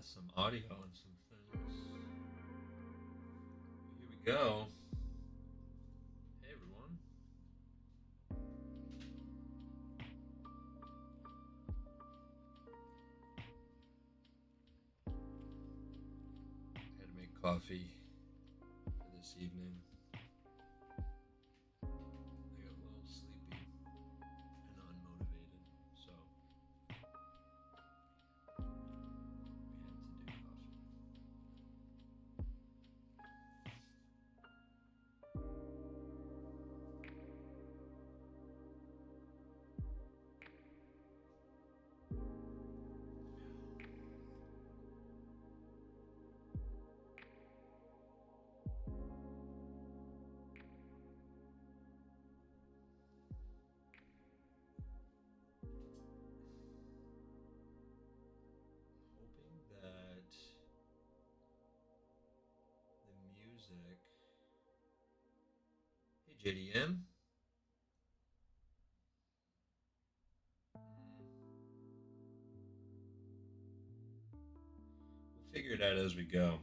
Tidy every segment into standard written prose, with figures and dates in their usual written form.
some audio and some things. Here we go. Hey everyone. I had to make coffee for this evening. I got a little sleepy and unmotivated, so we had to do coffee. Hoping that the music. Hey JDM. We'll figure it out as we go.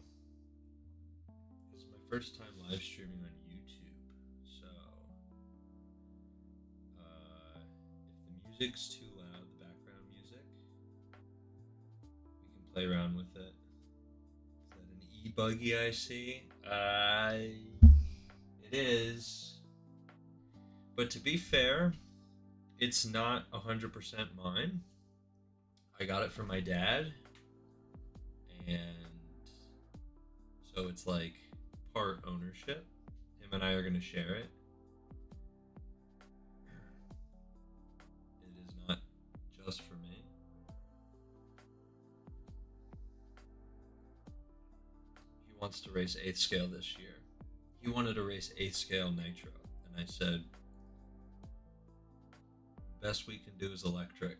This is my first time live streaming on YouTube, so if the music's too loud, the background music, we can play around with it. Is that an e-buggy I see? It is. But to be fair, it's not 100% mine. I got it from my dad, and so it's like part ownership. Him and I are going to share it. It is not just for me. He wants to race 8th scale this year. He wanted to race 8th scale nitro, and I said, best we can do is electric.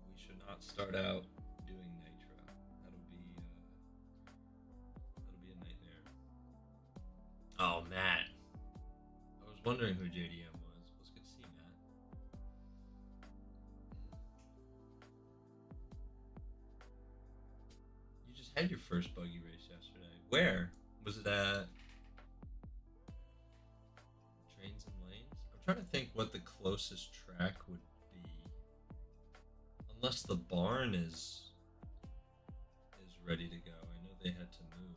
We should not start out doing nitro. That'll be a nightmare. Oh, Matt. I was wondering who JDM was. It was good to see Matt. You just had your first buggy race yesterday. Where? Was it at Trains and Lanes? I'm trying to think what the closest track would be. Unless the barn is ready to go. I know they had to move.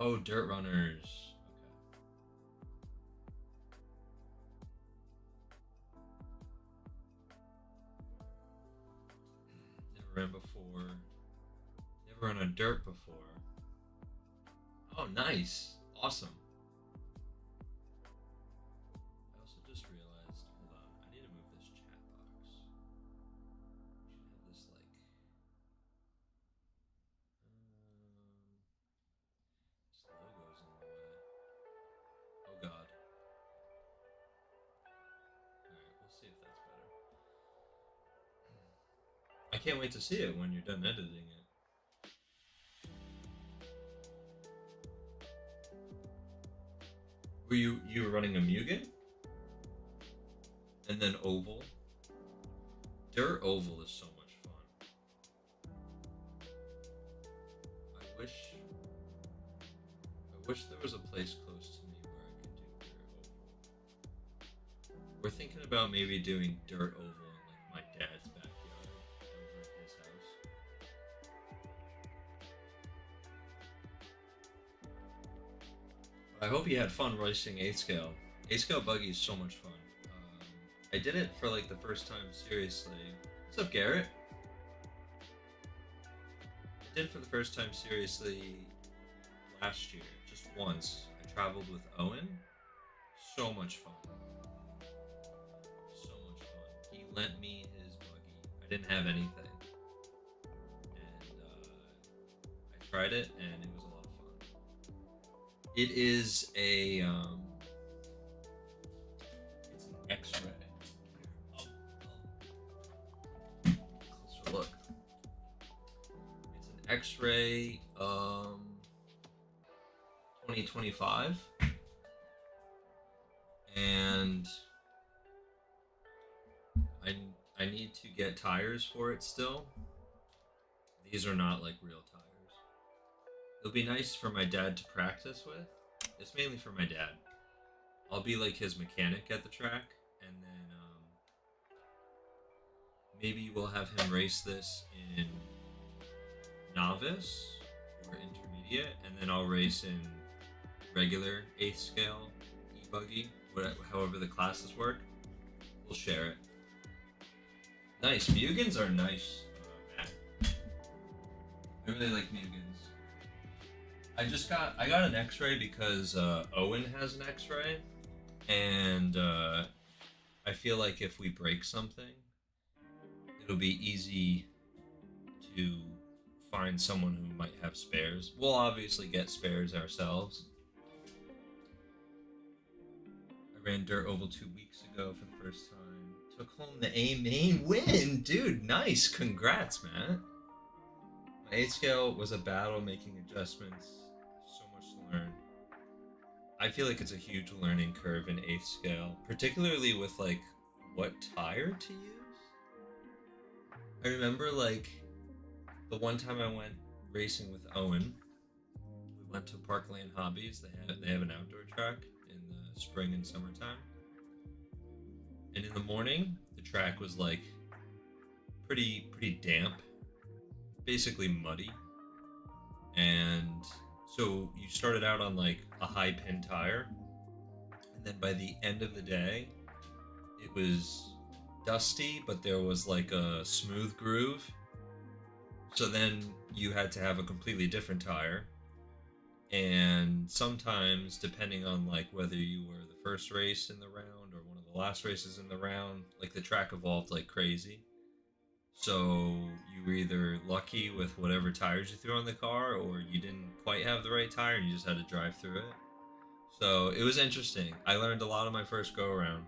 Oh, Dirt Runners. Okay. Never ran before. Never run on dirt before. Oh, nice. Awesome. I also just realized, hold on, I need to move this chat box. We should have this this logo's in the way. Oh god. Alright, we'll see if that's better. I can't wait to see it when you're done editing it. Were you were running a Mugen? And then Oval? Dirt Oval is so much fun. I wish there was a place close to me where I could do Dirt Oval. We're thinking about maybe doing Dirt Oval in like my dad's backyard over at his house. But I hope you had fun racing 8th scale. 8th scale buggy is so much fun. I did it for like the first time seriously. What's up, Garrett? I did it for the first time seriously last year, just once. I traveled with Owen. So much fun. So much fun. He lent me his buggy. I didn't have anything. And I tried it, and it was a lot of fun. It is a, it's an X-ray. Closer look. It's an X-ray, 2025. And I need to get tires for it still. These are not like real tires. It'll be nice for my dad to practice with. It's mainly for my dad. I'll be like his mechanic at the track, and then maybe we'll have him race this in novice or intermediate, and then I'll race in regular 8th scale e-buggy, however the classes work. We'll share it. Nice. Mugans are nice, Matt. I really like Mugans. I got an X-ray because Owen has an X-ray, and I feel like if we break something, it'll be easy to find someone who might have spares. We'll obviously get spares ourselves. I ran Dirt Oval 2 weeks ago for the first time. Took home the A main win, dude. Nice, congrats, man. My 8th scale was a battle making adjustments. So much to learn. I feel like it's a huge learning curve in 8th scale, particularly with like what tire to use. I remember like the one time I went racing with Owen. We went to Parkland Hobbies. They have an outdoor track in the spring and summertime. And in the morning, the track was like pretty damp, basically muddy. And so you started out on like a high pin tire, and then by the end of the day, it was dusty, but there was like a smooth groove. So then you had to have a completely different tire. And sometimes, depending on like whether you were the first race in the round or one of the last races in the round, like the track evolved like crazy. So you were either lucky with whatever tires you threw on the car, or you didn't quite have the right tire and you just had to drive through it. So it was interesting. I learned a lot on my first go around.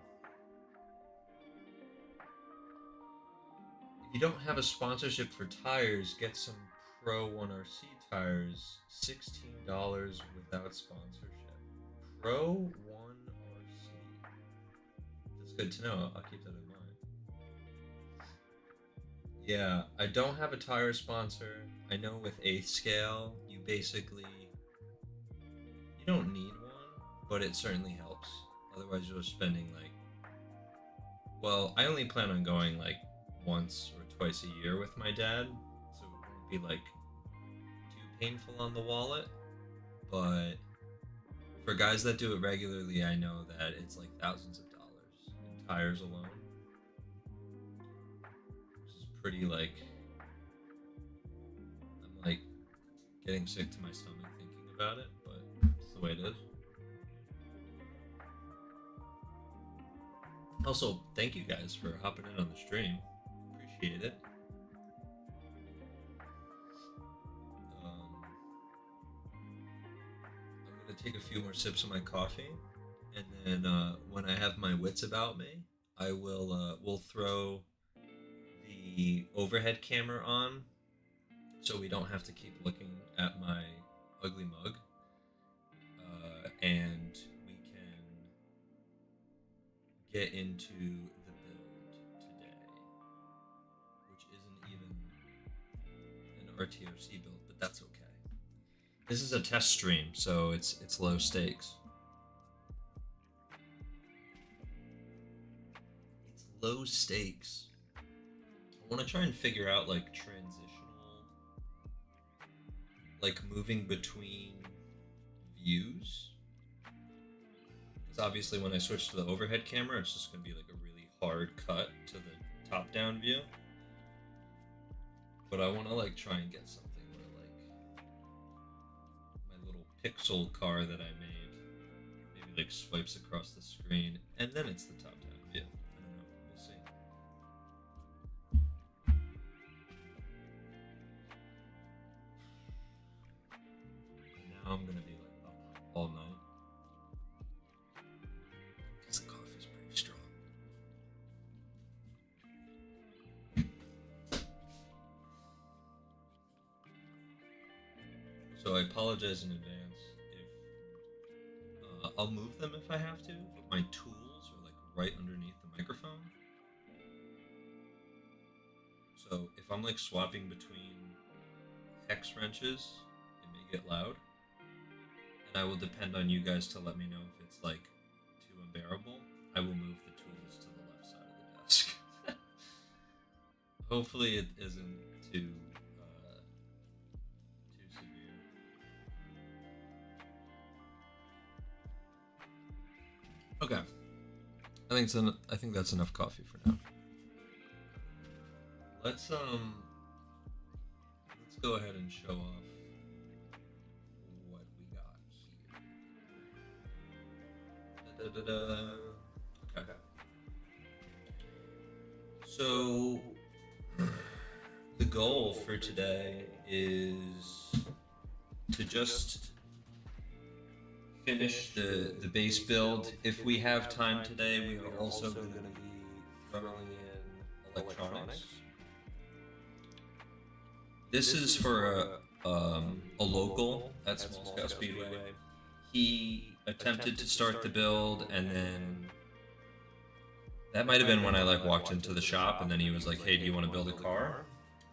If you don't have a sponsorship for tires, get some Pro 1RC tires, $16 without sponsorship. Pro 1RC. That's good to know. I'll keep that in mind. Yeah, I don't have a tire sponsor. I know with 8th scale, you don't need one, but it certainly helps. Otherwise, you're spending like, well, I only plan on going like once or twice a year with my dad, so it won't be like too painful on the wallet. But for guys that do it regularly, I know that it's like thousands of dollars in tires alone, which is pretty like, I'm like getting sick to my stomach thinking about it, but it's the way it is. Also, thank you guys for hopping in on the stream. Appreciate it. I'm gonna take a few more sips of my coffee, and then when I have my wits about me, I will we'll throw the overhead camera on, so we don't have to keep looking at my ugly mug, and we can get into the build today, which isn't even an RTOC build, but that's okay. This is a test stream, so it's low stakes. It's low stakes. I want to try and figure out like transitional, like moving between views. Because obviously when I switch to the overhead camera, it's just going to be like a really hard cut to the top-down view. But I want to like try and get something where like my little pixel car that I made maybe like swipes across the screen and then it's the top-down view. I don't know. We'll see. And now I'm gonna be like up all night. Because the coffee's pretty strong. So I apologize in advance if I'll move them if I have to, but my tools are like right underneath the microphone. So if I'm like swapping between hex wrenches, it may get loud. And I will depend on you guys to let me know if it's like too unbearable. I will move the tools to the left side of the desk. Hopefully it isn't too severe. Okay. I think that's enough coffee for now. Let's go ahead and show off what we got here. Okay. So the goal for today is to just finish the base build. If we have time today, we are also going to be throwing in electronics. This is for a local at Small Scale Speedway. He attempted to start the build, and then that might have been when I like walked into the shop, and then he was like, "Hey, do you want to build a car?"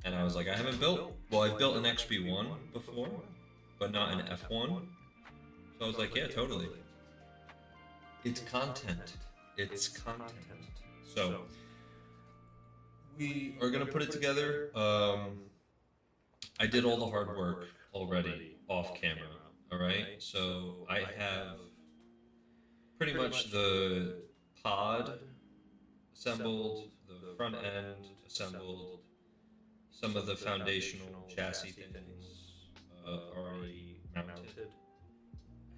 And I was like, "I haven't built. Well, I've built an XB-1 before, but not an F1." So I was like, "Yeah, totally. It's content. It's content." So we are gonna put it together. I did all the hard work already off camera. All right, so I have pretty much the pod assembled, the front end assembled, some of the foundational chassis things already mounted.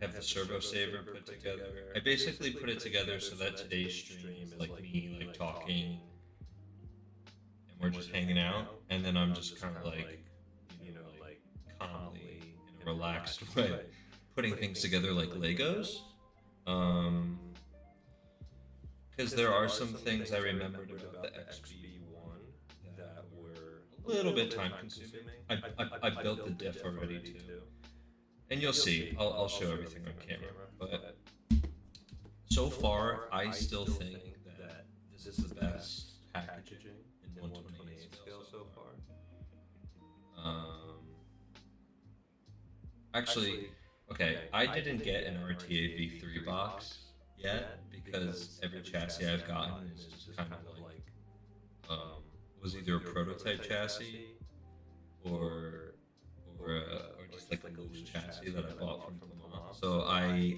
I have the servo saver put together. I basically put it together so that today's stream is like me like talking, and we're just hanging out, and then I'm just kind of like, you know, like calmly in a relaxed way putting things together like Legos. Because there are some things I remembered about the XB-1 that were a little bit time consuming. I built the diff already too. And you'll see, I'll show everything on camera. But so far, I still think that this is the best packaging in 128 scale so far. Actually, okay, I didn't get an RTA V3 box yet because every chassis I've gotten is just kind of like was either a prototype chassis or just like a loose chassis that I bought from Tama. So I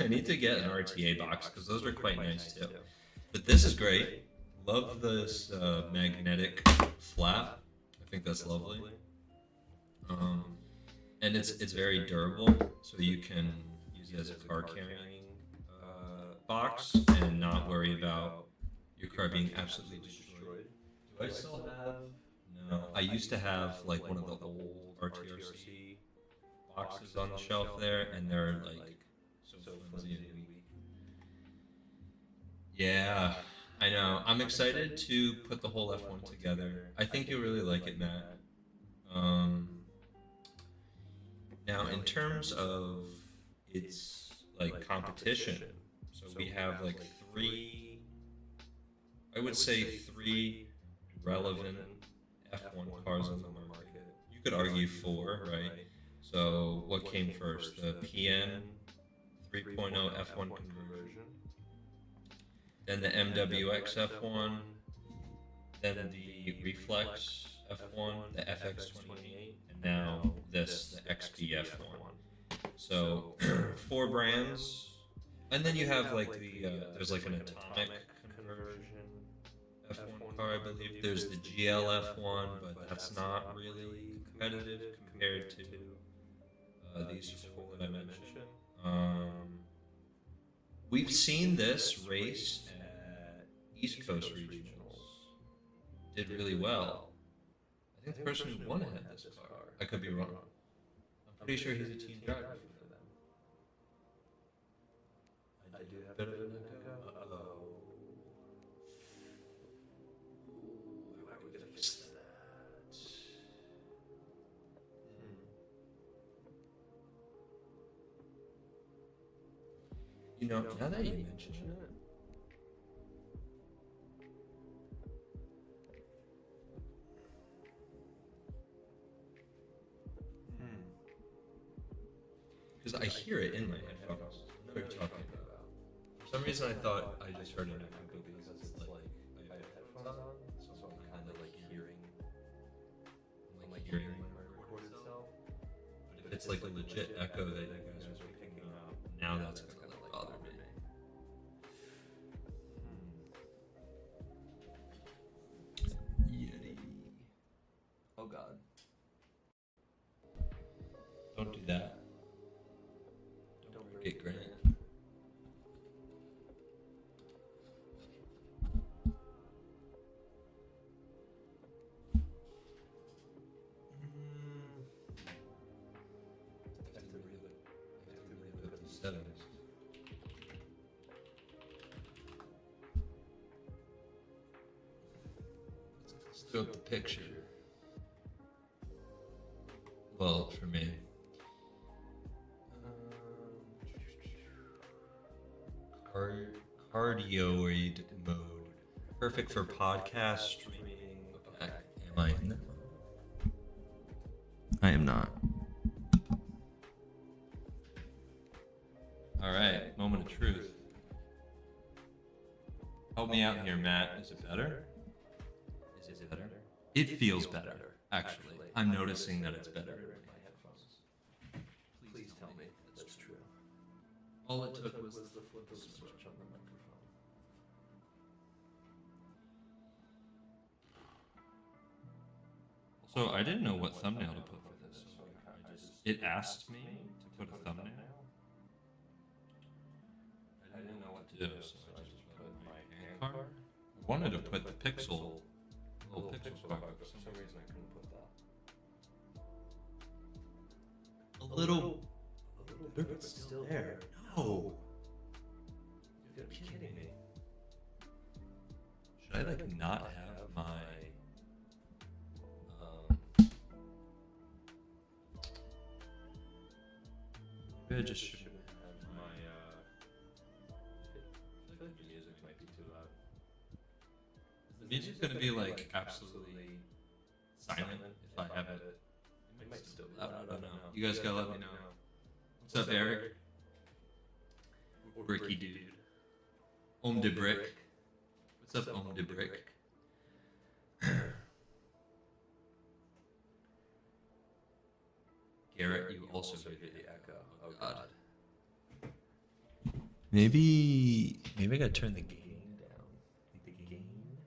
need to get an RTA box because those are quite nice too. But this is great. Love this magnetic flap. I think that's lovely. And it's very durable, so you can use it as a car carrying box and not worry about your car being absolutely destroyed. Do I still have? No. I used to have like one of the old RTRC boxes on the shelf there, and they're like so flimsy and weak. Yeah, I know. I'm excited to put the whole F1 together. I think you'll really like it, Matt. Now, in terms of its like competition, so we have like three relevant F1 cars on the market. You could argue four, right? So what came first? The PN 3.0 F1 conversion, then the MWX F1, then the Reflex F1, the FX28, and now this, the XB-F1. So 4 brands, and then you have like the there's like an atomic version F1 car, I believe. There's the GL-F1, but that's not really competitive compared to these four that I mentioned. We've seen this race at East Coast Regionals. Did really well. I think the person who won had this car. I could be wrong. I'm pretty sure he's a team driver for them. I do have a bit of an echo. Uh-oh. How are we going to fix that? You know, now that you mention it, because I hear it in my headphones. I know what you're talking about. For some reason, I thought I just heard an echo because it's like I have headphones on, so I'm kind of like hearing when I record itself. But if it's like a legit echo that you guys are picking up, now that's gonna like bother me. Yeti. Oh God. Don't do that. Don't break it, Grant. I have to re-put these settings. Let's throw up the picture. Well, for me. Cardioid mode. Perfect for podcast streaming. Okay. Am I in that? I am not. Alright, moment of truth. Help me out here, Matt. Is it better? Is it better? It feels better, actually. I'm noticing that it's better in my headphones. Please tell me that's true. All it took was the flip of the switch on the microphone. So I didn't know what thumbnail to put for this. So it asked me to put a thumbnail. I didn't know what to do, so I just put my hand card. I wanted to put the little pixel card, but for some reason I couldn't put that. A little bit, but still there. No. You gotta be kidding me. Should I like not have my maybe I just shouldn't have my I feel like the music might be too loud. The music's gonna be like absolutely silent if I have it. It might still be loud, I don't know. You guys gotta let me know. What's up, Eric? Bricky dude. Om de Brick. What's up, Om de Brick? Garrett, you also hear the echo. Oh God. Maybe I gotta turn the gain down. The gain.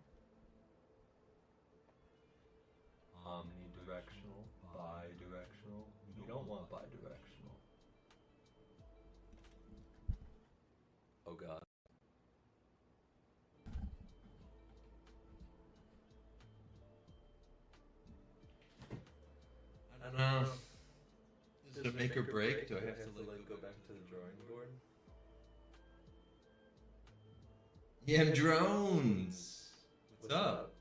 Omnidirectional, bidirectional. You don't want bidirectional. Oh God. I don't know. Is it make or break? Do I have to like go back to the drawing board? Yeah, drones. What's up?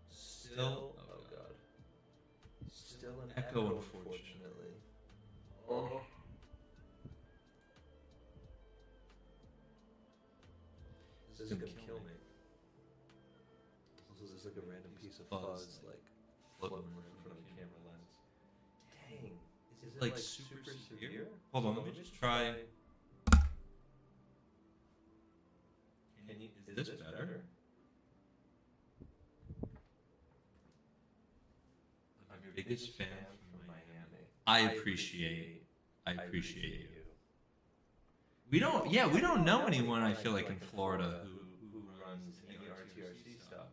Still, oh God. Still an echo, unfortunately. Oh. This is gonna kill me. This is like a random piece of fuzz, like floating in front of the camera lens. Dang. Is it like super severe? Hold on, let me just try. Is this better? I'm your biggest fan from Miami. I appreciate you. We don't. Yeah, we don't know anyone. I feel like in Florida who runs the RTRC stuff.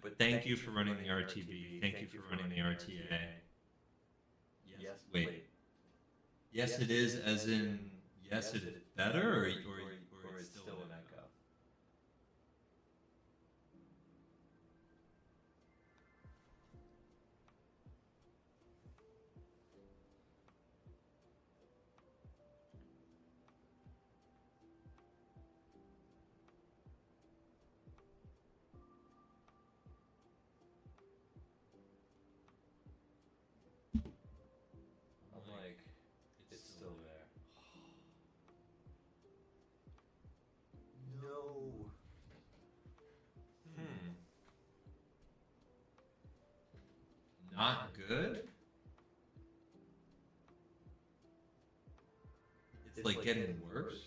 But thank you for running the RTB. Thank you for running the RTA. Yes. Wait. Yes, it is. As in, yes, it is better, or it's still an echo. It's still there. No. Not good? It's like getting worse?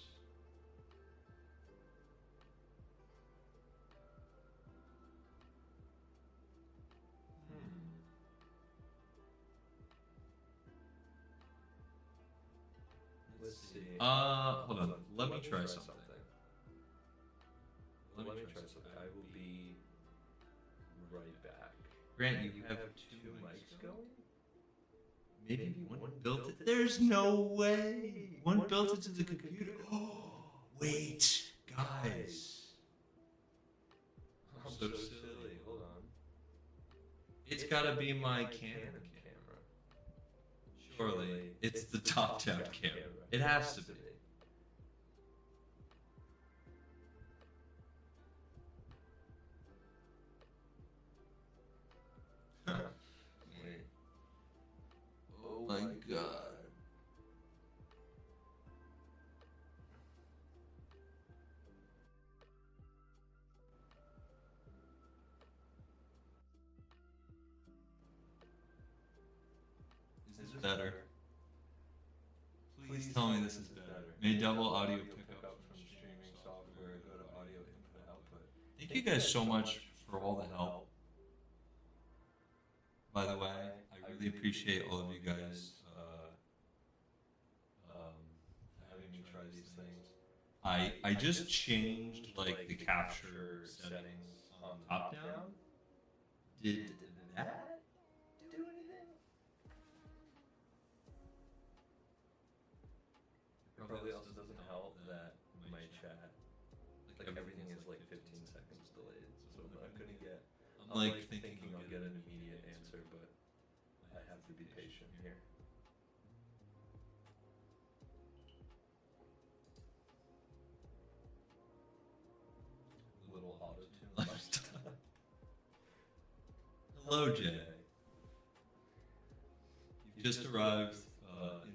Let's see. Hold on. Let me try something. Let me try something. I will be right back. Grant, you have two mics going? Maybe one built it. There's no way. One built it to the computer. Oh, wait, guys. I'm so silly. Hold on. It's gotta be my Canon camera. Surely, it's the top-down camera. It has to be. Wait. Oh my god. Is this better? Please tell me this is better. May double audio pick up from streaming software. Go to audio input output. Thank you guys so much for all the help. By the way, I really appreciate all of you guys having me try these things. I just changed like the capture settings on top down. Did that do anything? It probably also doesn't help that my chat, like everything is like 15 seconds delayed, so I'm not gonna get. I'm like thinking I'll get an immediate answer, but I have to be patient here. A little auto-tune lifestyle. Hello, Jay. You've just arrived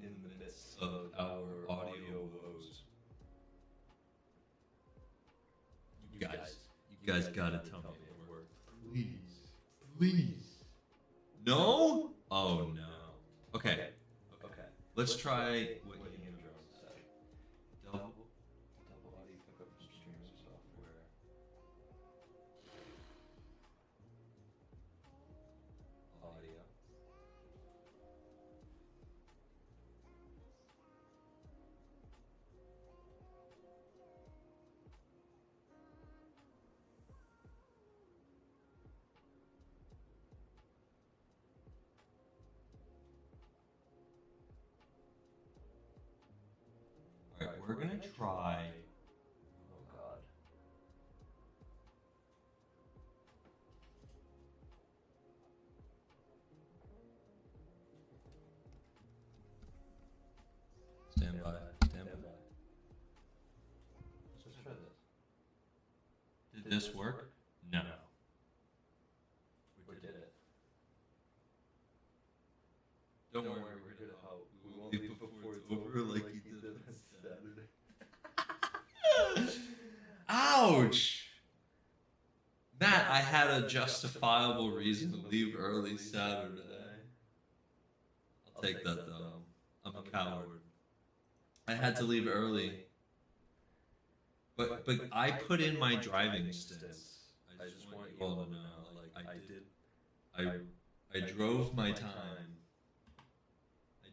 in the midst of our audio woes. You guys gotta tell me it worked. Please. No? Oh no. Okay. Let's try what Union Drone said. Double audio pickup from streaming software. Audio. Alright, we're gonna try. Oh god. Stand by. Let's try this. Did this work? No. We did it. Don't worry, we're gonna help. We won't leave before it's over like you did on Saturday. Ouch! Matt, I had a justifiable reason to leave early Saturday. I'll take that though. I'm a coward. I had to leave early. But I put in my driving stints. I just want you all to know, like I drove my time.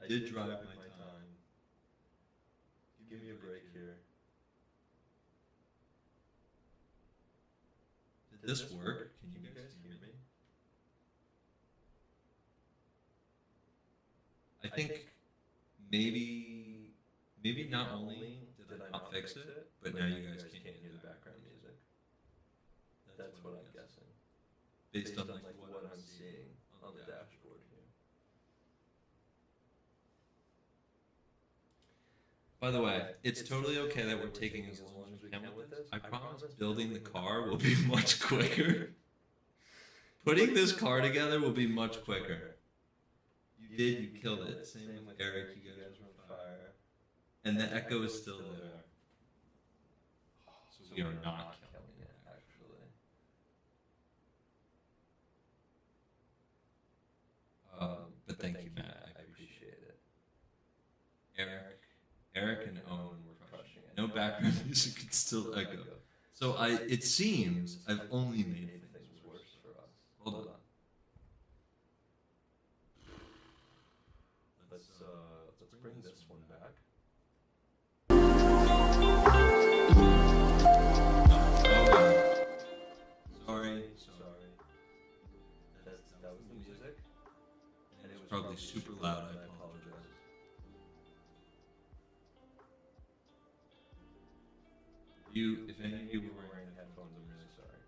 I did drive my time. Give me a break here. Did this work? Can you guys hear me? I think maybe not only did I not fix it, but now you guys can't hear the background music. That's what I'm guessing. Based on like what I'm seeing on the dashboard here. By the way, it's totally okay that we're taking as long as we can with this. I promise building the car will be much quicker. Putting this car together will be much quicker. You killed it. Same with Eric, you guys were on fire. And the echo is still there. So we are not killing it, actually. But thank you, Matt. I appreciate it. Eric and Owen were crushing it. No background music can still echo. So it seems I've only made things worse for us. Hold on. Let's bring this one back. Sorry. That was the music. And it was probably super loud. I apologize. If any of you were wearing headphones, I'm really sorry.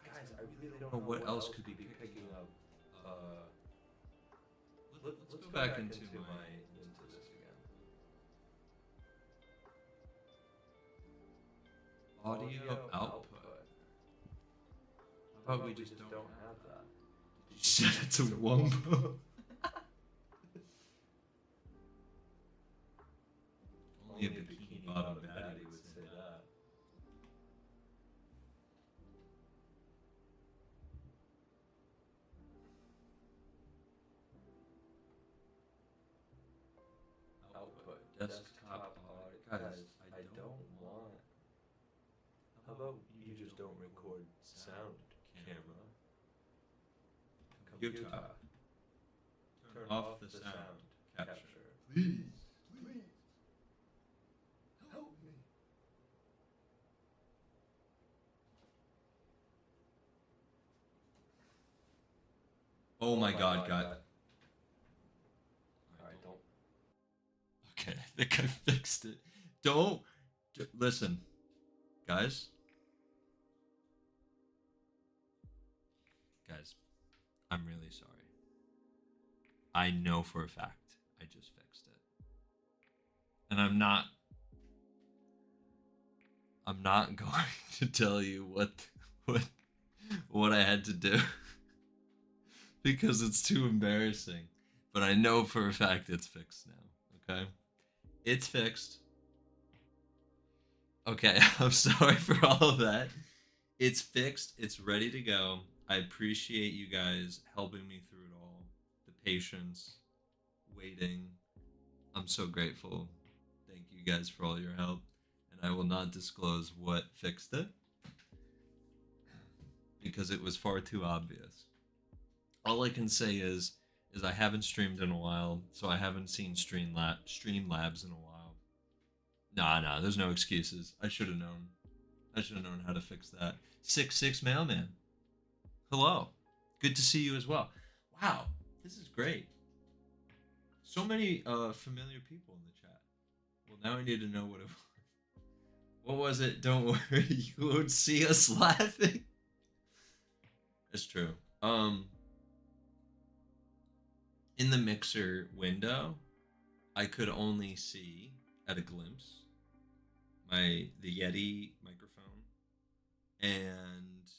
Guys, I really don't know what else could be picking up. Let's go back into this again. Audio output. How about we just don't have that? You set it to Wumbo. Only a bikini bottom baddie would say that. Output. Desktop audio. Guys, I don't want. How about you just don't record sound, camera? Computer. Turn off the sound capture. Please. Help me. Oh my god, God. Alright, don't. Okay, I think I fixed it. Listen, guys. Guys, I'm really sorry. I know for a fact I just fixed it. And I'm not going to tell you what I had to do because it's too embarrassing. But I know for a fact it's fixed now, okay? It's fixed. Okay, I'm sorry for all of that. It's fixed. It's ready to go. I appreciate you guys helping me through it all. The patience, waiting. I'm so grateful. Thank you guys for all your help. And I will not disclose what fixed it because it was far too obvious. All I can say is I haven't streamed in a while, so I haven't seen Streamlabs in a while. Nah, there's no excuses. I should have known. I should have known how to fix that. 6'6" Mailman. Hello. Good to see you as well. Wow, this is great. So many familiar people in the chat. Well, now I need to know what it was. What was it? Don't worry, you won't see us laughing. It's true. In the mixer window, I could only see at a glimpse the Yeti microphone and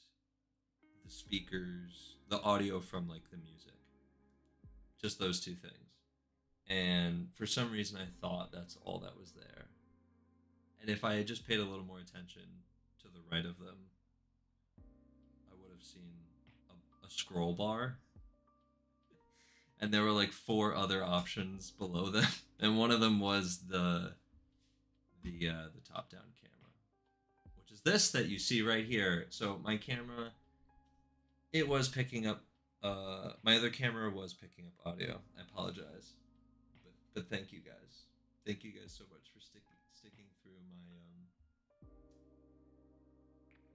the speakers, the audio from like the music. Just those two things. And for some reason I thought that's all that was there. And if I had just paid a little more attention to the right of them, I would have seen a scroll bar. And there were like 4 other options below them. And one of them was the top-down camera, which is this that you see right here. So my camera, it was picking up My other camera was picking up audio. I apologize, but thank you guys. Thank you guys so much for sticking through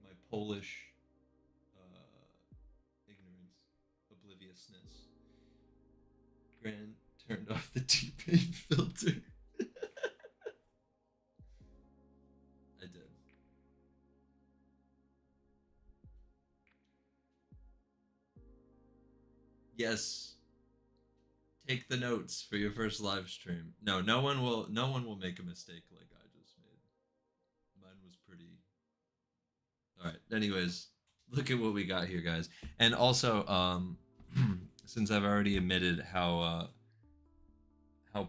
my Polish ignorance, obliviousness. Grant turned off the T-Pain filter. I did. Yes. Take the notes for your first live stream. No, no one will make a mistake like I just made. Mine was pretty. All right. Anyways, look at what we got here, guys. And also, since I've already admitted how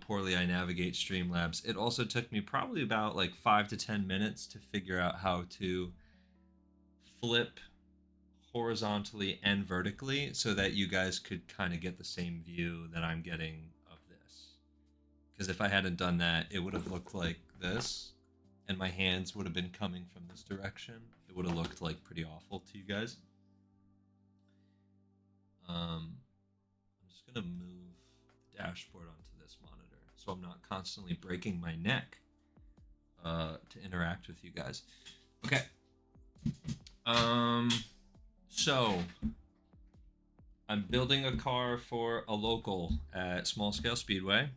poorly I navigate Streamlabs, it also took me probably about like 5 to 10 minutes to figure out how to flip horizontally and vertically so that you guys could kind of get the same view that I'm getting of this. Because if I hadn't done that, it would have looked like this, and my hands would have been coming from this direction. It would have looked like pretty awful to you guys. I'm just gonna move the dashboard onto this monitor so I'm not constantly breaking my neck to interact with you guys. Okay. So I'm building a car for a local at Small Scale Speedway.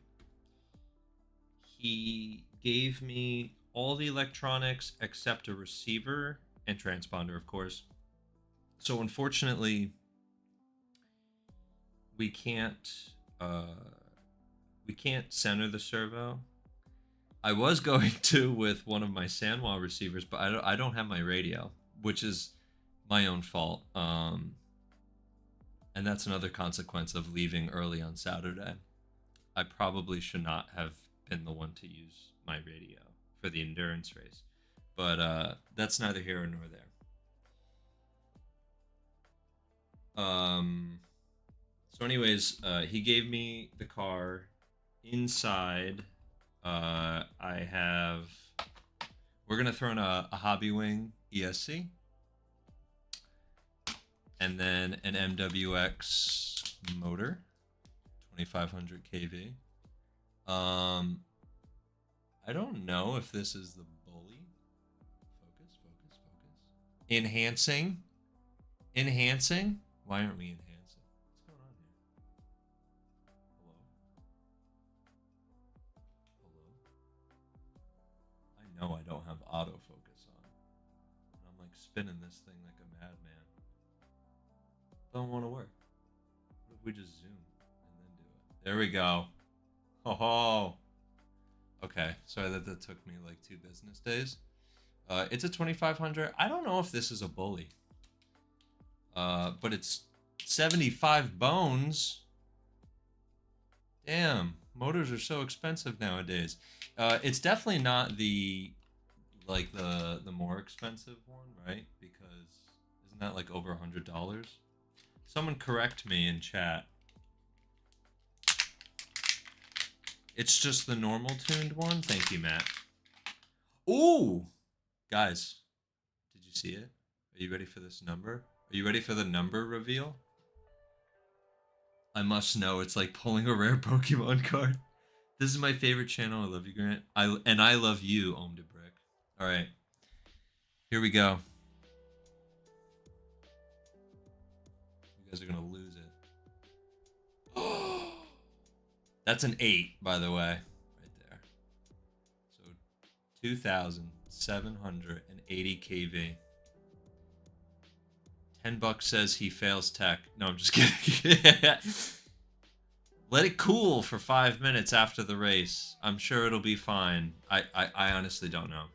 He gave me all the electronics except a receiver and transponder, of course. So unfortunately, we can't center the servo. I was going to with one of my Sanwa receivers, but I don't have my radio, which is my own fault. And that's another consequence of leaving early on Saturday. I probably should not have been the one to use my radio for the endurance race, but that's neither here nor there. So anyways, he gave me the car. Inside, we're gonna throw in a Hobby Wing ESC, and then an MWX motor, 2500 kV. I don't know if this is the Bully. Focus. Enhancing. Why aren't we enhancing? What's going on here? Hello? I know I don't have autofocus on. And I'm like spinning this thing like a madman. Don't want to work. What if we just zoom and then do it? There we go. Oh. Okay, sorry that took me like 2 business days. It's a 2500. I don't know if this is a Bully. But it's 75 bones. Damn, motors are so expensive nowadays. It's definitely not the more expensive one, right? Because isn't that like over $100? Someone correct me in chat. It's just the normal tuned one. Thank you, Matt. Ooh, guys, did you see it? Are you ready for this number? Are you ready for the number reveal? I must know. It's like pulling a rare Pokemon card. This is my favorite channel. I love you, Grant. I love you, Om de Brick. All right, here we go. You guys are gonna lose it. That's an 8, by the way, right there. So 2,780 kV. $10 says he fails tech. No, I'm just kidding. Let it cool for 5 minutes after the race. I'm sure it'll be fine. I honestly don't know.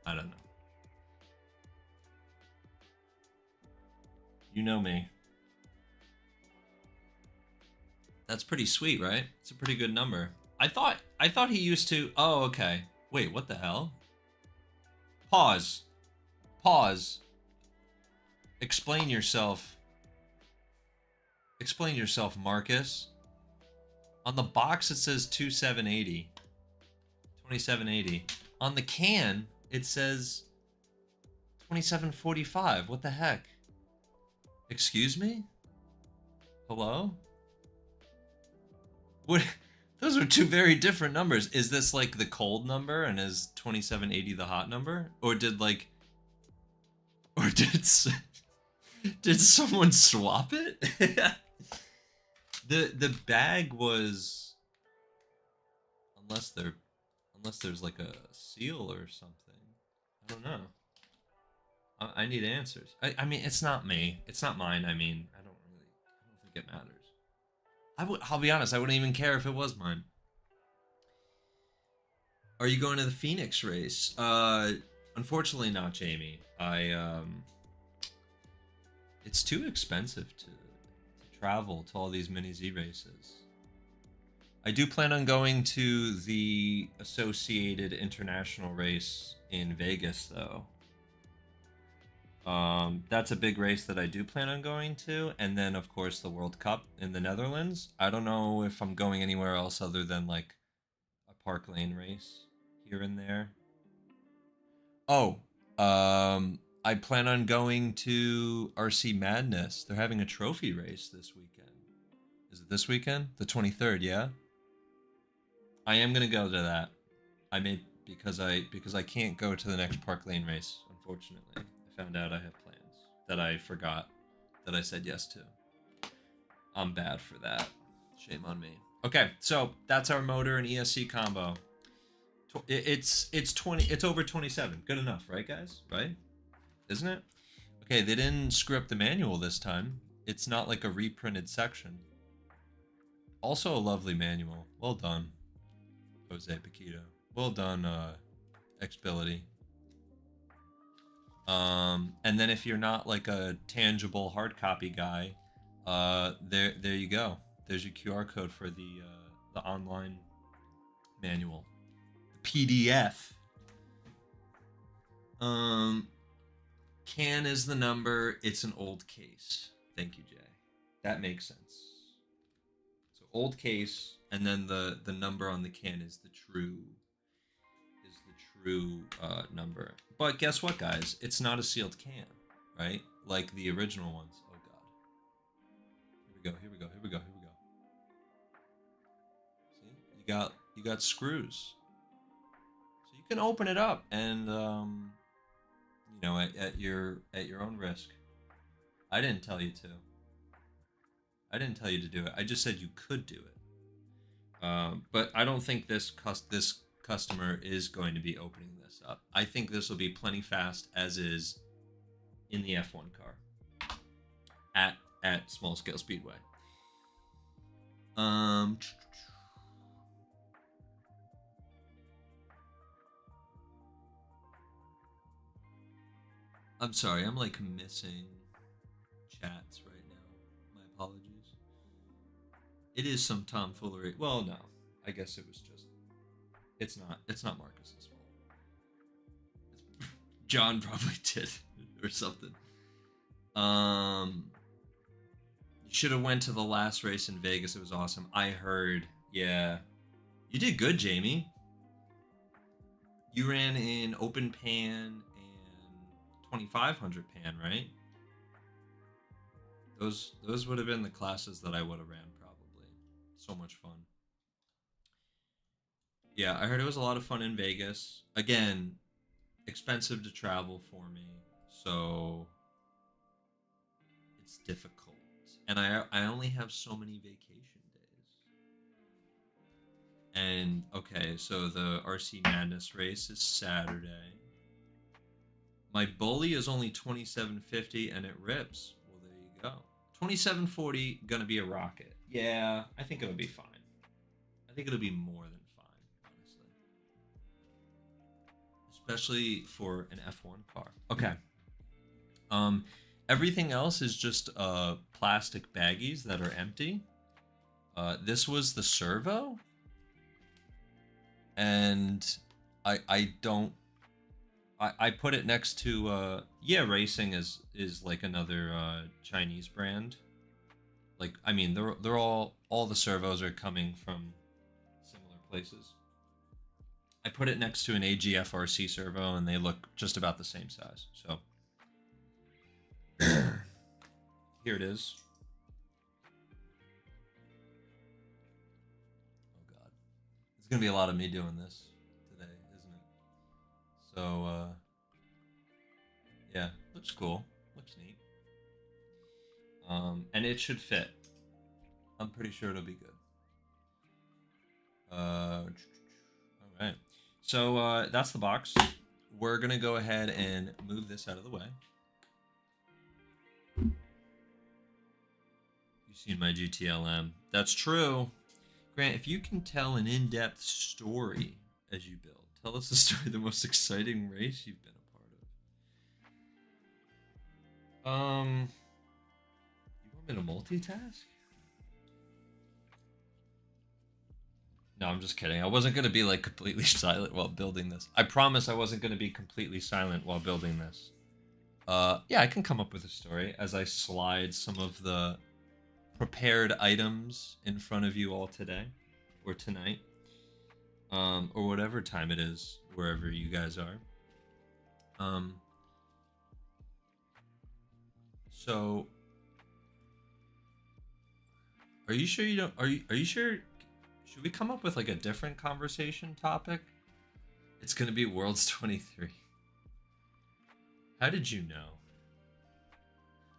I don't know. You know me. That's pretty sweet, right? It's a pretty good number. I thought he used to. Oh, okay. Wait, what the hell? Pause. Explain yourself. Explain yourself, Marcus. On the box it says 2780. On the can it says 2745. What the heck? Excuse me? Hello? What? Those are two very different numbers. Is this like the cold number and is 2780 the hot number? Or did did someone swap it? The bag was, unless there's like a seal or something. I don't know. I need answers. I mean, it's not me. It's not mine. I mean, I don't think it matters. I'll be honest, I wouldn't even care if it was mine. Are you going to the Phoenix race? Unfortunately not, Jamie. It's too expensive to travel to all these Mini Z races. I do plan on going to the Associated International race in Vegas, though. That's a big race that I do plan on going to, and then of course the World Cup in the Netherlands. I don't know if I'm going anywhere else other than like a Park Lane race here and there. Oh, I plan on going to RC Madness. They're having a trophy race this weekend. Is it this weekend? The 23rd, yeah? I am gonna go to that. Because I can't go to the next Park Lane race, unfortunately. I found out I have plans that I forgot that I said yes to. I'm bad for that. Shame on me. Okay, so that's our motor and ESC combo. It's over 27. Good enough, right, guys? Right? Isn't it? Okay, they didn't screw up the manual this time. It's not like a reprinted section. Also a lovely manual. Well done, Jose Paquito. Well done, Xbility. And then if you're not like a tangible hard copy guy, there you go. There's your QR code for the online manual, the PDF. Can is the number. It's an old case. Thank you, Jay. That makes sense. So old case, and then the number on the can is the true number. But guess what, guys? It's not a sealed can, right? Like the original ones. Oh god. Here we go. See? You got screws. So you can open it up and you know, at your own risk. I didn't tell you to. I didn't tell you to do it. I just said you could do it. But I don't think this customer is going to be opening this up. I think this will be plenty fast, as is in the F1 car at Small Scale Speedway. I'm sorry, I'm like missing chats right now. My apologies. It is some tomfoolery. Well, no. I guess it was just... It's not Marcus's fault. John probably did or something. You should have went to the last race in Vegas. It was awesome. I heard. Yeah. You did good, Jamie. You ran in open pan and 2500 pan, right? Those would have been the classes that I would have ran probably. So much fun. Yeah, I heard it was a lot of fun in Vegas. Again, expensive to travel for me, so it's difficult. And I only have so many vacation days. And okay, so the RC Madness race is Saturday. My bully is only 2750 and it rips. Well, there you go. 2740 gonna be a rocket. Yeah, I think it'll be fine. I think it'll be more than fine, honestly. Especially for an F1 car. Okay. Everything else is just plastic baggies that are empty. This was the servo. And I put it next to yeah, Racing is like another Chinese brand. Like, I mean, they're all the servos are coming from similar places. I put it next to an AGF RC servo and they look just about the same size. So here it is. gonna be a lot of me doing this today, isn't it? So yeah, looks cool. Looks neat. And it should fit. I'm pretty sure it'll be good. All right. So that's the box. We're gonna go ahead and move this out of the way. You've seen my GTLM. That's true. Grant, if you can tell an in-depth story as you build, tell us the story of the most exciting race you've been a part of. You want me to multitask? No, I'm just kidding. I wasn't going to be like completely silent while building this. I promise I wasn't going to be completely silent while building this. Yeah, I can come up with a story as I slide some of the prepared items in front of you all today or tonight, or whatever time it is wherever you guys are. So are you sure you don't? Are you sure? Should we come up with like a different conversation topic? It's gonna be Worlds 23. How did you know?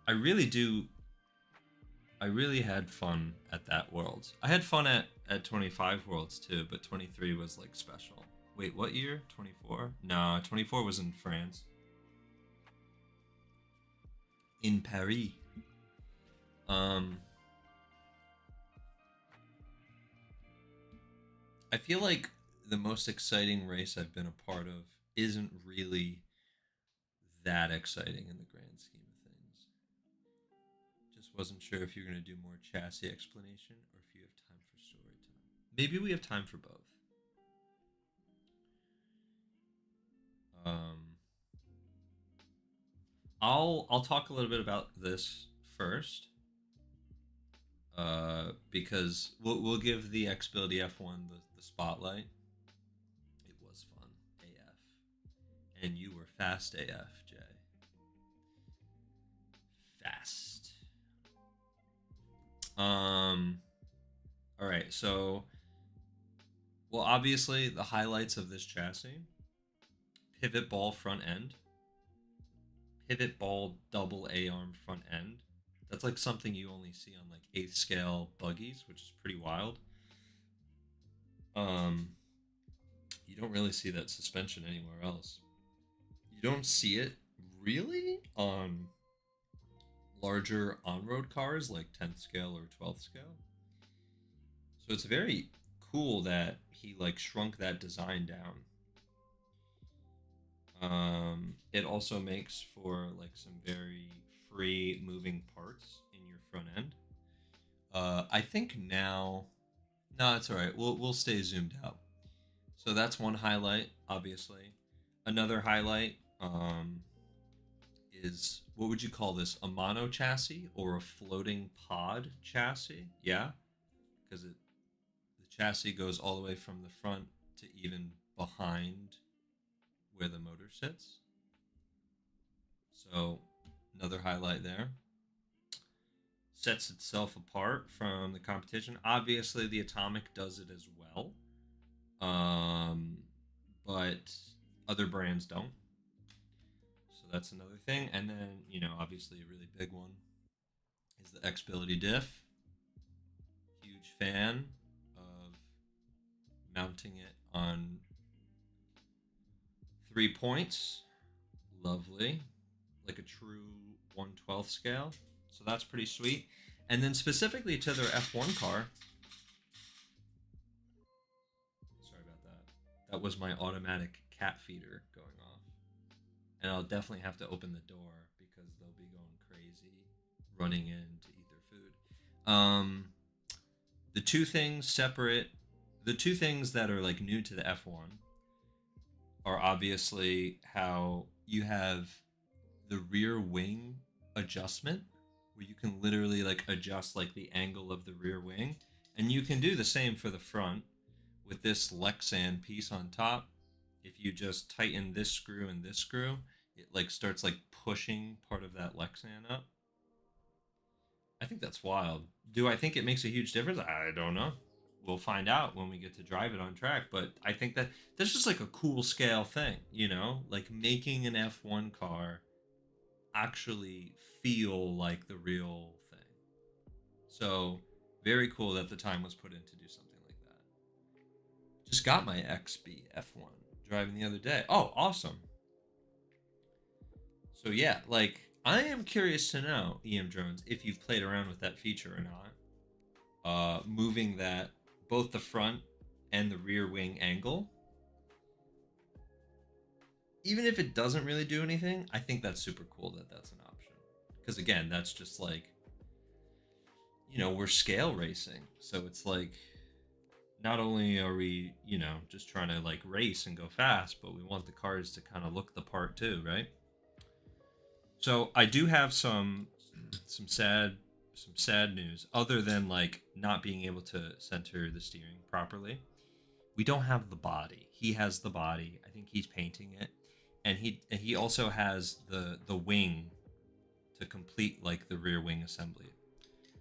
I really do. I really had fun at that Worlds. I had fun at 25 Worlds too, but 23 was like special. Wait, what year? 24? No, 24 was in France. In Paris. I feel like the most exciting race I've been a part of isn't really that exciting in the grand scheme of things. Just wasn't sure if you're going to do more chassis explanation or if you have time for story time. Maybe we have time for both. I'll talk a little bit about this first, because we'll give the Xbility F1 the spotlight. It was fun AF, and you were fast AF, Jay. Fast. All right, so well, obviously the highlights of this chassis: pivot ball front end, pivot ball double A-arm front end. That's like something you only see on like 8th scale buggies, which is pretty wild. You don't really see that suspension anywhere else. You don't see it really on larger on-road cars like 10th scale or 12th scale. So it's very cool that he like shrunk that design down. It also makes for like some very free moving parts in your front end. I think now, no, it's all right. We'll stay zoomed out. So that's one highlight, obviously. Another highlight is, what would you call this? A mono chassis or a floating pod chassis? Yeah, because the chassis goes all the way from the front to even behind where the motor sits. So another highlight there. Sets itself apart from the competition. Obviously, the Atomic does it as well, but other brands don't. So that's another thing. And then, obviously a really big one is the Xbility diff. Huge fan of mounting it on 3 points. Lovely. Like a true 1/12 scale. So that's pretty sweet. And then specifically to their F1 car. Sorry about that. That was my automatic cat feeder going off. And I'll definitely have to open the door because they'll be going crazy running in to eat their food. The two things that are like new to the F1 are obviously how you have the rear wing adjustment, where you can literally like adjust like the angle of the rear wing, and you can do the same for the front with this Lexan piece on top. If you just tighten this screw and this screw, it like starts like pushing part of that Lexan up. I think that's wild. Do I think it makes a huge difference? I don't know. we'll find out when we get to drive it on track. But I think that that's just like a cool scale thing, you know, like making an F1 car actually feel like the real thing. So very cool that the time was put in to do something like that. Just got my XB-F1 driving the other day. Oh, awesome. So yeah, like I am curious to know, EM Drones, if you've played around with that feature or not. Moving that both the front and the rear wing angle. Even if it doesn't really do anything, I think that's super cool that that's an option. Because again, that's just like, you know, we're scale racing. So it's like, not only are we, you know, just trying to like race and go fast, but we want the cars to kind of look the part too, right? So I do have some sad news other than like not being able to center the steering properly. We don't have the body. He has the body. I think he's painting it. And he also has the wing to complete like the rear wing assembly.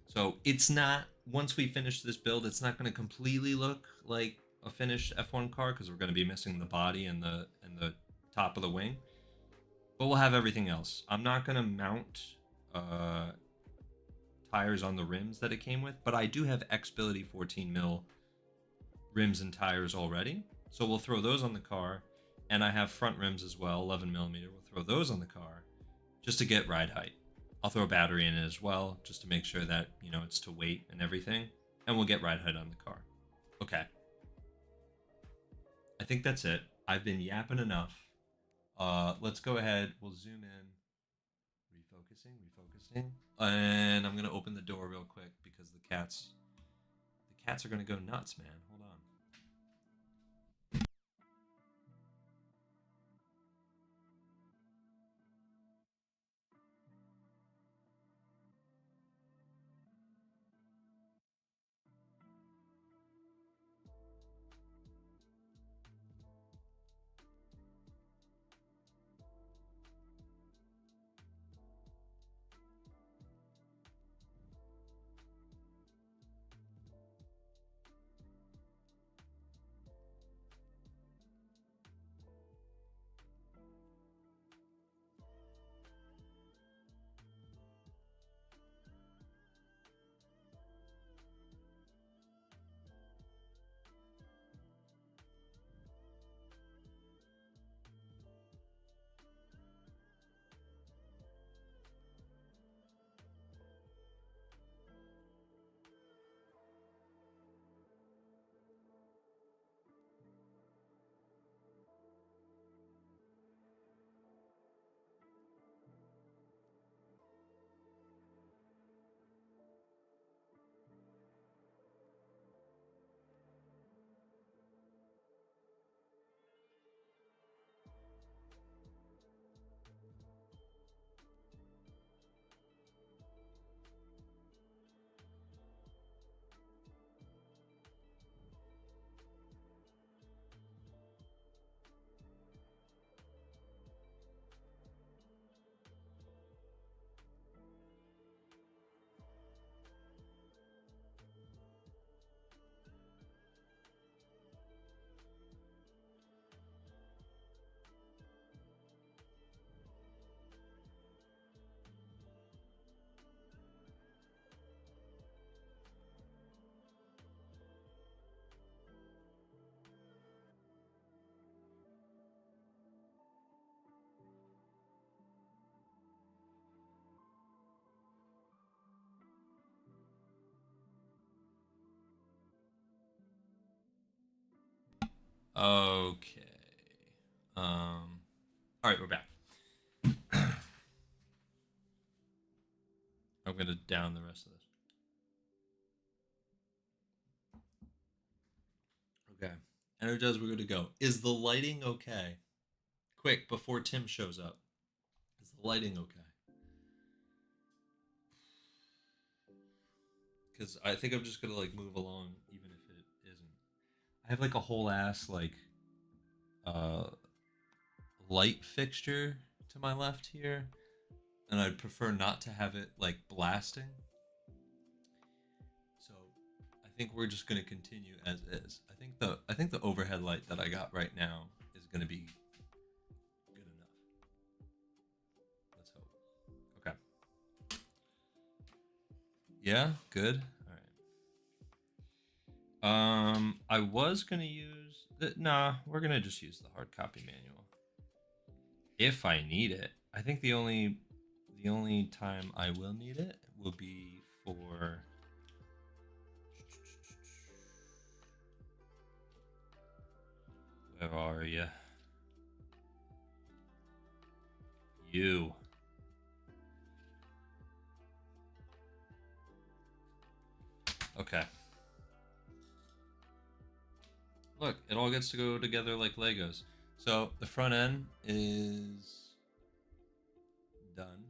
So it's not, once we finish this build, it's not going to completely look like a finished F1 car because we're going to be missing the body and the top of the wing. But we'll have everything else. I'm not going to mount tires on the rims that it came with, but I do have Xbility 14 mil rims and tires already. So we'll throw those on the car. And I have front rims as well, 11 millimeter. We'll throw those on the car just to get ride height. I'll throw a battery in it as well, just to make sure that, you know, it's to weight and everything. And we'll get ride height on the car. Okay. I think that's it. I've been yapping enough. Let's go ahead. We'll zoom in. Refocusing. And I'm going to open the door real quick because the cats are going to go nuts, man. Hold on. Okay. All right, we're back. I'm gonna down the rest of this. Okay. Energize, we're good to go. Is the lighting okay? Quick, before Tim shows up. Is the lighting okay? Because I think I'm just gonna like move along even if it isn't. I have like a whole ass like uh light fixture to my left here, and I'd prefer not to have it like blasting. So I think we're just gonna continue as is. I think the overhead light that I got right now is gonna be good enough. Let's hope. Okay. Yeah, good. All right. I was gonna use the nah. We're gonna just use the hard copy manual if I need it. I think the only time I will need it will be for where are you? You. Okay. Look, it all gets to go together like Legos. So the front end is done.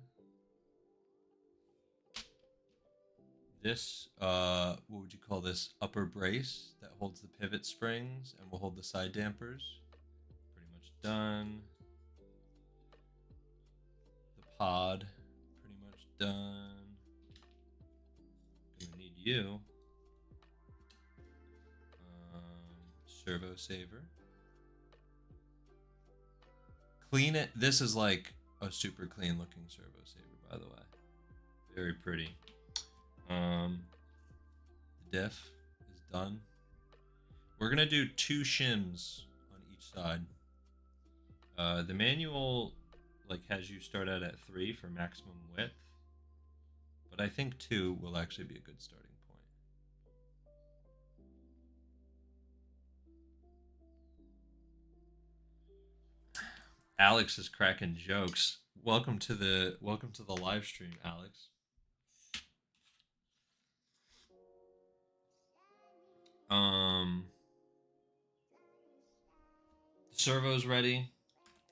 This, what would you call this? Upper brace that holds the pivot springs and will hold the side dampers. Pretty much done. The pod, pretty much done. Gonna need you. Servo saver. Clean it. This is like a super clean looking servo saver, by the way. Very pretty. The diff is done. We're gonna do 2 shims on each side. The manual like has you start out at 3 for maximum width, but I think 2 will actually be a good starting point. Alex is cracking jokes. Welcome to the live stream, Alex. Servo's ready.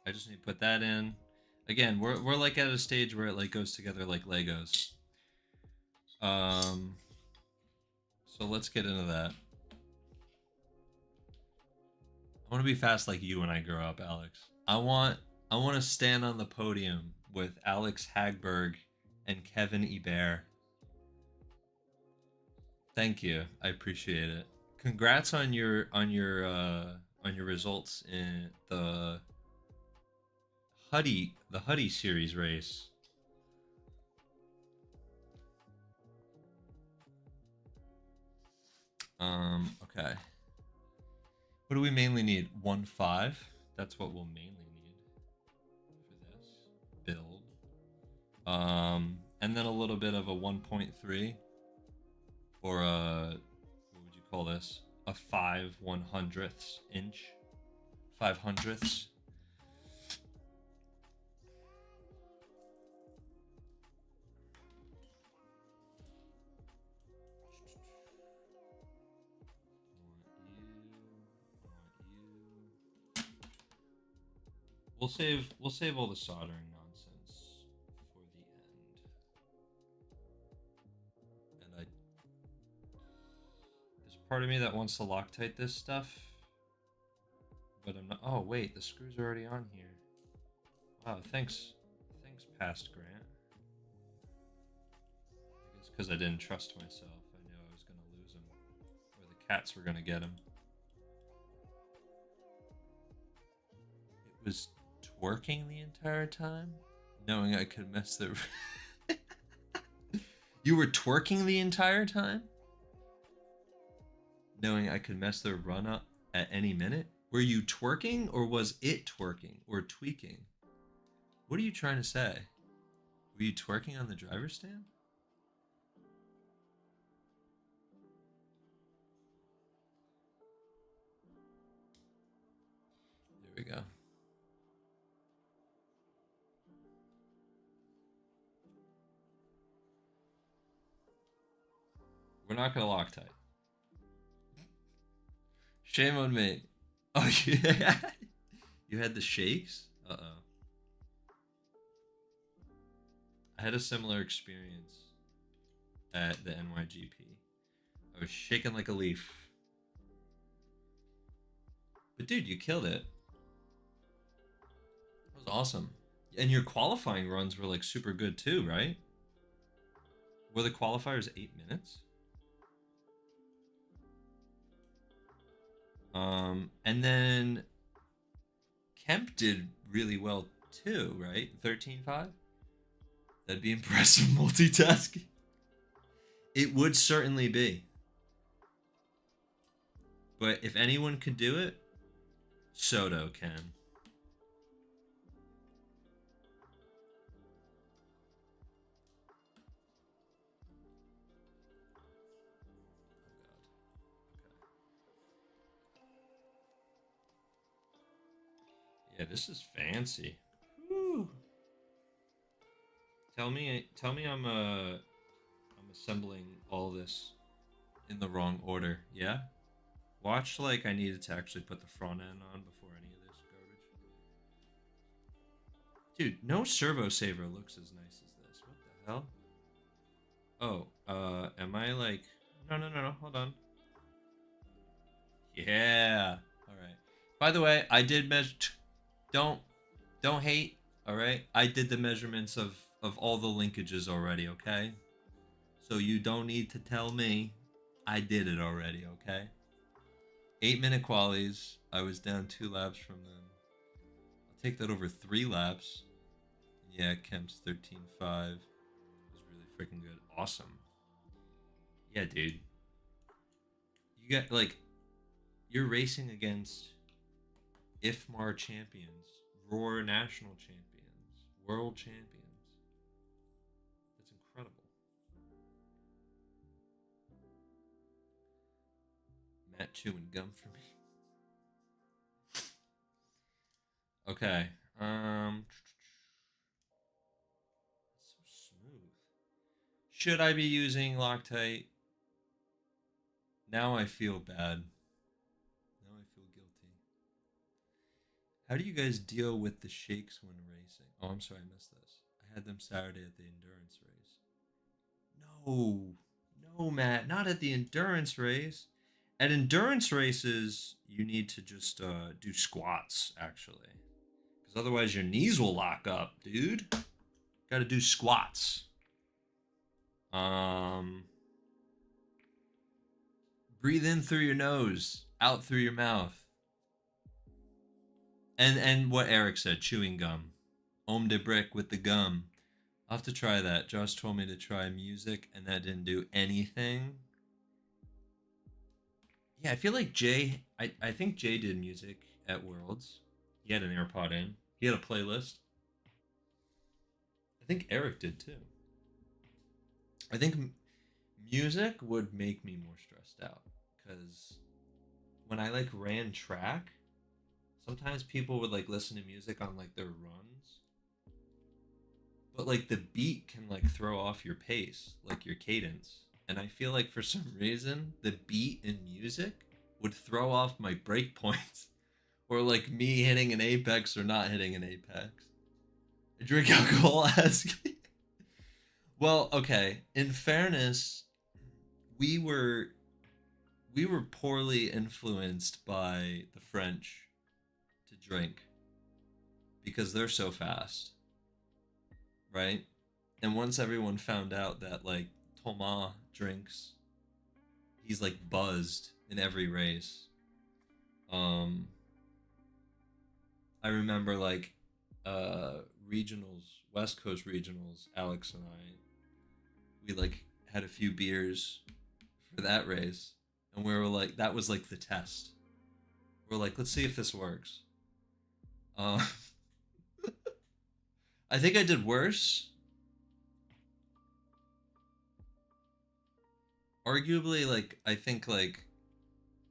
I just need to put that in. Again, we're like at a stage where it like goes together like Legos. So let's get into that. I want to be fast like you when I grow up, Alex. I want to stand on the podium with Alex Hagberg and Kevin Ebert. Thank you. I appreciate it. Congrats on your results in the Huddy series race. Okay. What do we mainly need? 1.5. That's what we'll mainly need for this build. And then a little bit of a 1.3 or a, what would you call this? A 5/100th inch. 5/100ths. We'll save all the soldering nonsense for the end. And there's part of me that wants to Loctite this stuff, but I'm not. Oh wait, the screws are already on here. Wow, thanks past Grant. I guess because I didn't trust myself, I knew I was gonna lose him, or the cats were gonna get him. It was twerking the entire time, knowing I could mess the. You were twerking the entire time, knowing I could mess the run up at any minute. Were you twerking, or was it twerking, or tweaking? What are you trying to say? Were you twerking on the driver's stand? There we go. We're not gonna Loctite. Shame on me. Oh yeah, you had the shakes. Uh-oh. I had a similar experience at the NYGP. I was shaking like a leaf. But dude, you killed it. That was awesome. And your qualifying runs were like super good too, right? Were the qualifiers 8 minutes? And then Kemp did really well too, right? 13.5. That'd be impressive multitasking. It would certainly be. But if anyone could do it, Soto can. Yeah, this is fancy. Whew. Tell me I'm assembling all this in the wrong order. Yeah? Watch like I needed to actually put the front end on before any of this garbage. Dude, no servo saver looks as nice as this. What the hell? Oh, am I like no, hold on. Yeah. All right. By the way, I did measure. Don't don't hate. All right. I did the measurements of all the linkages already. Okay. So you don't need to tell me. I did it already. Okay. 8-minute qualies. I was down 2 laps from them. I'll take that over 3 laps. Yeah, Kemp's 13.5 was really freaking good. Awesome. Yeah, dude. You got like you're racing against IFMAR champions, Roar national champions, world champions. That's incredible. Matt chewing gum for me. Okay. So smooth. Should I be using Loctite? Now I feel bad. Now I feel guilty. How do you guys deal with the shakes when racing? Oh, I'm sorry, I missed this. I had them Saturday at the endurance race. No, no, Matt, not at the endurance race. At endurance races, you need to just do squats, actually. Because otherwise your knees will lock up, dude. Got to do squats. Um, breathe in through your nose, out through your mouth. And what Eric said, chewing gum. Homme de brick with the gum. I'll have to try that. Josh told me to try music, and that didn't do anything. Yeah, I feel like Jay. I think Jay did music at Worlds. He had an AirPod in. He had a playlist. I think Eric did too. I think music would make me more stressed out because when I like ran track, sometimes people would like listen to music on like their runs, but like the beat can like throw off your pace, like your cadence. And I feel like for some reason the beat in music would throw off my break points or like me hitting an apex or not hitting an apex. I drink alcohol, ask. Well, okay. In fairness, we were we were poorly influenced by the French to drink because they're so fast, right? And once everyone found out that like Thomas drinks, he's like buzzed in every race. Um, I remember like regionals, West Coast regionals. Alex and I, we like had a few beers for that race, and we were like, that was like the test. We're like, let's see if this works. Uh, I think I did worse. Arguably, like I think like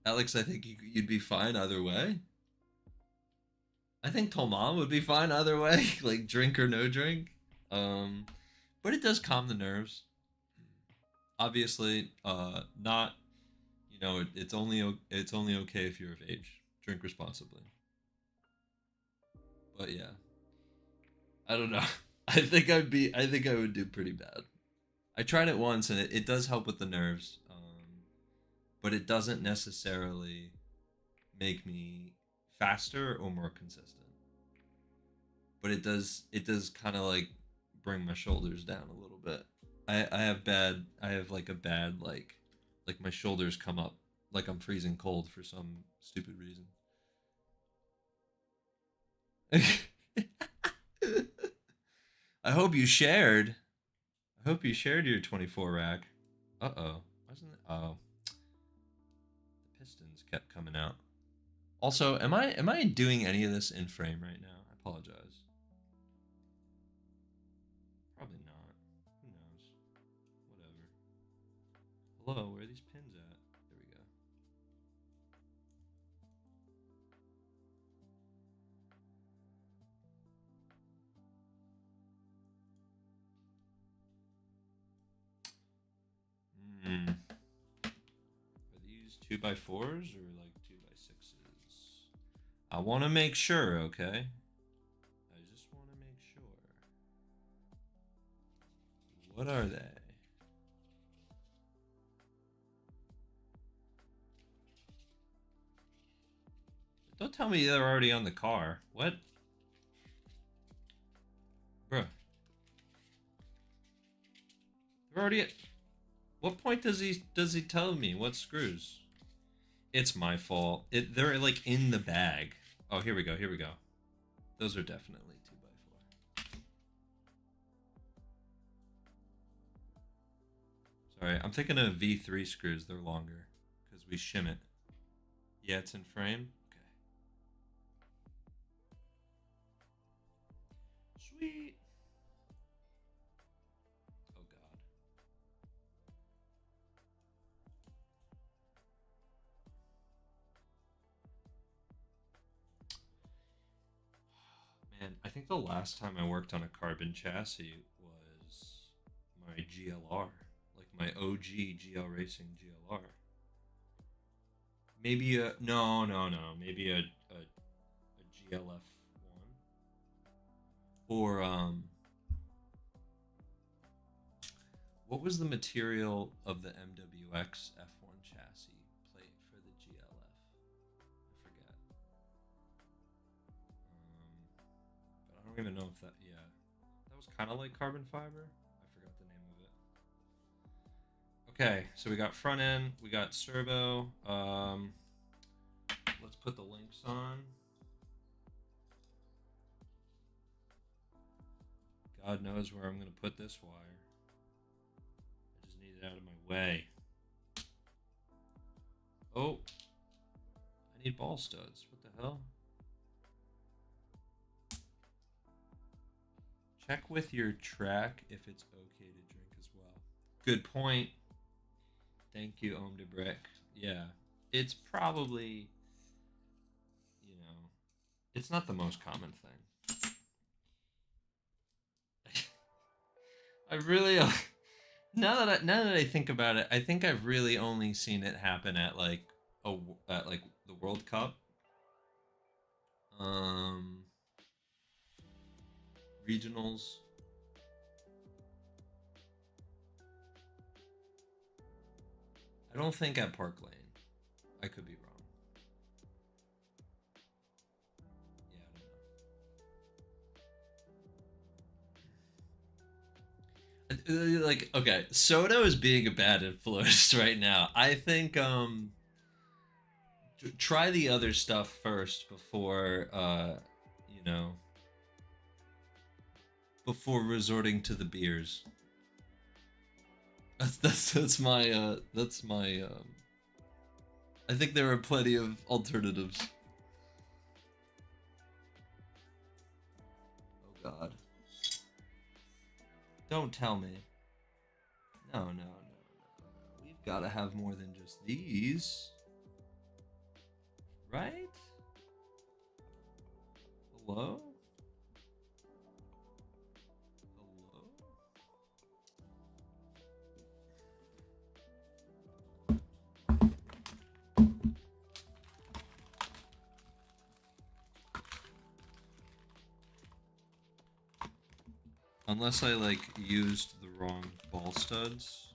Alex, I think you'd be fine either way. I think Toman would be fine either way, like drink or no drink. Um, but it does calm the nerves. Obviously, not it's only okay if you're of age. Drink responsibly. But yeah, I don't know. I think I would do pretty bad. I tried it once and it does help with the nerves, but it doesn't necessarily make me faster or more consistent. But it does kind of like bring my shoulders down a little bit. I have like a bad like my shoulders come up like I'm freezing cold for some stupid reason. I hope you shared. I hope you shared your 24 rack. Uh-oh. Wasn't it? Oh. The pistons kept coming out. Also, am I doing any of this in frame right now? I apologize. Probably not. Who knows? Whatever. Hello, where are these pins at? There we go. Are these 2x4s or like 2x6s? I want to make sure, okay? I just want to make sure. What are they? Don't tell me they're already on the car. What? Bruh. They're already at... What point does he tell me what screws? It's my fault. They're like in the bag. Oh, here we go. Here we go. Those are definitely 2x4. Sorry, I'm thinking of V3 screws. They're longer because we shim it. Yeah, it's in frame. Okay. Sweet. Oh God. Man, I think the last time I worked on a carbon chassis was my GLR, like my OG GL Racing GLR. Maybe no, maybe a GLF1 or what was the material of the MWX F1 chassis plate for the GLF? I forget. But I don't even know if that, yeah. That was kind of like carbon fiber. I forgot the name of it. Okay, so we got front end, we got servo. Let's put the links on. God knows where I'm going to put this wire. I just need it out of my way. Oh, I need ball studs. What the hell? Check with your track if it's okay to drink as well. Good point. Thank you, Om de Brick. Yeah, it's probably, you know, it's not the most common thing. I really, now that I think about it, I think I've really only seen it happen at like the World Cup, regionals. I don't think at Park Lane. I could be wrong. Yeah, I don't know. Like, okay, Soto is being a bad influence right now. I think try the other stuff first before you know, before resorting to the beers. That's my I think there are plenty of alternatives. Oh God. Don't tell me. No. We've got to have more than just these. Right? Hello? Unless I like used the wrong ball studs.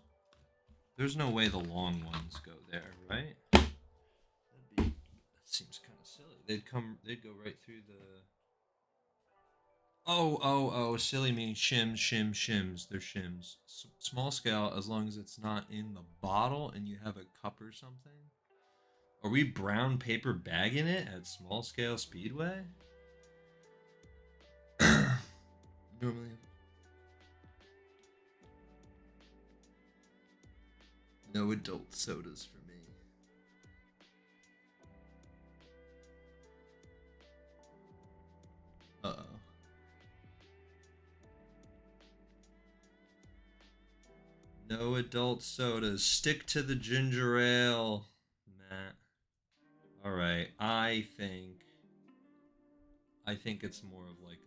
There's no way the long ones go there, right? That seems kind of silly. They'd go right through the... Oh, silly me. Shims. They're shims. Small scale, as long as it's not in the bottle and you have a cup or something. Are we brown paper bagging it at Small Scale Speedway? Normally. No adult sodas for me. Uh-oh. No adult sodas. Stick to the ginger ale, Matt. All right. I think it's more of like a...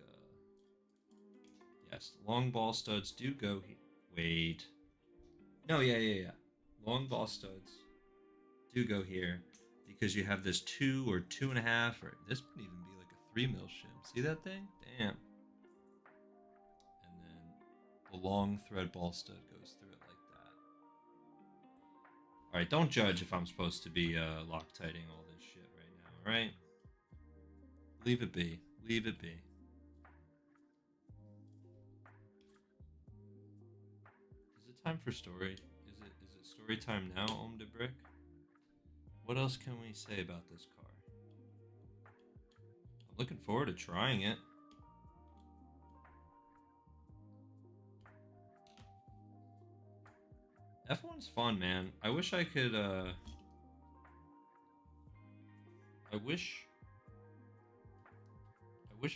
Yes, long ball studs do go here. Wait. No, yeah. Long ball studs do go here because you have this 2 or 2.5, or this would even be like a 3 mil shim. See that thing? Damn. And then the long thread ball stud goes through it like that. All right, don't judge if I'm supposed to be Loctiting all this shit right now. All right, leave it be. Leave it be. Is it time for story? Is it story time now, Om de Brick? What else can we say about this car? I'm looking forward to trying it. F1's fun, man. I wish I could, I wish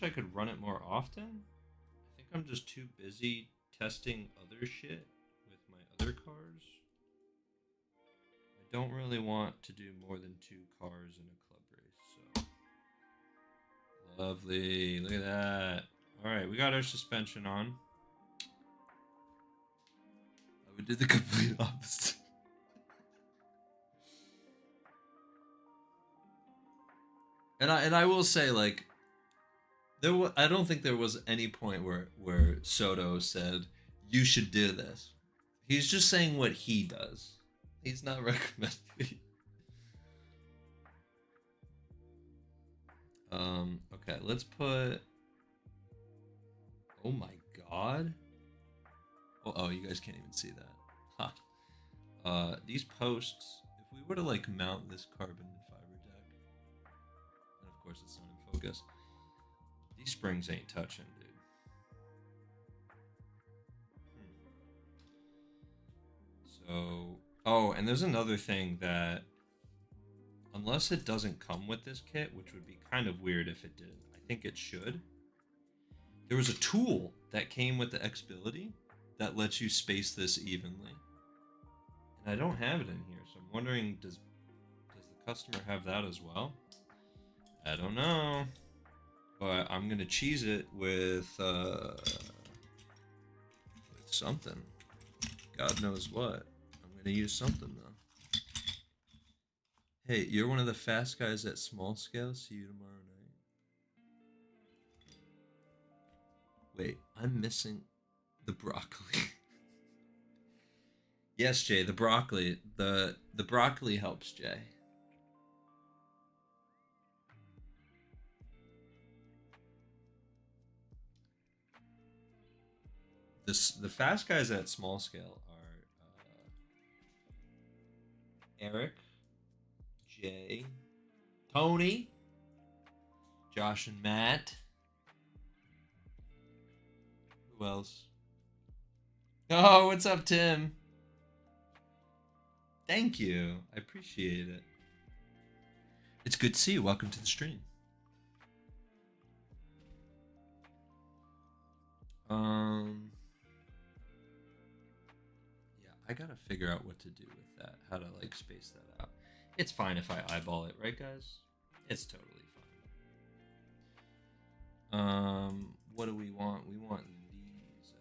I could run it more often. I think I'm just too busy testing other shit with my other cars. I don't really want to do more than 2 cars in a club race, so. Lovely, look at that. All right, we got our suspension on. I would do the complete opposite. And I will say, like, I don't think there was any point where Soto said you should do this. He's just saying what he does. He's not recommending. Okay, let's put. Oh my god. Oh, you guys can't even see that. Huh. These posts. If we were to like mount this carbon fiber deck, and of course it's not in focus. These springs ain't touching, dude. So, oh, and there's another thing that, unless it doesn't come with this kit, which would be kind of weird if it didn't. I think it should. There was a tool that came with the Xbility that lets you space this evenly. And I don't have it in here, so I'm wondering, does the customer have that as well? I don't know. But I'm gonna cheese it with something. God knows what. I'm gonna use something though. Hey, you're one of the fast guys at Small Scale. See you tomorrow night. Wait, I'm missing the broccoli. Yes, Jay, the broccoli. The broccoli helps, Jay. The fast guys at Small Scale are Eric, Jay, Tony, Josh and Matt. Who else? Oh, what's up, Tim? Thank you. I appreciate it. It's good to see you. Welcome to the stream. Yeah, I gotta figure out what to do with that. How to like space that out. It's fine if I eyeball it, right, guys? It's totally fine. What do we want? We want these, I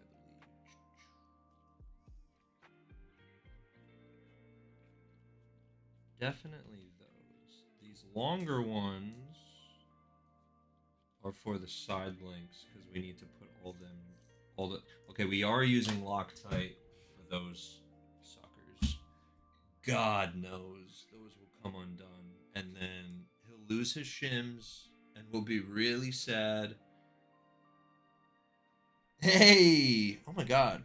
believe. Definitely those. These longer ones are for the side links because we need to put all the. Okay, we are using Loctite for those suckers. God knows those will come undone, and then he'll lose his shims, and we'll be really sad. Hey! Oh my God!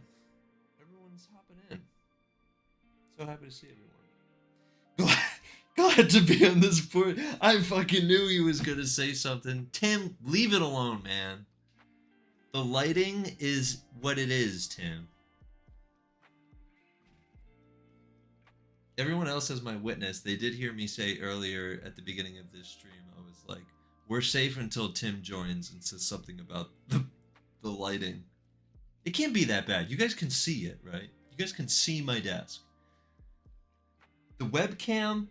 Everyone's hopping in. So happy to see everyone. had to be on this board. I fucking knew he was gonna say something. Tim, leave it alone, man. The lighting is what it is, Tim. Everyone else is my witness. They did hear me say earlier at the beginning of this stream, I was like, we're safe until Tim joins and says something about the lighting. It can't be that bad. You guys can see it, right? You guys can see my desk. The webcam,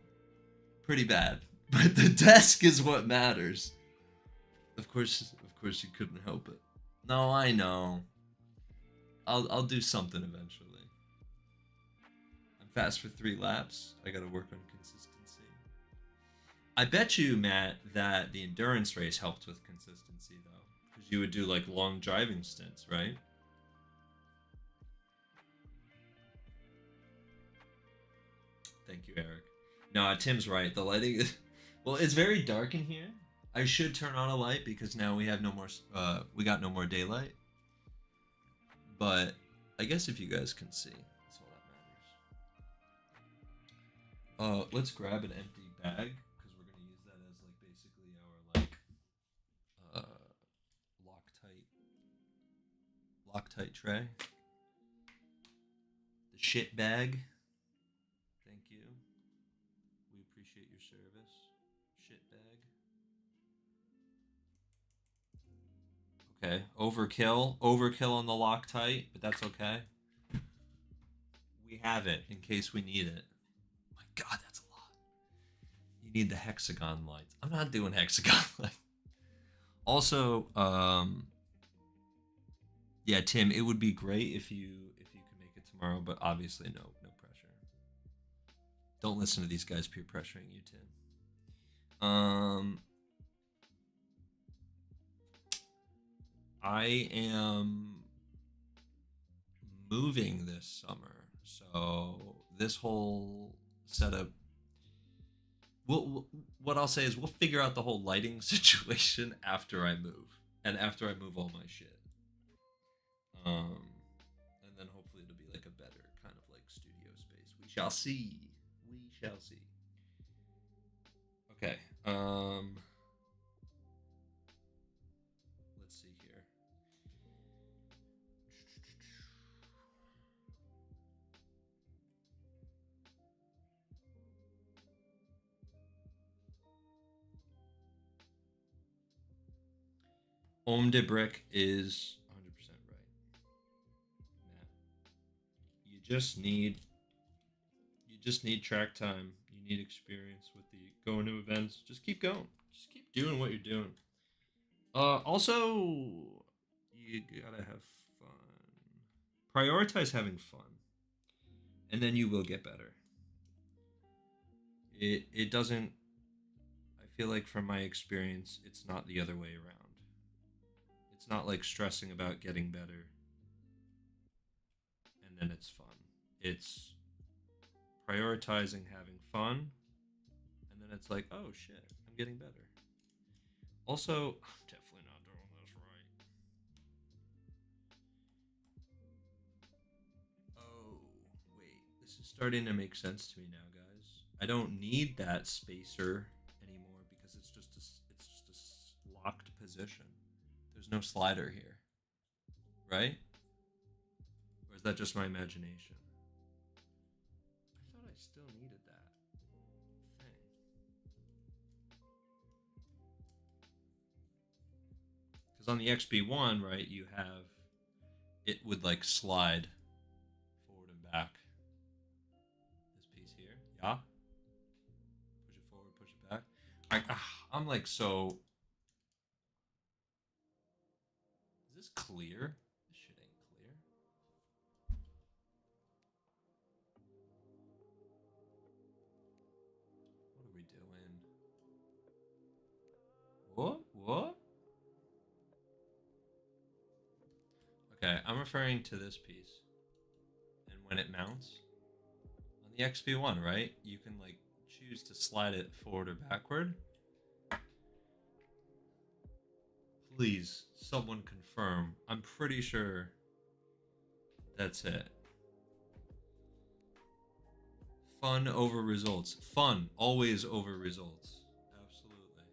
pretty bad. But the desk is what matters. Of course you couldn't help it. No, I know. I'll do something eventually. I'm fast for 3 laps. I gotta work on consistency. I bet you, Matt, that the endurance race helped with consistency though. Because you would do like long driving stints, right? Thank you, Eric. No, Tim's right. The lighting is... Well, it's very dark in here. I should turn on a light because now we have no more... we got no more daylight. But I guess if you guys can see, that's all that matters. Let's grab an empty bag because we're going to use that as like basically our like Loctite tray. The shit bag. Thank you. We appreciate your service. Shit bag. Okay, overkill on the Loctite, but that's okay. We have it in case we need it. My God, that's a lot. You need the hexagon lights. I'm not doing hexagon lights. Also, yeah, Tim, it would be great if you could make it tomorrow, but obviously no pressure. Don't listen to these guys peer pressuring you, Tim. I am moving this summer, so this whole setup. What I'll say is we'll figure out the whole lighting situation after I move, and after I move all my shit. And then hopefully it'll be like a better kind of like studio space. We shall see. We shall see. Okay. Let's see here. Homme de Brick is 100% right. Matt. You just need track time. You need experience with the going to events. Just keep going. Just keep doing what you're doing. Also, you gotta have fun. Prioritize having fun, and then you will get better. It doesn't. I feel like from my experience, it's not the other way around. It's not like stressing about getting better, and then it's fun. It's prioritizing having fun, and then it's like, oh shit, I'm getting better. Also, I'm definitely not doing this right. Oh, wait, this is starting to make sense to me now, guys. I don't need that spacer anymore because it's just a locked position. There's no slider here, right? Or is that just my imagination? I thought I still needed that thing. Because on the XB-1, right, you have... It would, like, slide forward and back. This piece here. Yeah? Push it forward, push it back. I'm, like, so... Is this clear? This shit ain't clear. What are we doing? What? Okay, I'm referring to this piece. And when it mounts, on the XB-1, right? You can, like, choose to slide it forward or backward. Please, someone confirm. I'm pretty sure that's it. Fun over results. Fun always over results. Absolutely.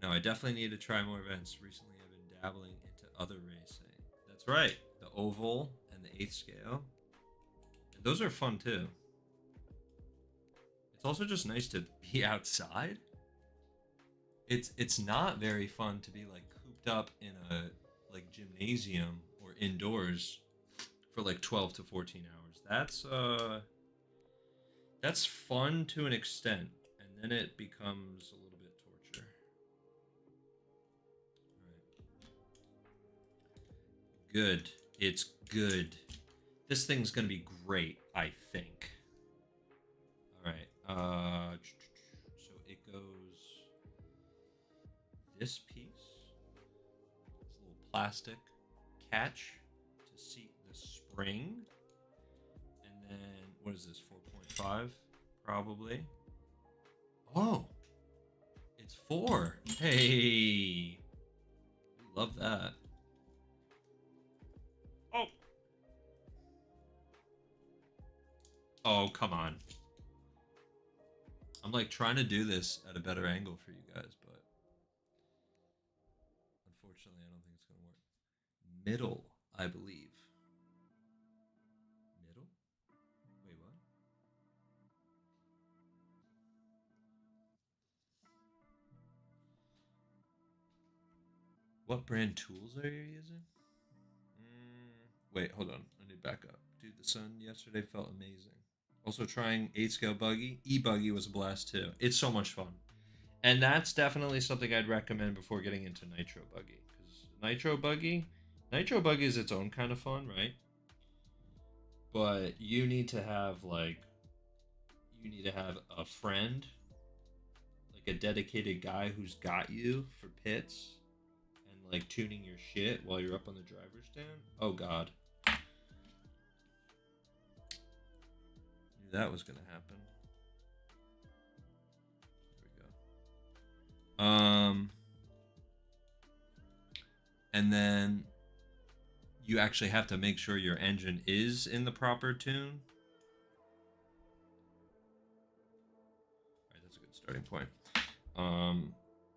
No, I definitely need to try more events. Recently, I've been dabbling into other racing. That's right. The oval and the 8th scale. And those are fun too. It's also just nice to be outside. It's not very fun to be like cooped up in a like gymnasium or indoors for like 12 to 14 hours. That's fun to an extent, and then it becomes a little bit torture. All right. Good. It's good. This thing's gonna be great, I think. All right. So it goes this piece. This little plastic catch to seat the spring. And then, what is this, 4.5? Probably. Oh, it's 4. Hey, we love that. Oh. Oh, come on. I'm like trying to do this at a better angle for you guys, but unfortunately, I don't think it's going to work. Middle, I believe. Middle? Wait, what? What brand tools are you using? Wait, hold on. I need to back up. Dude, the sun yesterday felt amazing. Also trying 8 scale buggy. E-buggy was a blast too. It's so much fun. And that's definitely something I'd recommend before getting into Nitro Buggy. Because Nitro Buggy is its own kind of fun, right? But you need to have a friend, like a dedicated guy who's got you for pits and like tuning your shit while you're up on the driver's stand. Oh god. Knew that was gonna happen. There we go. And then you actually have to make sure your engine is in the proper tune. All right, that's a good starting point.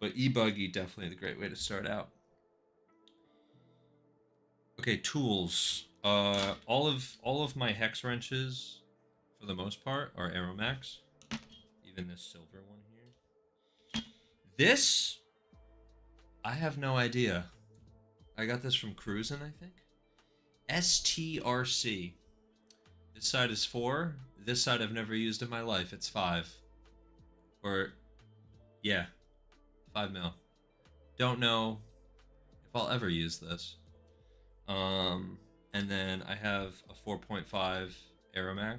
But e-buggy definitely the great way to start out. Okay, tools. All of my hex wrenches, for the most part, are Aeromax. Even this silver one here. This, I have no idea. I got this from Cruisin', I think. STRC. This side is 4. This side I've never used in my life. It's 5. Or, yeah, 5 mil. Don't know if I'll ever use this. And then I have a 4.5 Aeromax.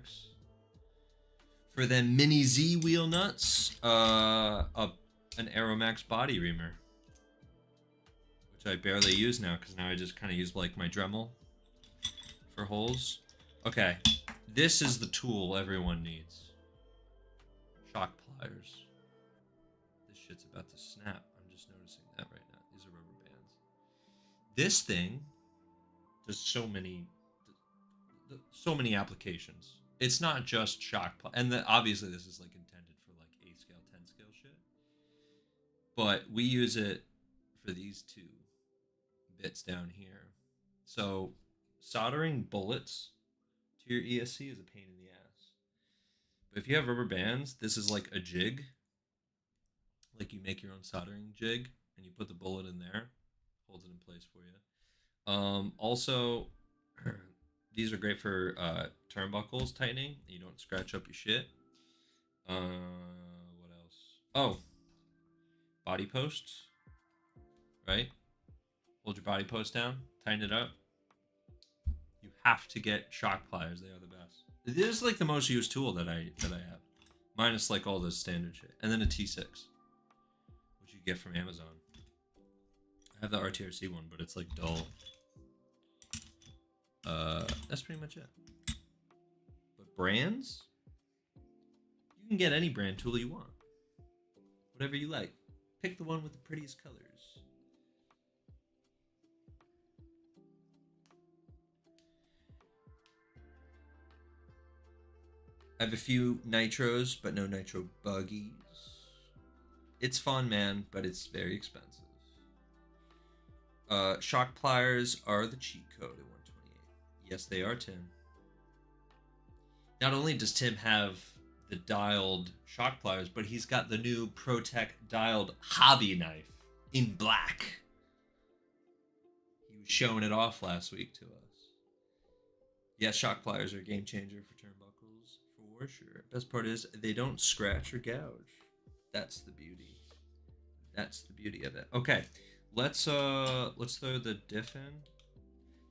For them mini Z wheel nuts, an Aeromax body reamer, which I barely use now because now I just kind of use like my Dremel for holes. Okay, this is the tool everyone needs. Shock pliers. This shit's about to snap. I'm just noticing that right now. These are rubber bands. This thing does so many applications. It's not just shock and obviously this is like intended for like 8 scale, 10 scale shit. But we use it for these 2 bits down here. So soldering bullets to your ESC is a pain in the ass. But if you have rubber bands, this is like a jig. Like you make your own soldering jig and you put the bullet in there, holds it in place for you. Also, these are great for turnbuckles tightening. You don't scratch up your shit. What else? Oh, body posts. Right? Hold your body post down. Tighten it up. You have to get shock pliers. They are the best. This is like the most used tool that I have. Minus like all this standard shit. And then a T6. Which you get from Amazon. I have the RTRC one, but it's like dull. That's pretty much it. But brands? You can get any brand tool you want. Whatever you like. Pick the one with the prettiest colors. I have a few nitros, but no nitro buggies. It's fun, man, but it's very expensive. Shock pliers are the cheat code at 128. Yes, they are, Tim. Not only does Tim have the dialed shock pliers, but he's got the new ProTech dialed hobby knife in black. He was showing it off last week to us. Yeah, shock pliers are a game changer for turnbuckles, for sure. Best part is they don't scratch or gouge. That's the beauty. That's the beauty of it. Okay, let's throw the diff in.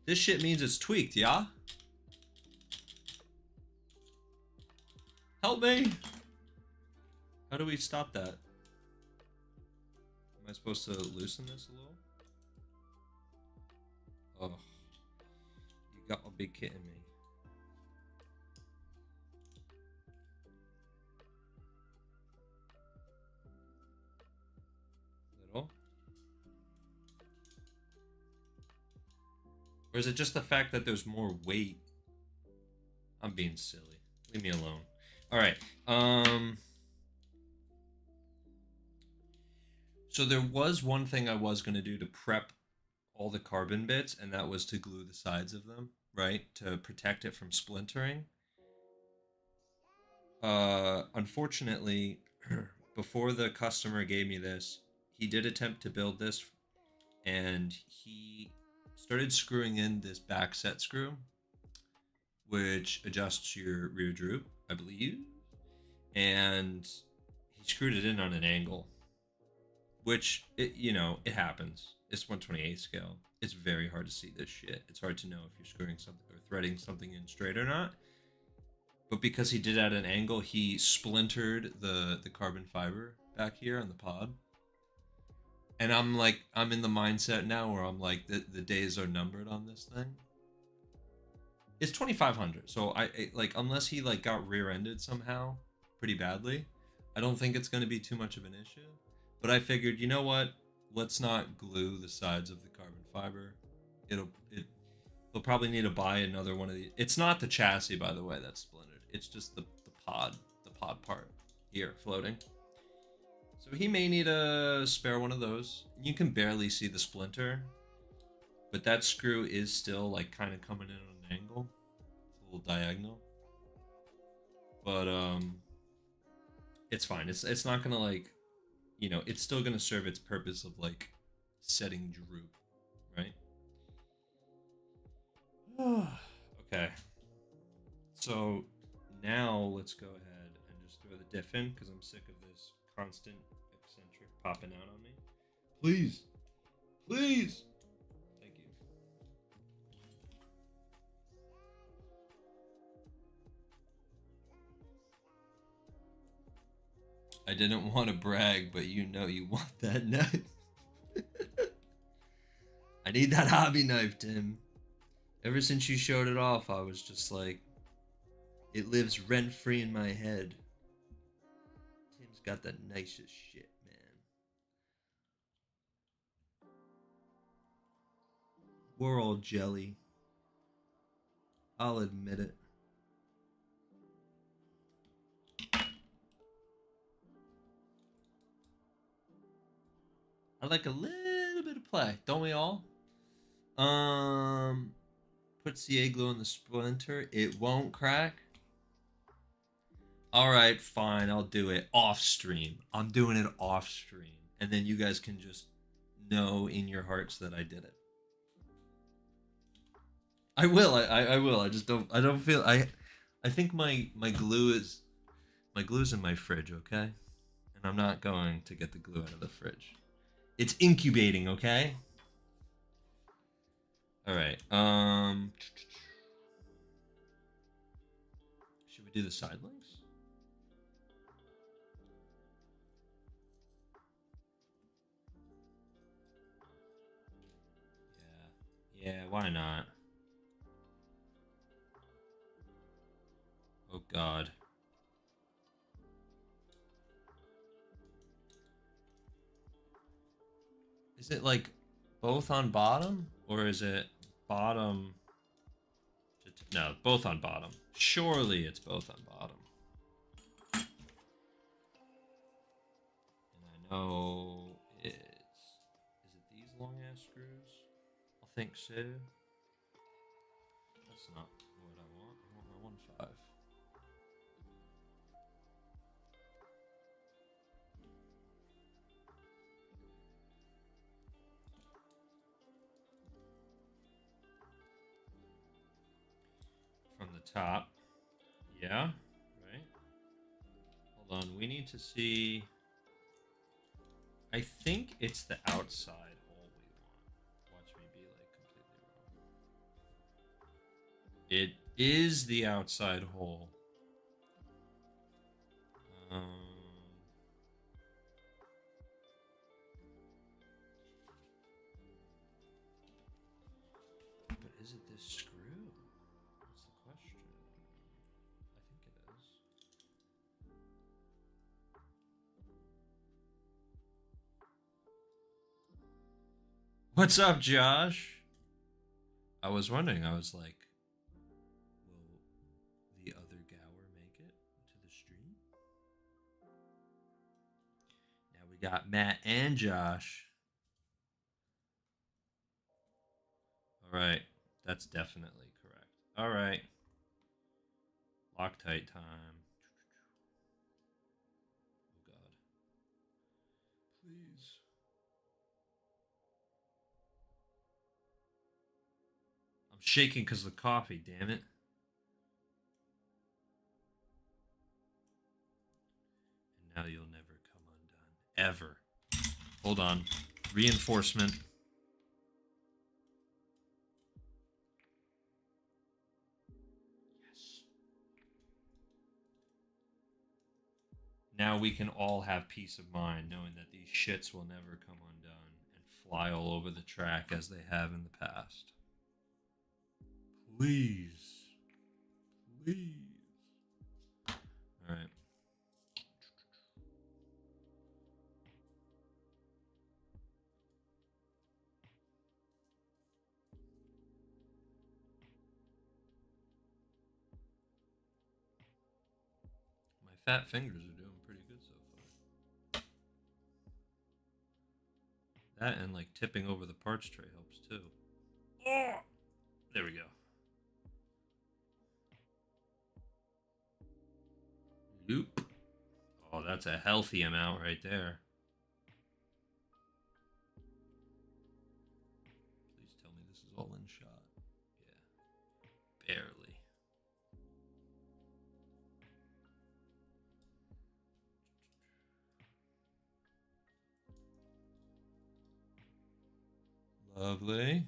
This shit means it's tweaked, yeah? Help me! How do we stop that? Am I supposed to loosen this a little? Oh, you got to be kidding me. Little? Or is it just the fact that there's more weight? I'm being silly. Leave me alone. All right. So there was one thing I was going to do to prep all the carbon bits, and that was to glue the sides of them, right? To protect it from splintering. Unfortunately, before the customer gave me this, he did attempt to build this, and he started screwing in this back set screw, which adjusts your rear droop, I believe, and he screwed it in on an angle, which, it happens. It's 1/28 scale. It's very hard to see this shit. It's hard to know if you're screwing something or threading something in straight or not. But because he did at an angle, he splintered the carbon fiber back here on the pod. And I'm in the mindset now where I'm like, the days are numbered on this thing. It's 2,500, so I unless he got rear-ended somehow pretty badly, I don't think it's going to be too much of an issue. But I figured, you know what? Let's not glue the sides of the carbon fiber. They'll probably need to buy another one of these. It's not the chassis, by the way, that's splintered. It's just the pod part here floating. So he may need a spare one of those. You can barely see the splinter, but that screw is still kind of coming in on an angle. It's a little diagonal. But it's fine. It's not gonna it's still gonna serve its purpose of setting droop, right? Okay. So now let's go ahead and just throw the diff in because I'm sick of this constant eccentric popping out on me. Please. Please. Thank you. I didn't want to brag, but you want that knife. I need that hobby knife, Tim. Ever since you showed it off, I was just like, it lives rent-free in my head. Tim's got the nicest shit, man. We're all jelly. I'll admit it. I like a little bit of play, don't we all? Put CA glue in the splinter. It won't crack. All right, fine. I'll do it off stream. I'm doing it off stream, and then you guys can just know in your hearts that I did it. I will. I will. I just don't. I don't feel. I think my glue is in my fridge. Okay, and I'm not going to get the glue out of the fridge. It's incubating. Okay. All right. Should we do the side links? Yeah, why not? Oh God. Is it both on bottom, or is it bottom to no, both on bottom? Surely it's both on bottom. No, is it these long ass screws? I think so. That's not what I want. I want my 1.5. From the top. Yeah, right. Hold on, we need to see. I think it's the outside hole we want. Watch me be like completely wrong. It is the outside hole. But is it this screw? That's the question. I think it is. What's up, Josh? I was wondering, I was like, will the other Gower make it to the stream? Now we got Matt and Josh. All right, that's definitely correct. All right. Loctite time. Oh, God. Please. I'm shaking because of the coffee, damn it. And now you'll never come undone. Ever. Hold on. Reinforcement. Yes. Now we can all have peace of mind knowing that these shits will never come undone and fly all over the track as they have in the past. Please. Please. All right. My fat fingers are doing pretty good so far. That and like tipping over the parts tray helps too. Yeah. There we go. Loop. Oh, that's a healthy amount right there. Please tell me this is all in shot. Yeah. Barely. Lovely.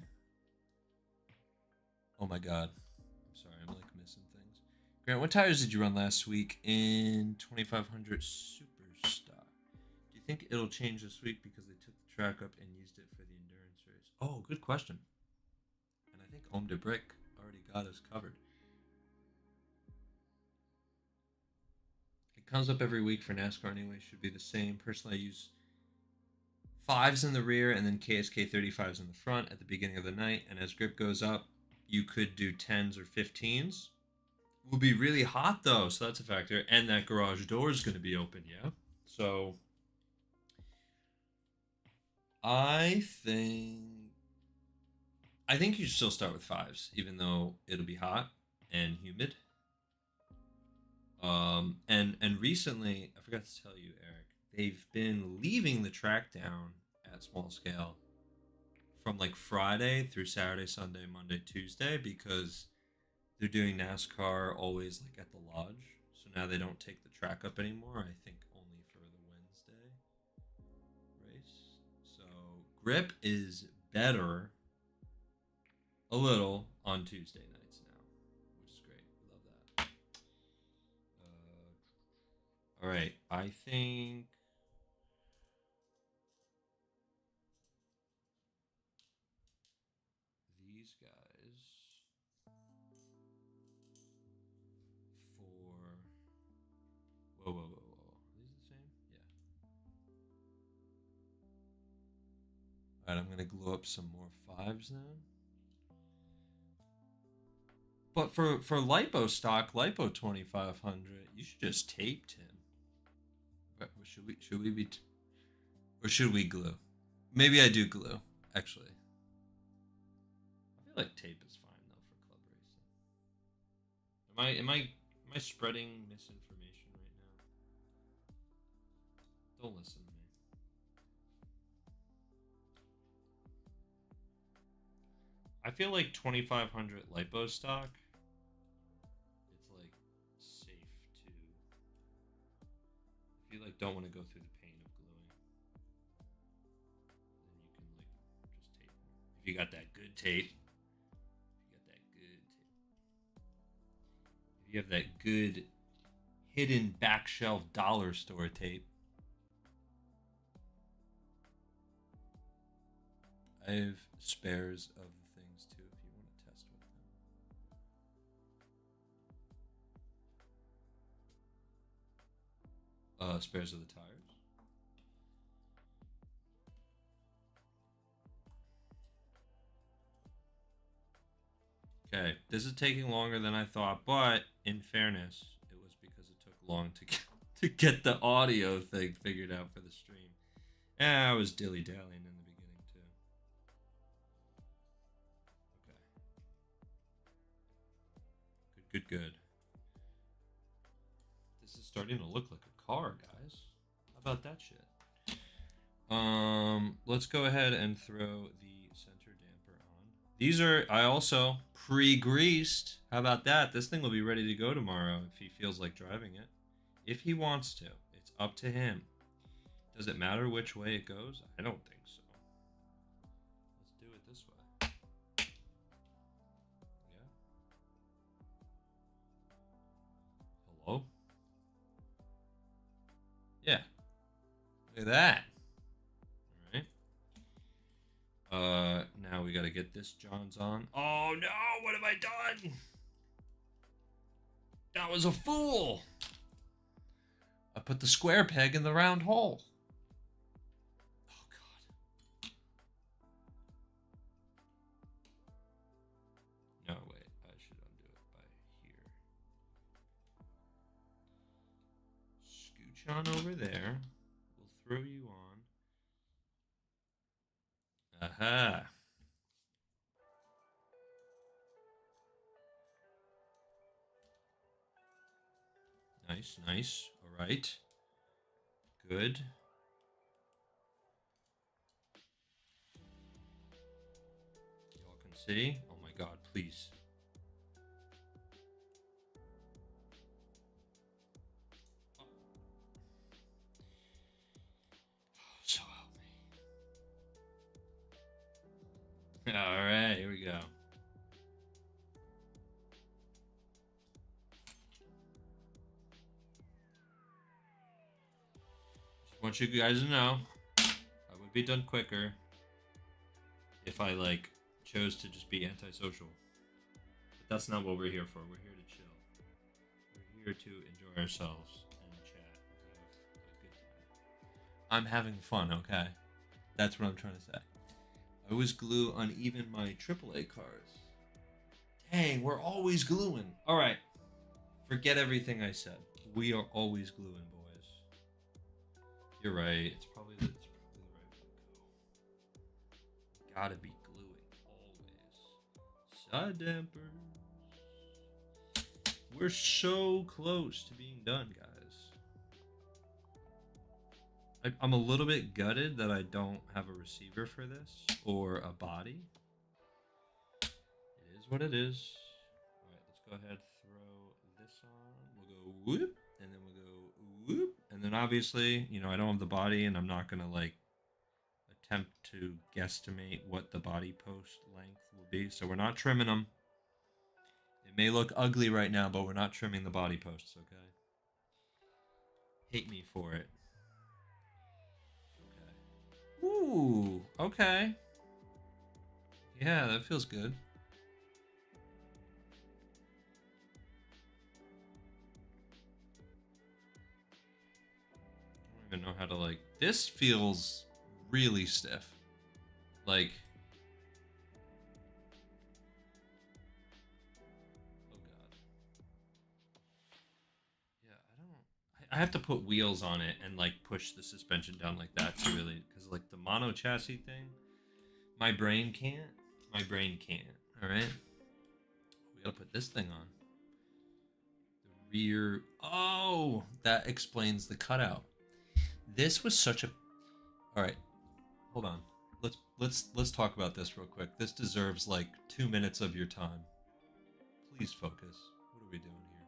Oh my god. I'm sorry, I'm like missing things. Grant, what tires did you run last week in 2500 Super Stock? Do you think it'll change this week because they took the track up and used it for the endurance race? Oh, good question. And I think Homme de Brick already got us covered. It comes up every week for NASCAR anyway. Should be the same. Personally, I use 5s in the rear and then KSK 35s in the front at the beginning of the night. And as grip goes up, you could do 10s or 15s. It will be really hot though, so that's a factor. And that garage door is going to be open, yeah? So I think you should still start with 5s, even though it'll be hot and humid. And recently, I forgot to tell you, Eric, they've been leaving the track down at small scale from like Friday through Saturday, Sunday, Monday, Tuesday because they're doing NASCAR always like at the lodge. So now they don't take the track up anymore. I think only for the Wednesday race. So grip is better a little on Tuesday nights now, which is great. Love that. All right, I think these guys for whoa. Are these the same? Yeah. All right, I'm gonna glue up some more 5s then. But for lipo stock, lipo 2500, you should just tape him. Should we be? Or should we glue? Maybe I do glue, actually. I feel like tape is fine though for club racing. Am I spreading misinformation right now? Don't listen to me. I feel like 2500 lipo stock. It's like safe to. If you like don't want to go through the pain of gluing, then you can like just tape them. If you got that good tape, if you have that good hidden back shelf dollar store tape. I have spares of the things too if you want to test with them. Spares of the tires. Okay, this is taking longer than I thought, but in fairness, it was because it took long to get the audio thing figured out for the stream. I was dilly-dallying in the beginning too. Okay. Good. This is starting to look like a car, guys. How about that shit? Let's go ahead and throw the center damper on. These are, I also pre-greased. How about that? This thing will be ready to go tomorrow if he feels like driving it. If he wants to. It's up to him. Does it matter which way it goes? I don't think so. Let's do it this way. Yeah. Hello? Yeah. Look at that. Now we gotta get this John's on. Oh no, what have I done? That was a fool. I put the square peg in the round hole. Oh god. No, wait, I should undo it by here. Scooch on over there. We'll throw you on. Aha. Nice. All right. Good. Y'all can see. Oh my god, please. Oh, so help me. All right, here we go. Just want you guys to know, I would be done quicker if I like chose to just be antisocial. But that's not what we're here for. We're here to chill. We're here to enjoy ourselves and chat and have a good time. I'm having fun, okay? That's what I'm trying to say. I always glue uneven my AAA cars. Dang, we're always gluing. All right. Forget everything I said. We are always gluing, boys. You're right. It's probably the right way to go. Gotta be gluing always. Side dampers. We're so close to being done, guys. I'm a little bit gutted that I don't have a receiver for this or a body. It is what it is. All right, let's go ahead, throw this on. We'll go whoop, and then we'll go whoop, and then obviously, you know, I don't have the body, and I'm not gonna like attempt to guesstimate what the body post length will be. So we're not trimming them. It may look ugly right now, but we're not trimming the body posts. Okay. Hate me for it. Ooh, okay. Yeah, that feels good. I don't even know how to like... This feels really stiff. Like... Oh god. Yeah, I have to put wheels on it and like push the suspension down like that to really, because like the mono chassis thing, my brain can't. My brain can't. All right. We gotta put this thing on. The rear. Oh, that explains the cutout. This was such a. All right. Hold on. Let's talk about this real quick. This deserves like 2 minutes of your time. Please focus. What are we doing here?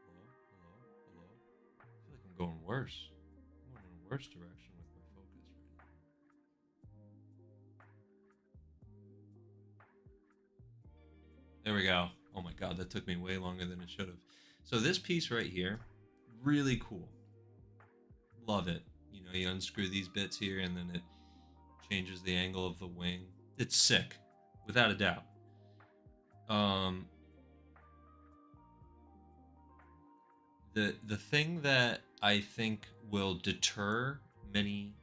Hello? Hello? Hello? I feel like I'm going worse. I'm going in a worse direction with my focus right now. There we go. Oh my god, that took me way longer than it should have. So this piece right here, really cool. Love it. You know, you unscrew these bits here and then it changes the angle of the wing. It's sick, without a doubt. The thing that I think will deter many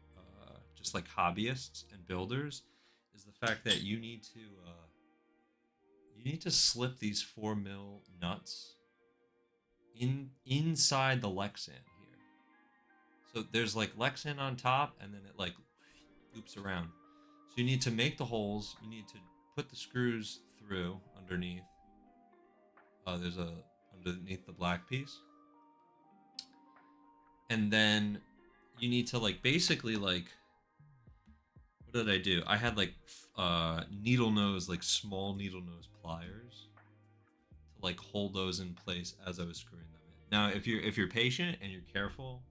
just like hobbyists and builders is the fact that you need to slip these 4mm nuts inside the Lexan here. So there's like Lexan on top and then it like loops around. So you need to make the holes, you need to put the screws through underneath. There's a underneath the black piece. And then you need to like basically like, what did I do? I had like needle nose, like small needle nose pliers to like hold those in place as I was screwing them in. Now, if you're patient and you're careful,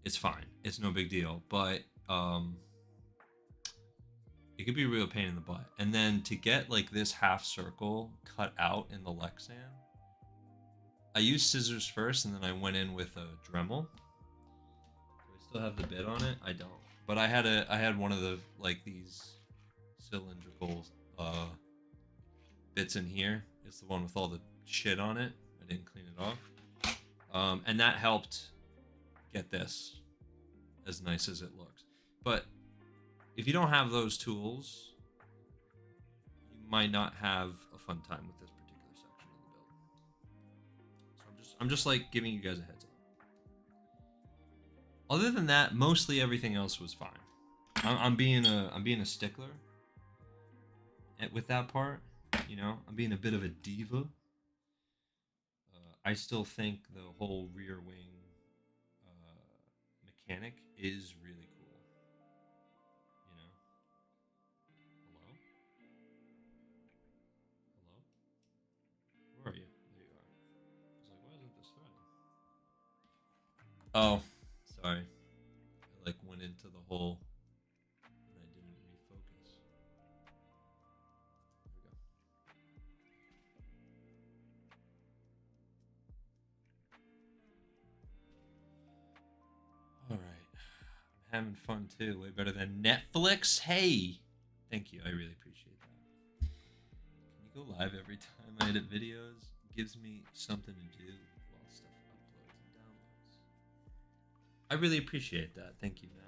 it's fine. It's no big deal. But it could be a real pain in the butt. And then to get like this half circle cut out in the Lexan, I used scissors first, and then I went in with a Dremel. Do I still have the bit on it? I don't. But I had one of the like these cylindrical bits in here. It's the one with all the shit on it. I didn't clean it off, and that helped get this as nice as it looks. But if you don't have those tools, you might not have a fun time with this particular section of the build. So I'm just like giving you guys a heads up. Other than that, mostly everything else was fine. I'm being a stickler with that part. You know, I'm being a bit of a diva. I still think the whole rear wing mechanic is really cool. You know. Hello? Hello? Where are you? There you are. I was like, why isn't this threading? Oh, sorry. I like went into the hole and I didn't refocus. There we go. All right. I'm having fun too. Way better than Netflix. Hey, thank you. I really appreciate that. Can you go live every time I edit videos? It gives me something to do while stuff uploads and downloads. I really appreciate that. Thank you, Matt.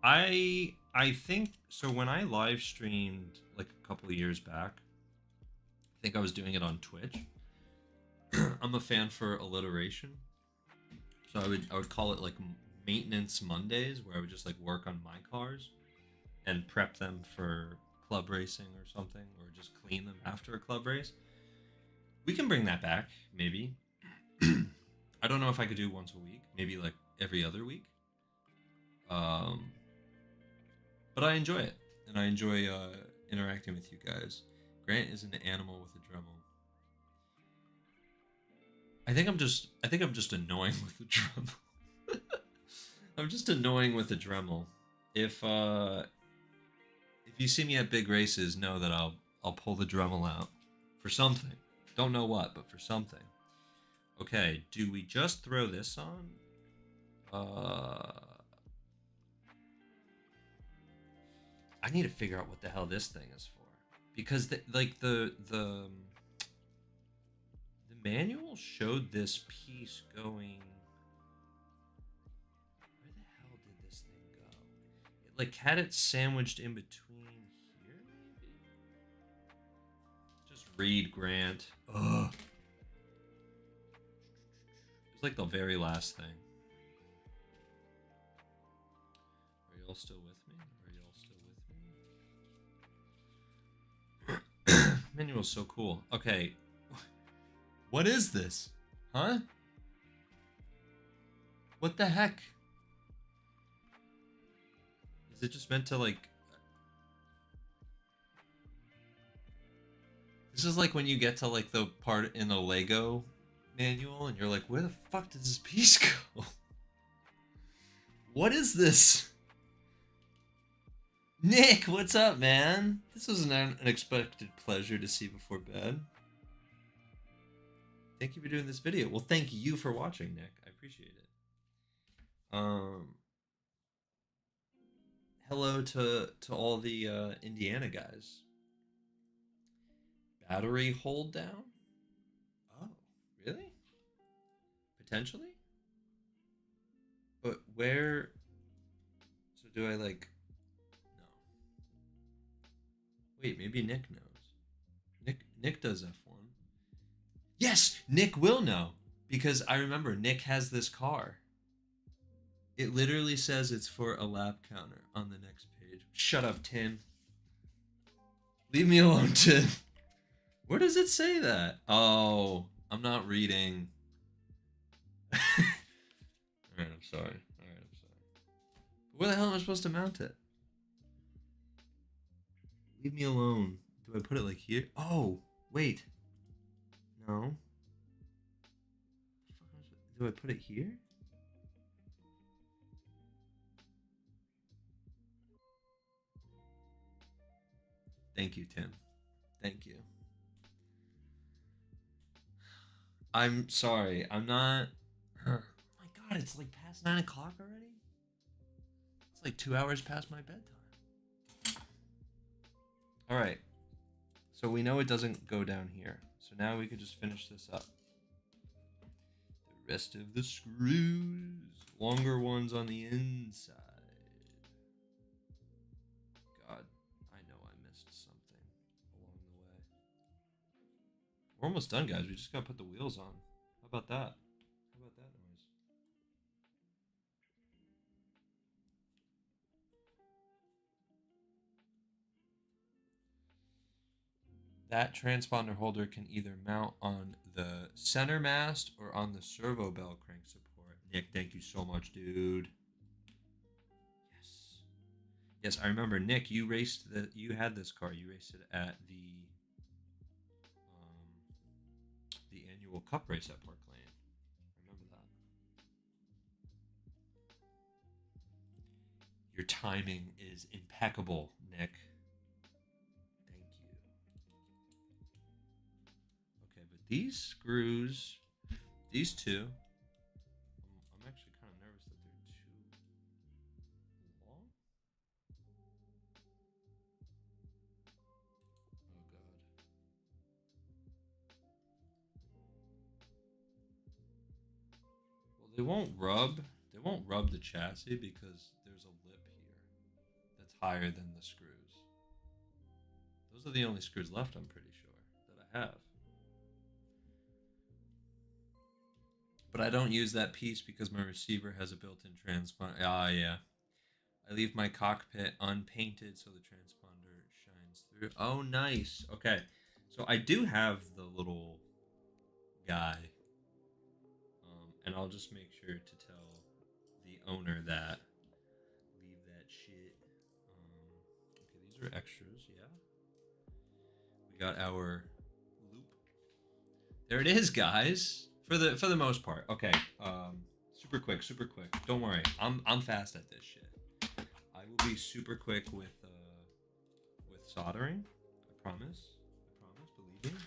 I think so. When I live streamed like a couple of years back, I think I was doing it on Twitch. I'm a fan for alliteration, so I would call it like maintenance Mondays, where I would just like work on my cars and prep them for club racing or something, or just clean them after a club race. We can bring that back, maybe. I don't know if I could do once a week, maybe like every other week. But I enjoy it, and I enjoy interacting with you guys. Grant is an animal with a Dremel. I think I'm just annoying with the Dremel. I'm just annoying with the Dremel. If you see me at big races, know that I'll pull the Dremel out for something. Don't know what, but for something. Okay, do we just throw this on? I need to figure out what the hell this thing is for, because the manual showed this piece going. Where the hell did this thing go? It like had it sandwiched in between here, maybe. Just read, Grant. Ugh. It's like the very last thing. Are y'all still with me? Are y'all still with me? Manual's so cool. Okay. What is this? Huh? What the heck? Is it just meant to like... This is like when you get to like the part in the Lego manual and you're like, where the fuck does this piece go? What is this? Nick, what's up, man? This was an unexpected pleasure to see before bed. Thank you for doing this video. Well, thank you for watching, Nick. I appreciate it. Hello to all the Indiana guys. Battery hold down? Oh, really? Potentially? But where... So do I like... No. Wait, maybe Nick knows. Nick does F1. Yes! Nick will know! Because I remember Nick has this car. It literally says it's for a lap counter on the next page. Shut up, Tim. Leave me alone, Tim. Where does it say that? Oh, I'm not reading. Alright, I'm sorry. Alright, I'm sorry. Where the hell am I supposed to mount it? Leave me alone. Do I put it like here? Oh, wait. No. Do I put it here? Thank you, Tim. Thank you. I'm sorry. I'm not... Oh my god, it's like past 9 o'clock already? It's like 2 hours past my bedtime. Alright. So we know it doesn't go down here. So now we could just finish this up. The rest of the screws. Longer ones on the inside. God, I know I missed something along the way. We're almost done, guys. We just gotta put the wheels on. How about that? How about that noise? That transponder holder can either mount on the center mast or on the servo bell crank support. Nick, thank you so much, dude. Yes. Yes, I remember, Nick, you had this car. You raced it at the annual cup race at Park Lane. I remember that. Your timing is impeccable, Nick. Thank you. Okay, but these screws, these two, I'm actually kind of nervous that they're too long. Oh god. Well, they won't rub. They won't rub the chassis because there's a lip here that's higher than the screws. Those are the only screws left, I'm pretty sure, that I have. But I don't use that piece because my receiver has a built-in transponder. Ah, yeah. I leave my cockpit unpainted so the transponder shines through. Oh, nice. Okay. So I do have the little guy. And I'll just make sure to tell the owner that. Leave that shit. Okay, these are extras, yeah. We got our loop. There it is, guys. For the most part. Okay. Super quick. Don't worry. I'm fast at this shit. I will be super quick with soldering. I promise. Believe me.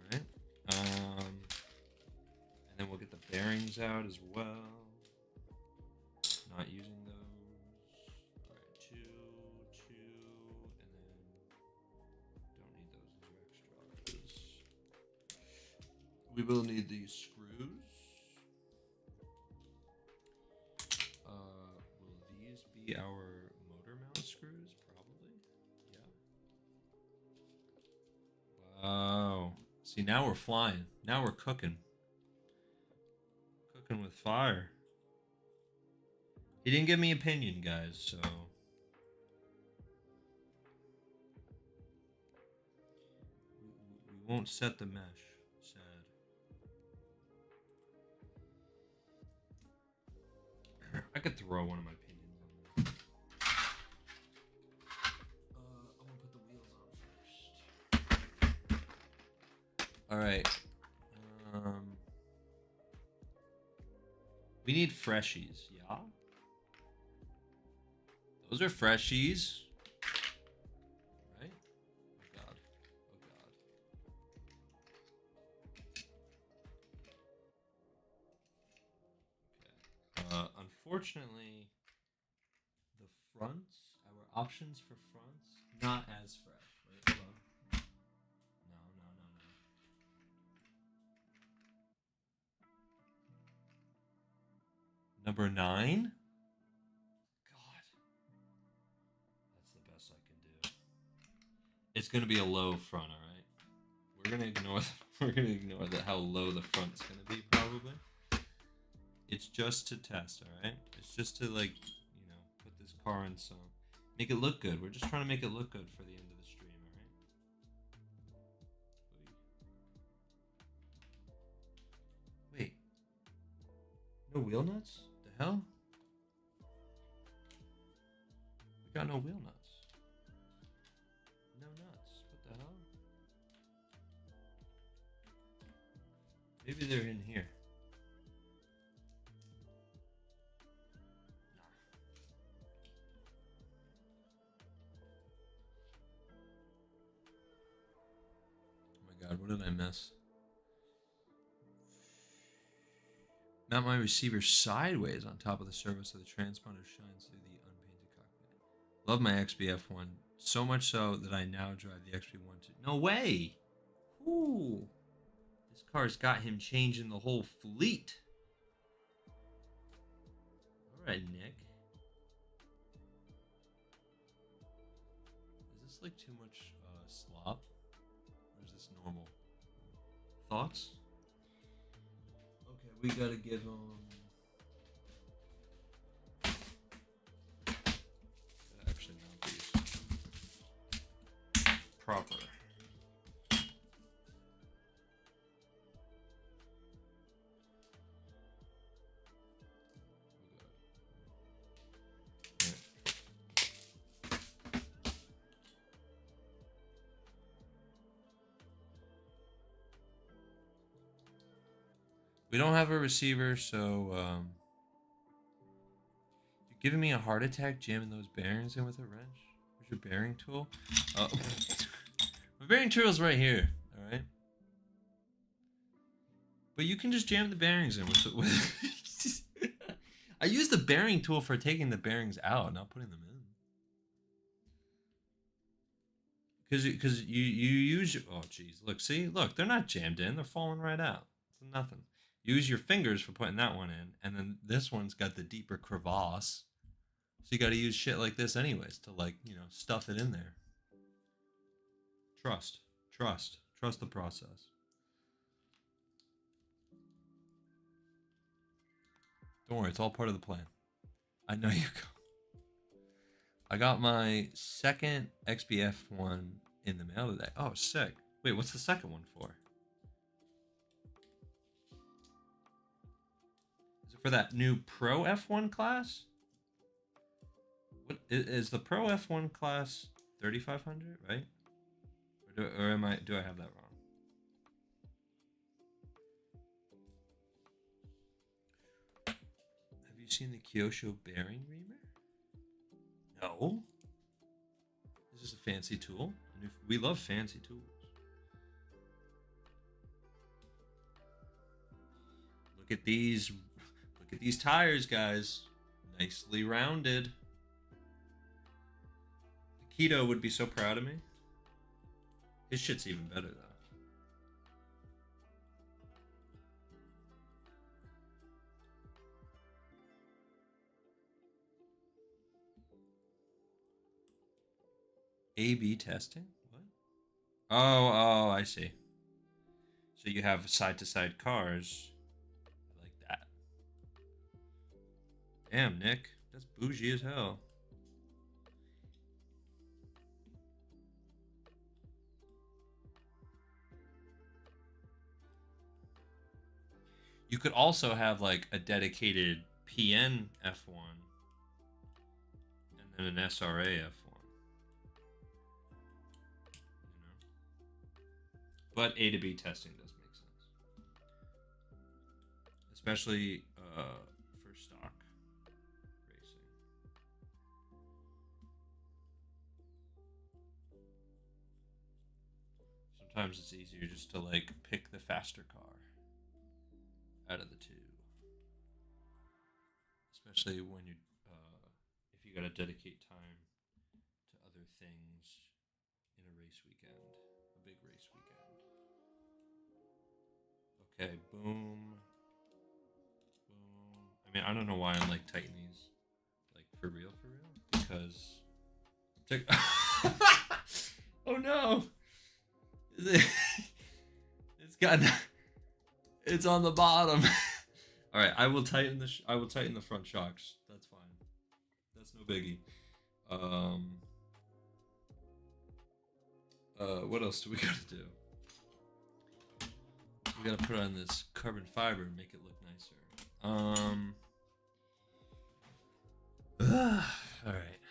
Alright. And then we'll get the bearings out as well. Not using those. Alright, two, and then don't need those. Those are extras. We will need these screws. Will these be our motor mount screws? Probably. Yeah. Wow. See, now we're flying. Now we're cooking. cooking with fire. He didn't give me opinion, guys, so we won't set the mesh. Sad. I could throw one of my opinions on there. I'm gonna put the wheels on first. All right. We need freshies, yeah? Those are freshies. Right? Oh god. Oh god. Okay. Unfortunately, the fronts, our options for fronts, not as fresh. Wait, hold on. No. Number 9? God. That's the best I can do. It's gonna be a low front, all right. We're gonna ignore how low the front's gonna be probably. It's just to test, all right. It's just to like, put this car in some, make it look good. We're just trying to make it look good for the end of the stream, all right. Wait, no wheel nuts? The hell? We got no wheel nuts. No nuts. What the hell? Maybe they're in here. Oh my god, what did I miss? Mount my receiver sideways on top of the surface so the transponder shines through the unpainted cockpit. Love my XB-F1 so much so that I now drive the XB1 too. No way! Ooh. This car's got him changing the whole fleet. Alright, Nick. Is this like too much slop? Or is this normal? Thoughts? Okay, we gotta give him... Actually, not these. Proper. We don't have a receiver, so you're giving me a heart attack jamming those bearings in with a wrench. Where's your bearing tool? Oh, my bearing tool is right here. All right, but you can just jam the bearings in with I use the bearing tool for taking the bearings out, not putting them in. Because you use your, oh geez, look, they're not jammed in, they're falling right out. It's nothing. Use your fingers for putting that one in, and then this one's got the deeper crevasse. So you got to use shit like this anyways to like, stuff it in there. Trust the process. Don't worry, it's all part of the plan. I know you go. I got my second XB-F1 in the mail today. Oh, sick. Wait, what's the second one for? Is it for that new Pro F1 class? What is the Pro F1 class 3500, right? Do I have that wrong? Have you seen the Kyosho bearing reamer? No. This is a fancy tool. We love fancy tools. Look at these tires, guys. Nicely rounded. Keto would be so proud of me. His shit's even better though. A/B testing? What? Oh, I see. So you have side-to-side cars. I like that. Damn, Nick. That's bougie as hell. You could also have like a dedicated PN F1 and then an SRA F1. You know? But A to B testing does make sense. Especially for stock racing. Sometimes it's easier just to like pick the faster car out of the two. Especially when you, if you gotta dedicate time to other things in a race weekend, a big race weekend. Okay, boom, boom. I mean, I don't know why I'm like tightening these, like for real, because. Oh no! It's got. It's on the bottom. All right, I will tighten the. I will tighten the front shocks. That's fine. That's no biggie. What else do we gotta do? We gotta put on this carbon fiber and make it look nicer. All right.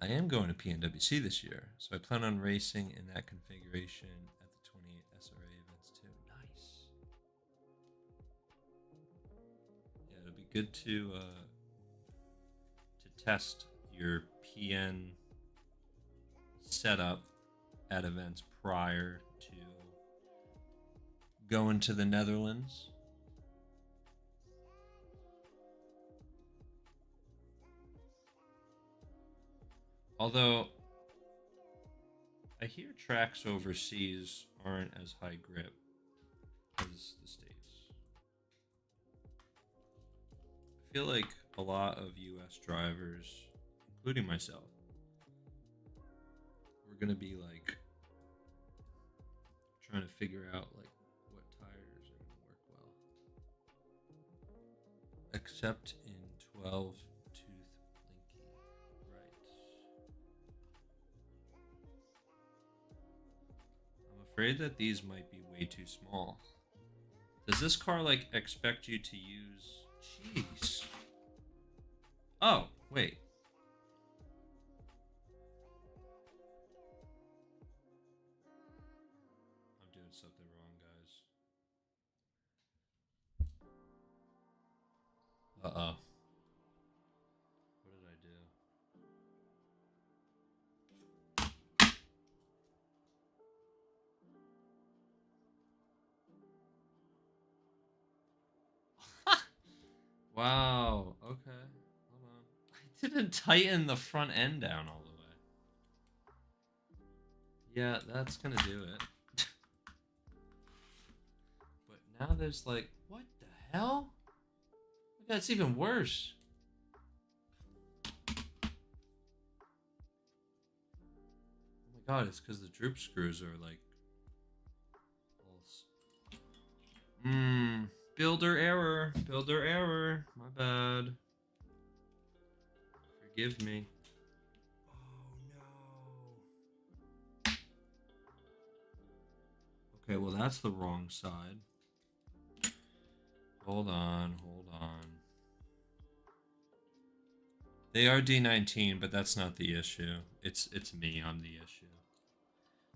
I am going to PNWC this year, so I plan on racing in that configuration at the 28 SRA events too. Nice. Yeah, it'll be good to test your PN setup at events prior to going to the Netherlands. Although I hear tracks overseas aren't as high grip as the States. I feel like a lot of US drivers, including myself, we're gonna be like trying to figure out like what tires are gonna work well. Except in 12 afraid that these might be way too small. Does this car like expect you to use? Jeez. Oh, wait. I'm doing something wrong, guys. Uh-oh. What did I do? Wow. Okay. Hold on. I didn't tighten the front end down all the way. Yeah, that's gonna do it. But now there's like, what the hell? That's even worse. Oh my god, it's because the droop screws are like. Builder error. Builder error. My bad. Forgive me. Oh no. Okay, well that's the wrong side. Hold on, hold on. They are D19, but that's not the issue. It's me, I'm the issue.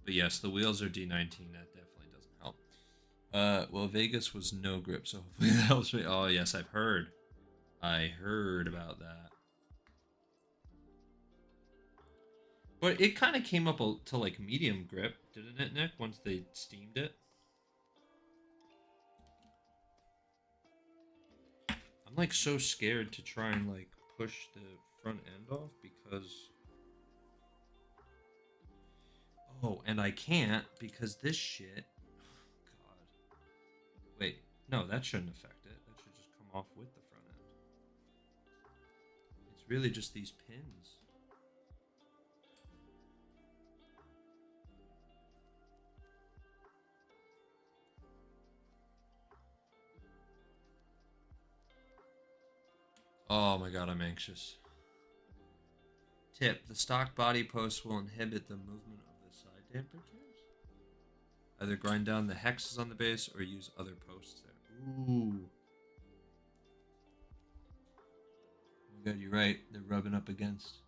But yes, the wheels are D19, that definitely doesn't help. Well, Vegas was no grip, so hopefully that helps me. Oh, yes, I've heard. I heard about that. But it kind of came up to like medium grip, didn't it, Nick, once they steamed it? I'm like so scared to try and like push the front end off because... Oh, and I can't because this shit... Wait, no, that shouldn't affect it. That should just come off with the front end. It's really just these pins. Oh my god, I'm anxious. Tip: the stock body post will inhibit the movement of the side damper tubes. Either grind down the hexes on the base or use other posts there. Ooh. Oh my god, you're right. They're rubbing up against.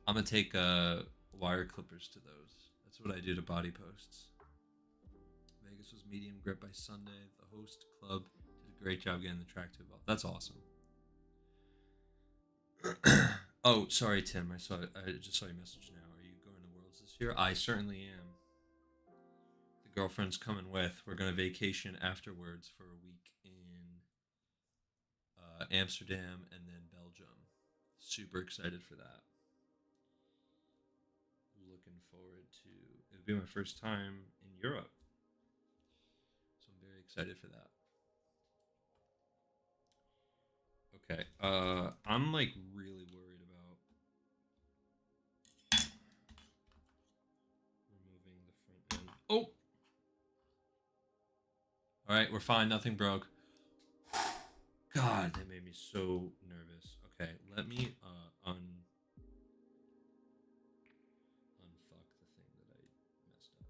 I'm gonna take wire clippers to those. That's what I do to body posts. Vegas was medium grip by Sunday. The host club did a great job getting the track tube off. That's awesome. Oh, sorry, Tim. I just saw your message now. Are you going to Worlds this year? I certainly am. The girlfriend's coming with. We're gonna vacation afterwards for a week in Amsterdam and then Belgium. Super excited for that. Looking forward to. It'll be my first time in Europe, so I'm very excited for that. Okay. I'm like really worried about removing the front end. Oh. All right, we're fine. Nothing broke. God, that made me so nervous. Okay, let me unfuck the thing that I messed up.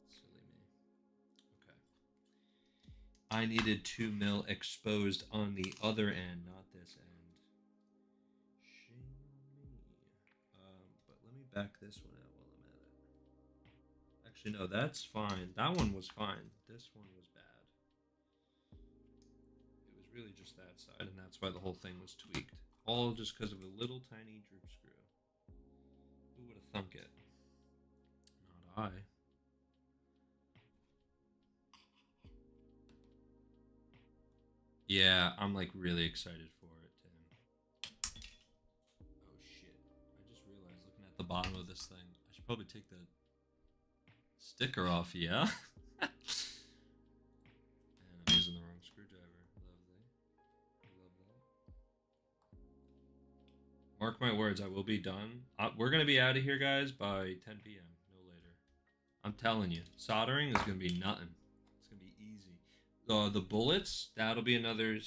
Silly me. Okay. I needed 2 mil exposed on the other end, not this end. Shame on me. But let me back this one out while I'm at it. Actually, no, that's fine. That one was fine. This one was bad. It was really just that side, and that's why the whole thing was tweaked. All just because of a little tiny droop screw. Who would have thunk it? Not I. Yeah, I'm like really excited for it, Tim. Oh shit. I just realized looking at the bottom of this thing, I should probably take the sticker off, yeah? And I'm using the wrong screwdriver. Lovely. I love that. Mark my words, I will be done. We're going to be out of here, guys, by 10 p.m. No later. I'm telling you, soldering is going to be nothing. It's going to be easy. The bullets, that'll be another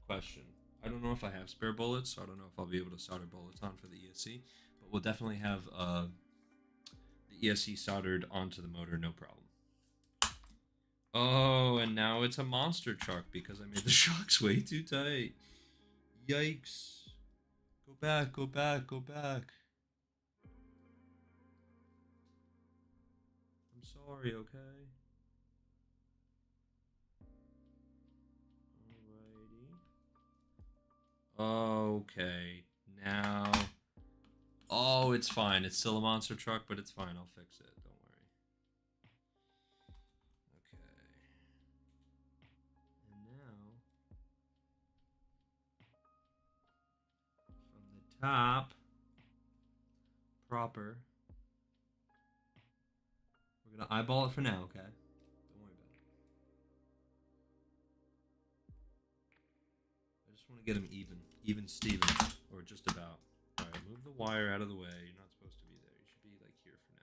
question. I don't know if I have spare bullets, so I don't know if I'll be able to solder bullets on for the ESC, but we'll definitely have the ESC soldered onto the motor, no problem. Oh, and now it's a monster truck because I made the shocks way too tight. Yikes. Go back, go back, go back. I'm sorry, okay? Alrighty. Okay, now... Oh, it's fine. It's still a monster truck, but it's fine. I'll fix it. Don't worry. Okay. And now... From the top... Proper... We're gonna eyeball it for now, okay? Don't worry about it. I just want to get them even Steven, or just about. All right, move the wire out of the way. You're not supposed to be there. You should be like here for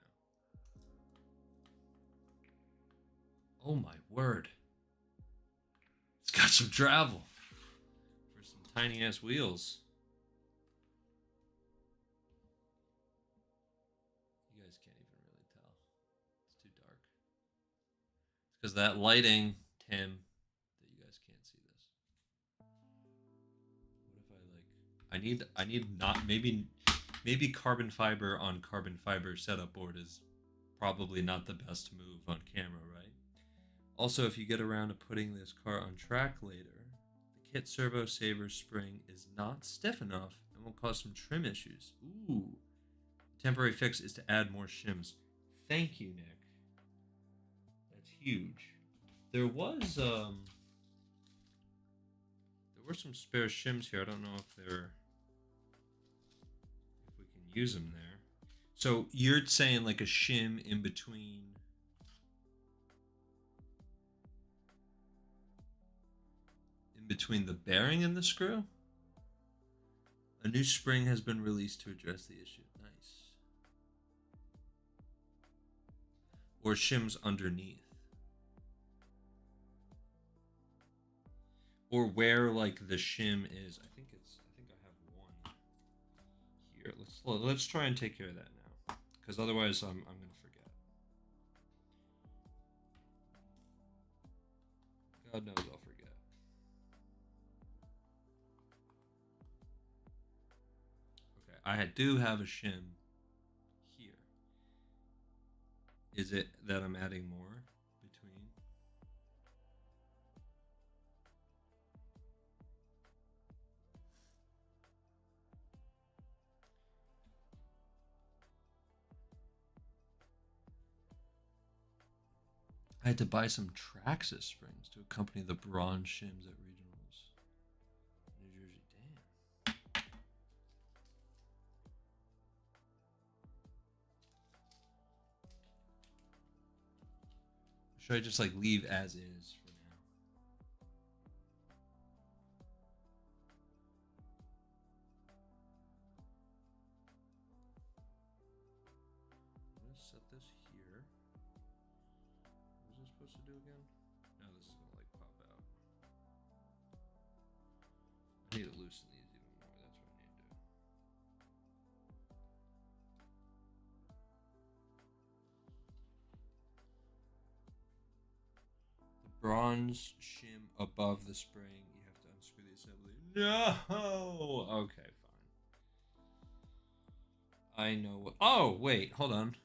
now. Oh my word! It's got some travel for some tiny ass wheels. You guys can't even really tell. It's too dark. It's because that lighting, Tim, that you guys can't see this. What if I need not maybe carbon fiber on carbon fiber setup board is probably not the best move on camera, right? Also, if you get around to putting this car on track later, the kit servo saver spring is not stiff enough and will cause some trim issues. Ooh. The temporary fix is to add more shims. Thank you, Nick. That's huge. There were some spare shims here. I don't know if we can use them there. So you're saying like a shim in between the bearing and the screw? A new spring has been released to address the issue. Nice. Or shims underneath. or where like the shim is. I think I have one here. Let's try and take care of that now, because otherwise I'm gonna forget. God knows I'll forget. Okay, I do have a shim here. Is it that I'm adding more between? I had to buy some Traxxas springs to accompany the bronze shims at regionals. New Jersey, damn. Should I just like leave as is for now? I'm gonna set this here. What was I supposed to do again? No, this is gonna like pop out. I need to loosen these even more. That's what I need to do. The bronze shim above the spring. You have to unscrew the assembly. No. Okay, fine. I know what. Oh wait, hold on.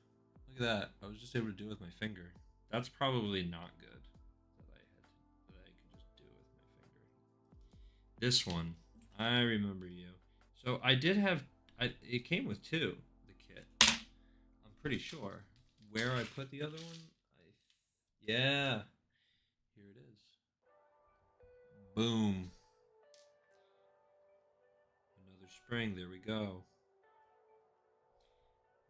Look at that. I was just able to do it with my finger. That's probably not good. That I could just do it with my finger. This one, I remember you. So I did have. It came with two. The kit. I'm pretty sure. Where I put the other one? Yeah. Here it is. Boom. Another spring. There we go.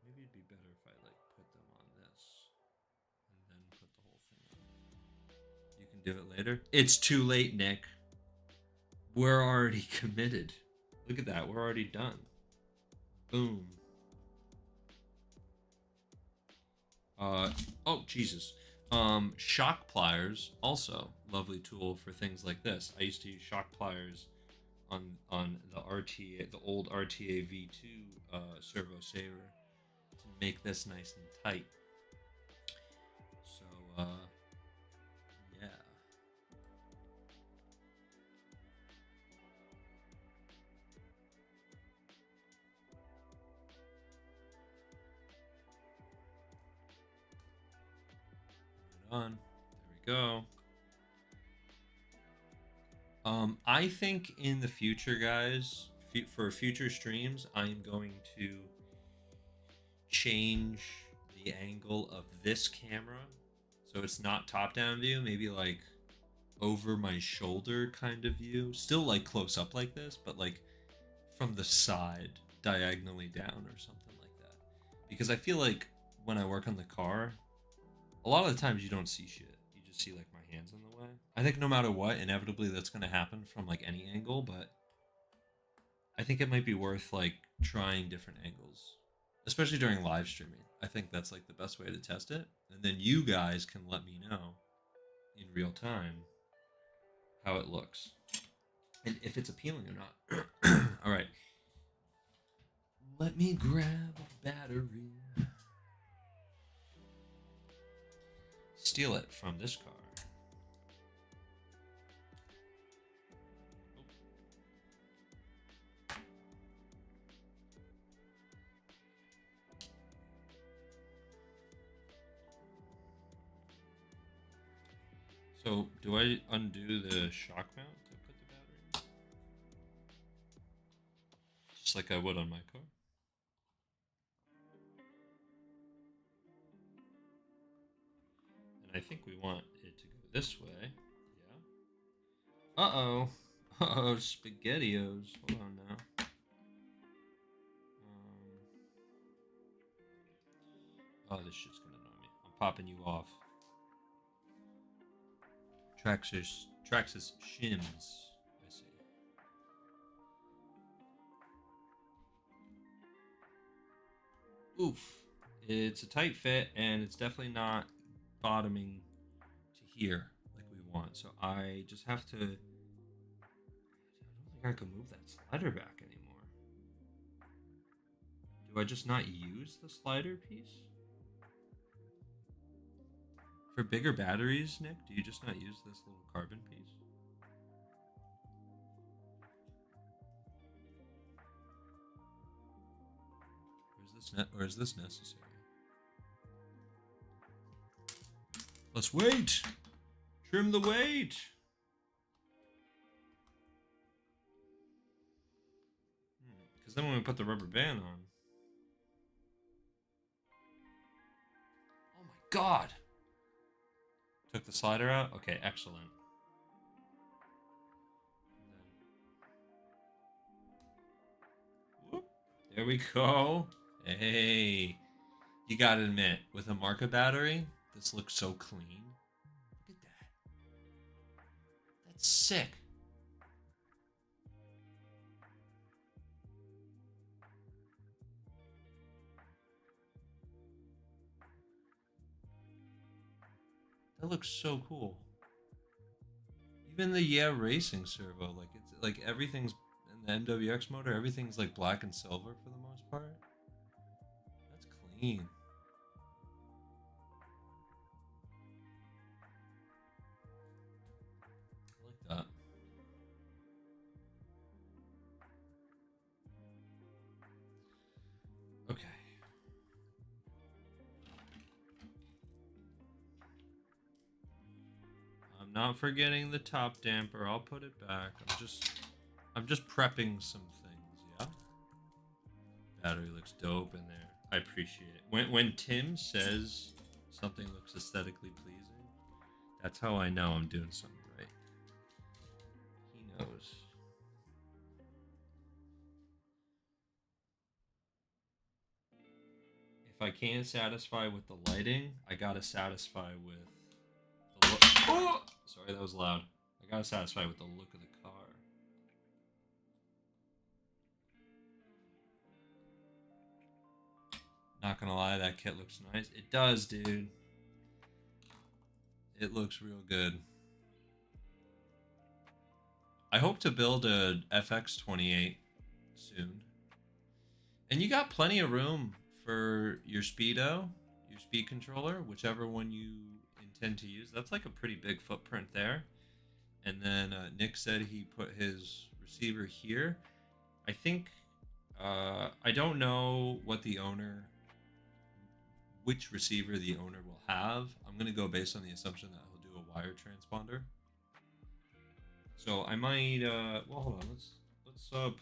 Maybe it'd be better if I like put them on this and then put the whole thing on. You can do it later. It's too late, Nick. We're already committed. Look at that. We're already done. Boom. Oh Jesus. Shock pliers, also lovely tool for things like this. I used to use shock pliers on the RTA, the old RTA V2 servo saver to make this nice and tight. So yeah. On. There we go. I think in the future, guys, for future streams, I'm going to change the angle of this camera so it's not top-down view, maybe like over my shoulder kind of view. Still like close up like this, but like from the side, diagonally down or something like that. Because I feel like when I work on the car, a lot of the times you don't see shit. You just see like my hands in the way. I think no matter what, inevitably that's going to happen from like any angle, but I think it might be worth like trying different angles, especially during live streaming. I think that's like the best way to test it. And then you guys can let me know in real time how it looks and if it's appealing or not. All right. Let me grab a battery. Steal it from this car. So, do I undo the shock mount to put the battery in? Just like I would on my car? And I think we want it to go this way. Yeah. Uh-oh. Uh-oh, SpaghettiOs. Hold on now. Oh, this shit's gonna annoy me. I'm popping you off. Traxxas shims. I see. Oof. It's a tight fit, and it's definitely not bottoming to here like we want. So I just have to think I can move that slider back anymore. Do I just not use the slider piece? For bigger batteries, Nick, do you just not use this little carbon piece? Or is this necessary? Let's wait! Trim the weight! Because then when we put the rubber band on... Oh my god! Took the slider out? Okay, excellent. Whoop, there we go. Hey, you gotta admit, with a market battery, this looks so clean. Look at that. That's sick. That looks so cool. Even the Yeah Racing servo, like it's like everything's in the MWX motor, everything's like black and silver for the most part. That's clean. I like that. Okay. I'm not forgetting the top damper. I'll put it back. I'm just prepping some things, yeah? Battery looks dope in there. I appreciate it. When Tim says something looks aesthetically pleasing, that's how I know I'm doing something right. He knows. If I can't satisfy with the lighting, I gotta satisfy with the look. Oh! Sorry, that was loud. I gotta satisfy with the look of the car. Not gonna lie, that kit looks nice. It does, dude. It looks real good. I hope to build a FX28 soon. And you got plenty of room for your speedo, your speed controller, whichever one you intend to use. That's like a pretty big footprint there. And then Nick said he put his receiver here. I think, I don't know what the owner, which receiver the owner will have. I'm going to go based on the assumption that he'll do a wire transponder. So I might, well, hold on, let's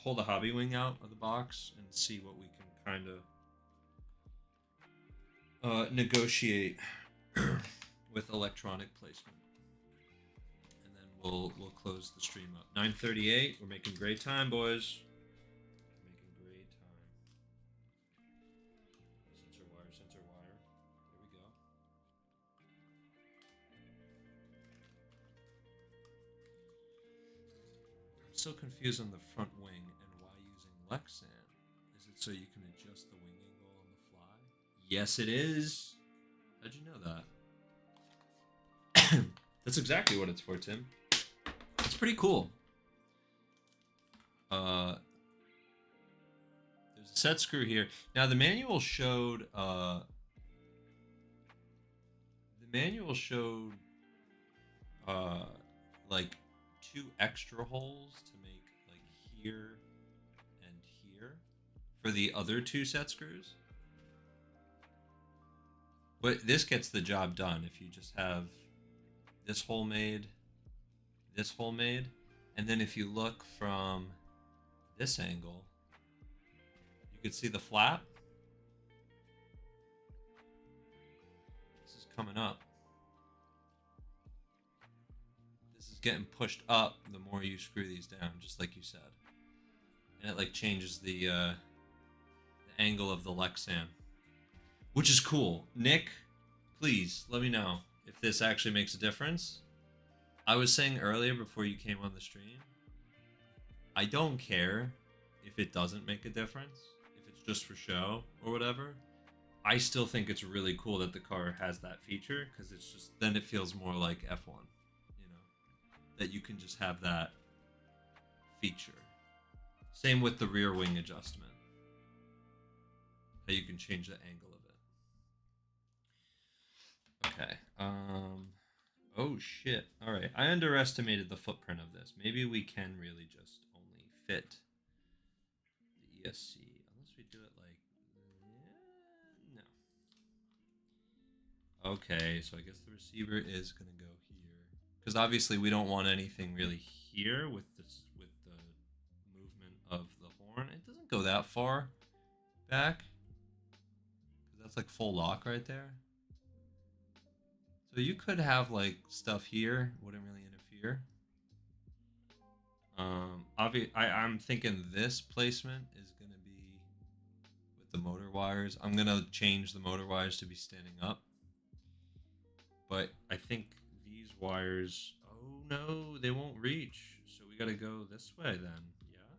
pull the hobby wing out of the box and see what we can kind of negotiate with electronic placement. And then we'll close the stream up. 9:38, we're making great time, boys. Making great time. Sensor wire, sensor wire. There we go. I'm so confused on the front wing and why using Lexan. Is it so you can adjust the wing angle on the fly? Yes, it is. How'd you know that? That's exactly what it's for, Tim. It's pretty cool. There's a set screw here. Now the manual showed like 2 extra holes to make like here and here for the other 2 set screws. But this gets the job done if you just have this hole made, and then if you look from this angle, you can see the flap. This is coming up. This is getting pushed up the more you screw these down, just like you said. And it like changes the angle of the Lexan, which is cool. Nick, please let me know if this actually makes a difference. I was saying earlier before you came on the stream, I don't care if it doesn't make a difference, if it's just for show or whatever. I still think it's really cool that the car has that feature, because it's just, then it feels more like F1, you know, that you can just have that feature. Same with the rear wing adjustment. How you can change the angle of it. Okay. Oh shit. All right. I underestimated the footprint of this. Maybe we can really just only fit the ESC unless we do it like no. Okay, so I guess the receiver is gonna go here because obviously we don't want anything really here with this with the movement of the horn. It doesn't go that far back because that's like full lock right there. So you could have like stuff here, wouldn't really interfere. I'm thinking this placement is gonna be with the motor wires. I'm gonna change the motor wires to be standing up. But I think these wires, oh no, they won't reach. So we gotta go this way then, yeah?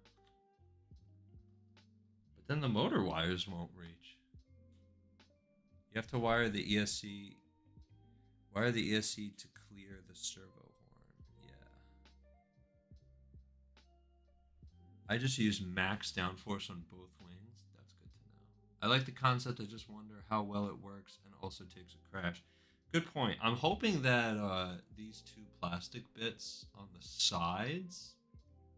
But then the motor wires won't reach. You have to wire the ESC to clear the servo horn. Yeah. I just use max downforce on both wings. That's good to know. I like the concept. I just wonder how well it works and also takes a crash. Good point. I'm hoping that these two plastic bits on the sides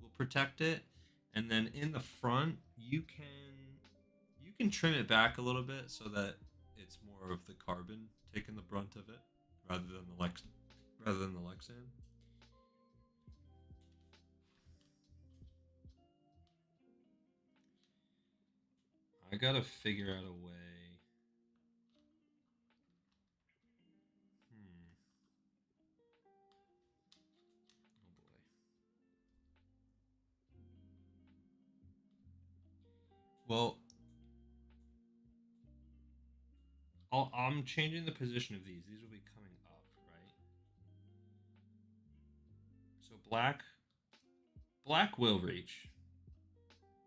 will protect it, and then in the front you can trim it back a little bit so that it's more of the carbon taking the brunt of it rather than the Lexan. I gotta figure out a way. Oh boy. Well, I'm changing the position of these. These will be coming up, right? So black will reach.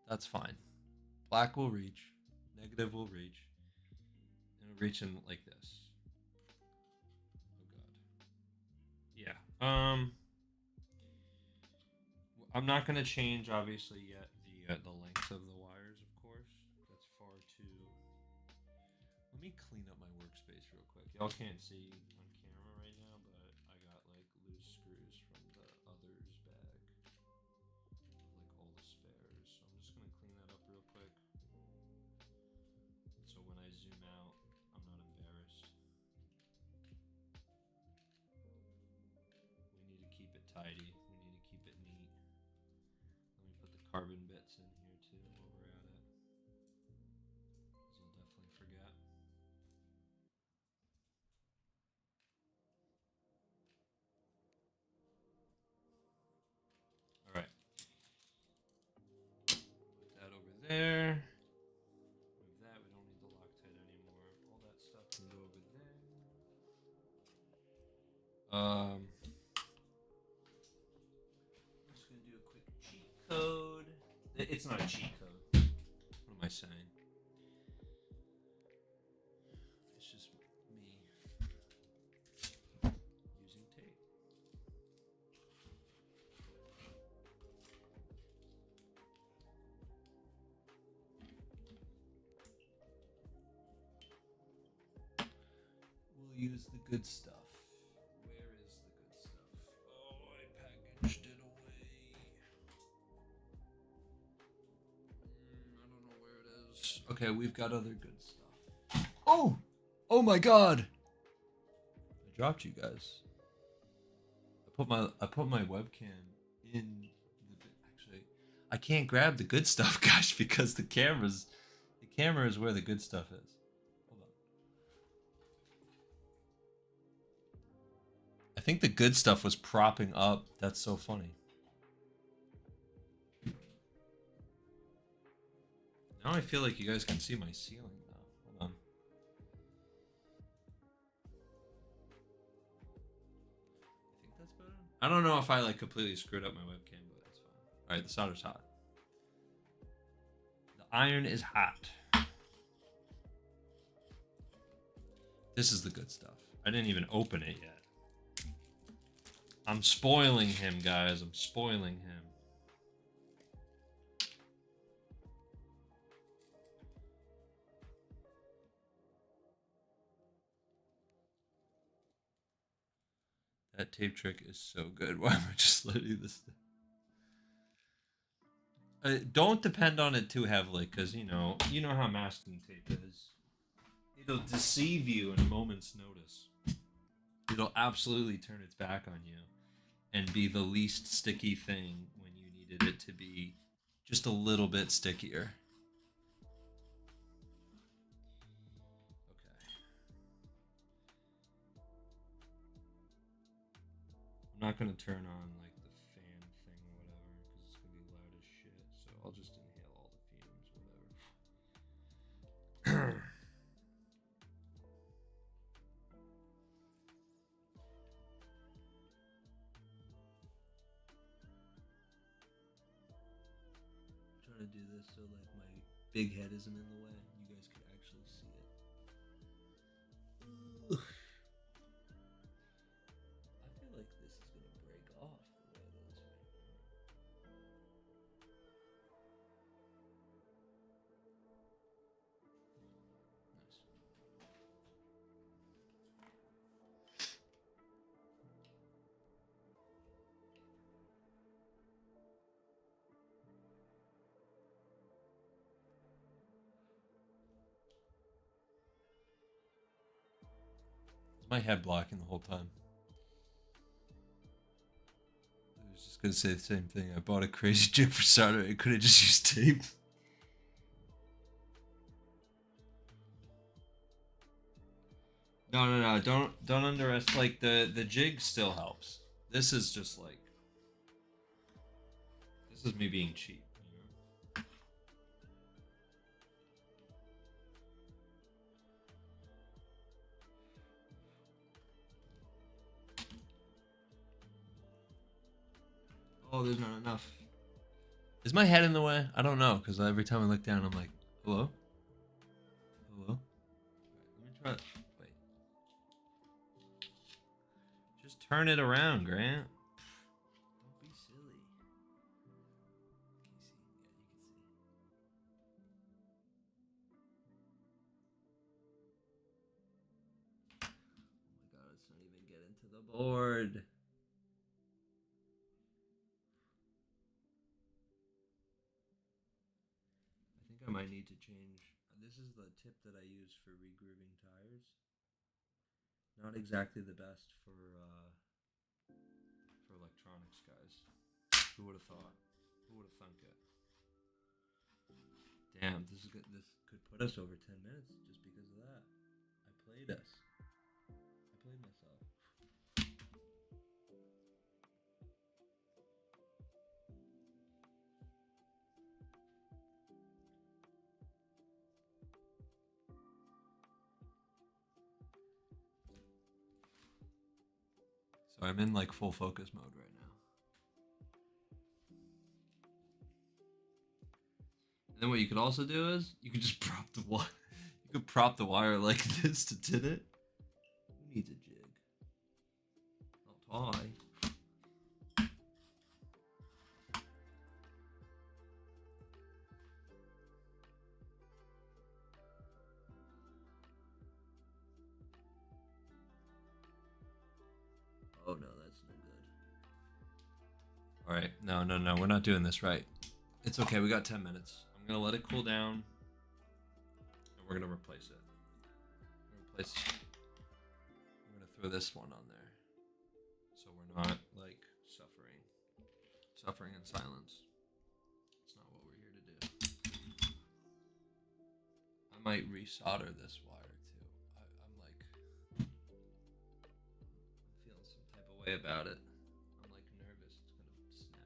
That's fine. Black will reach. Negative will reach. And it'll reach in like this. Oh god. Yeah. I'm not gonna change obviously yet the length of the wires, of course. That's far too. Let me clean up my workspace real quick. Y'all can't see on camera right now, but I got like loose screws from the others bag. Like all the spares. So I'm just gonna clean that up real quick. So when I zoom out, I'm not embarrassed. We need to keep it tidy. We need to keep it neat. Let me put the carbon bits in here too while we're at it. Because I'll definitely forget. Alright. Put that over there. Move that. We don't need the Loctite anymore. All that stuff can go over there. I'm just gonna do a quick cheat code. It's not a cheat code. What am I saying? It's just me using tape. We'll use the good stuff. Where is the good stuff? Oh, I packaged it away. I don't know where it is. Okay, we've got other good stuff. Oh! Oh my god! I dropped you guys. I put my webcam in the actually I can't grab the good stuff, gosh, because the camera is where the good stuff is. Hold on. I think the good stuff was propping up. That's so funny. Now I feel like you guys can see my ceiling now. Hold on. I think that's better. I don't know if I like completely screwed up my webcam, but that's fine. All right, the solder's hot. The iron is hot. This is the good stuff. I didn't even open it yet. I'm spoiling him, guys. I'm spoiling him. That tape trick is so good. Why am I just letting this? Don't depend on it too heavily, because you know how masking tape is. It'll deceive you in a moment's notice. It'll absolutely turn its back on you and be the least sticky thing when you needed it to be just a little bit stickier. Okay. I'm not going to turn on like the fan thing or whatever because it's going to be loud as shit. So I'll just inhale all the fumes, whatever. Trying to do this so like my big head isn't in the way. You guys could actually see it. I feel like this is gonna break off the way it is right now. Nice. Is my head blocking the whole time? I was just gonna say the same thing. I bought a crazy jig for Saturday. I could have just used tape. No. Don't underestimate. Like the jig still helps. This is just like this is me being cheap. You know? Oh, there's not enough. Is my head in the way? I don't know, because every time I look down, I'm like, hello? Hello? Let me try. Wait. Just turn it around, Grant. Don't be silly. Can you see? Yeah, you can see. Oh my god, it's not even getting to the board. I think I might need to change. This is the tip that I use for regrooving tires. Not exactly the best for electronics, guys. Who would have thought? Who would have thunk it? Damn, this could put us over 10 minutes just because of that. I played us. I played myself. So I'm in like full focus mode right now. And then what you could also do is you could just prop the wire. You could prop the wire like this to tin it. Who needs a jig? Not tie. Oh no, that's no good. All right, no, we're not doing this right. It's okay, we got 10 minutes. I'm gonna let it cool down, and we're gonna replace it. We're gonna throw this one on there, so we're not like suffering in silence. It's not what we're here to do. I might resolder this wire too. I'm like, I'm feeling some type of way about it. I'm like nervous it's gonna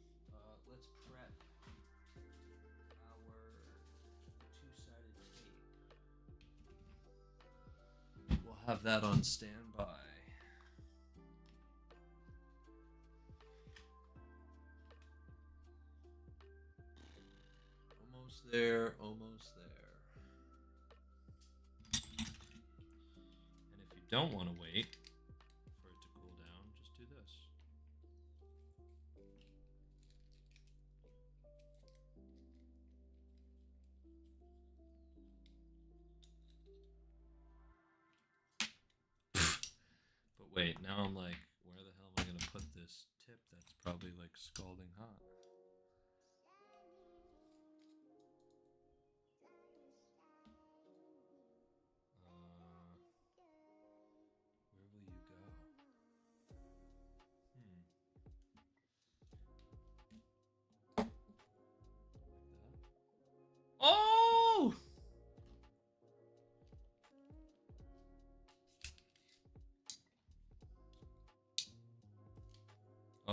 snap off. Let's prep our two-sided tape. We'll have that on standby. Almost there, almost there. And if you don't want to wait for it to cool down, just do this. But wait, now I'm like, where the hell am I gonna put this tip that's probably like scalding hot? Where will you go? Like that? Oh!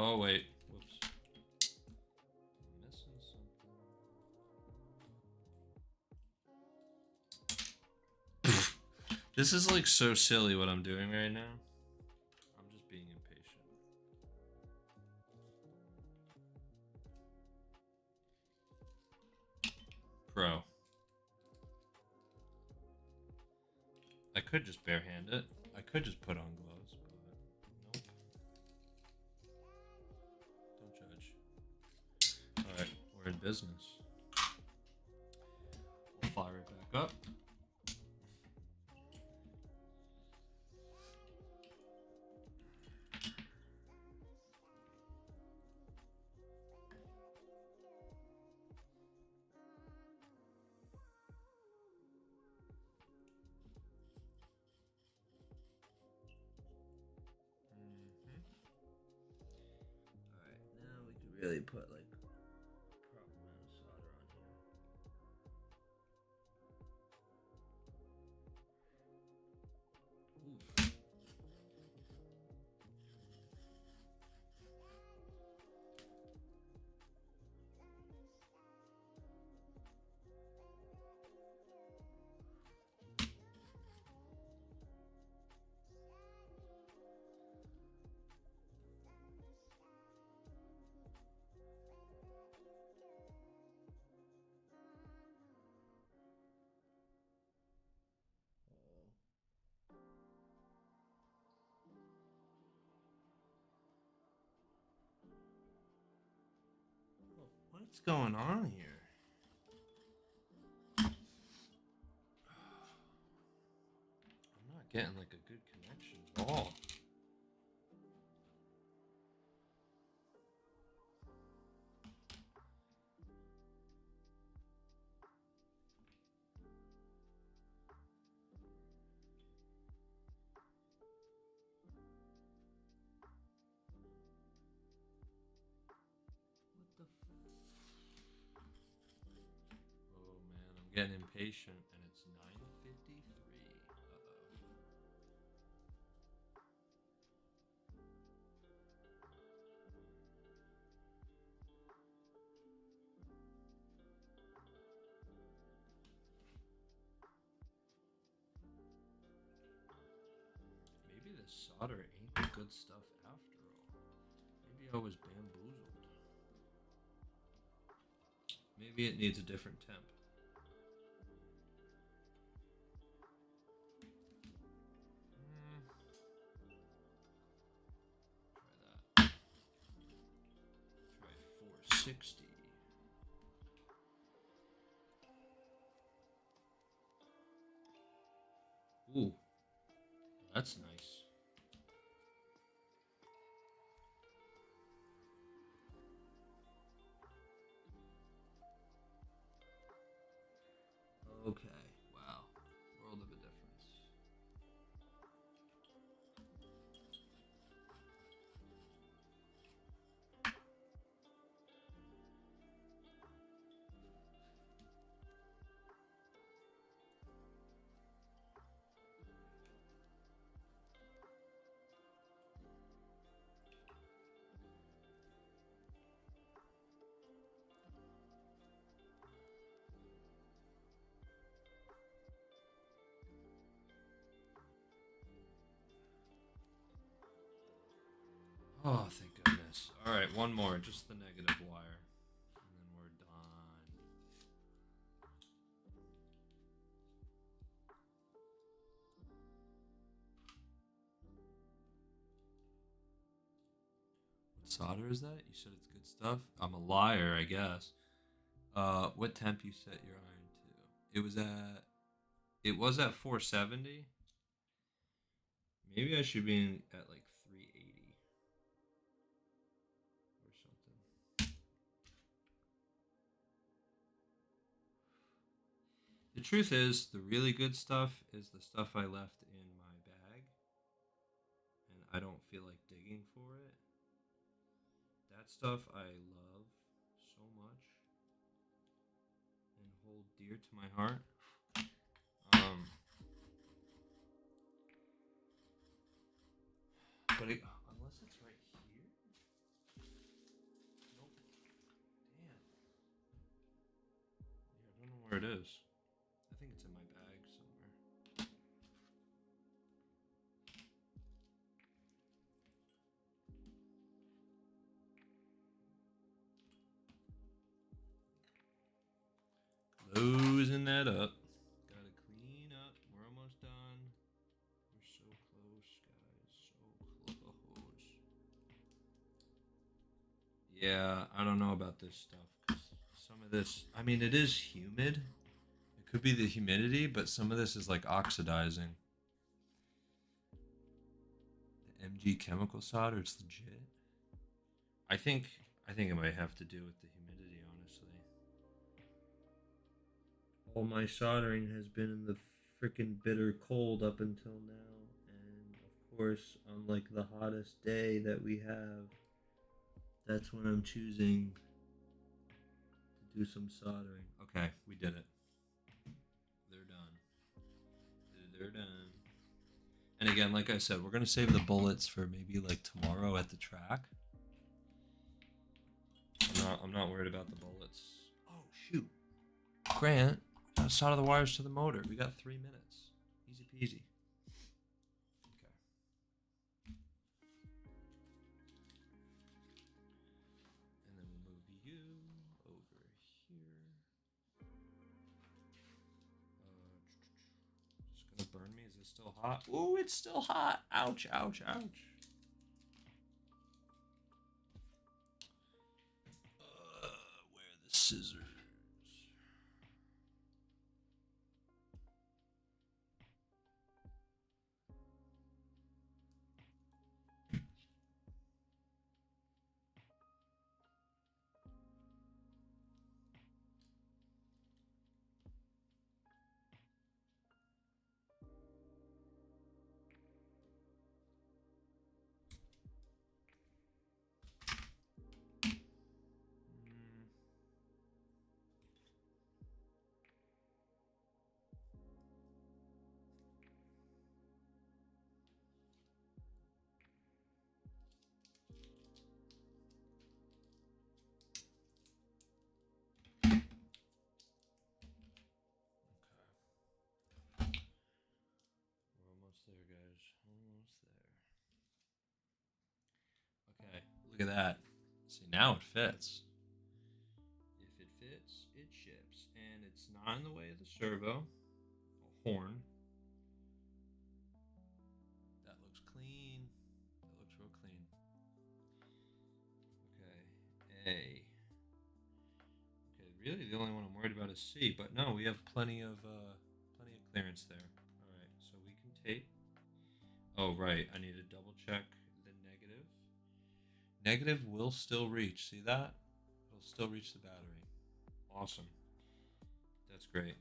Oh wait, whoops. I'm missing something. This is like so silly what I'm doing right now. I'm just being impatient. Pro. I could just barehand it. I could just put on gloves, but nope. Don't judge. Alright, we're in business. We'll fire it back up. Alright, now we can really put like proper amount of solder on here. Ooh. What's going on here? I'm not getting like a good connection at all. What the Oh man, I'm getting impatient and it's 9:53. Uh-oh. Maybe the solder ain't the good stuff after all. Maybe I was bamboozled. Maybe it needs a different temp. Try that. Try 460. Ooh, that's nice. Okay, wow. World of a difference. Oh, thank goodness. Alright, one more. Just the negative wire. And then we're done. What solder is that? You said it's good stuff? I'm a liar, I guess. What temp you set your iron to? It was at 470. Maybe I should be at like 380 or something. The truth is, the really good stuff is the stuff I left in my bag, and I don't feel like digging for it. That stuff I love so much and hold dear to my heart. But unless it's right here, nope. Damn. Yeah, I don't know where it is. I think it's in my bag somewhere. Closing that up. Gotta clean up. We're almost done. We're so close, guys. So close. Yeah, I don't know about this stuff. 'Cause some of this, I mean, it is humid. It could be the humidity, but some of this is like oxidizing. The MG chemical solder, it's legit. I think it might have to do with the humidity, honestly. All my soldering has been in the freaking bitter cold up until now, and of course, on like the hottest day that we have, that's when I'm choosing to do some soldering. Okay, we did it. They're done. They're done. And again, like I said, we're gonna save the bullets for maybe like tomorrow at the track. I'm not worried about the bullets. Oh shoot, Grant, gotta solder the wires to the motor. We got 3 minutes. Easy peasy. Okay. And then we'll move you over here. Just gonna burn me. Is it still hot? Ooh, it's still hot. Ouch, ouch, ouch. Where are the scissors? We're almost there, guys. Almost there. Okay, look at that. See, now it fits. If it fits, it ships. And it's not in the way of the servo. A horn. That looks clean. That looks real clean. Okay, A. Okay, really the only one I'm worried about is C, but no, we have plenty of clearance there. All right, so we can tape. Oh right, I need to double check the negative. Negative will still reach. See that? It'll still reach the battery. Awesome. That's great.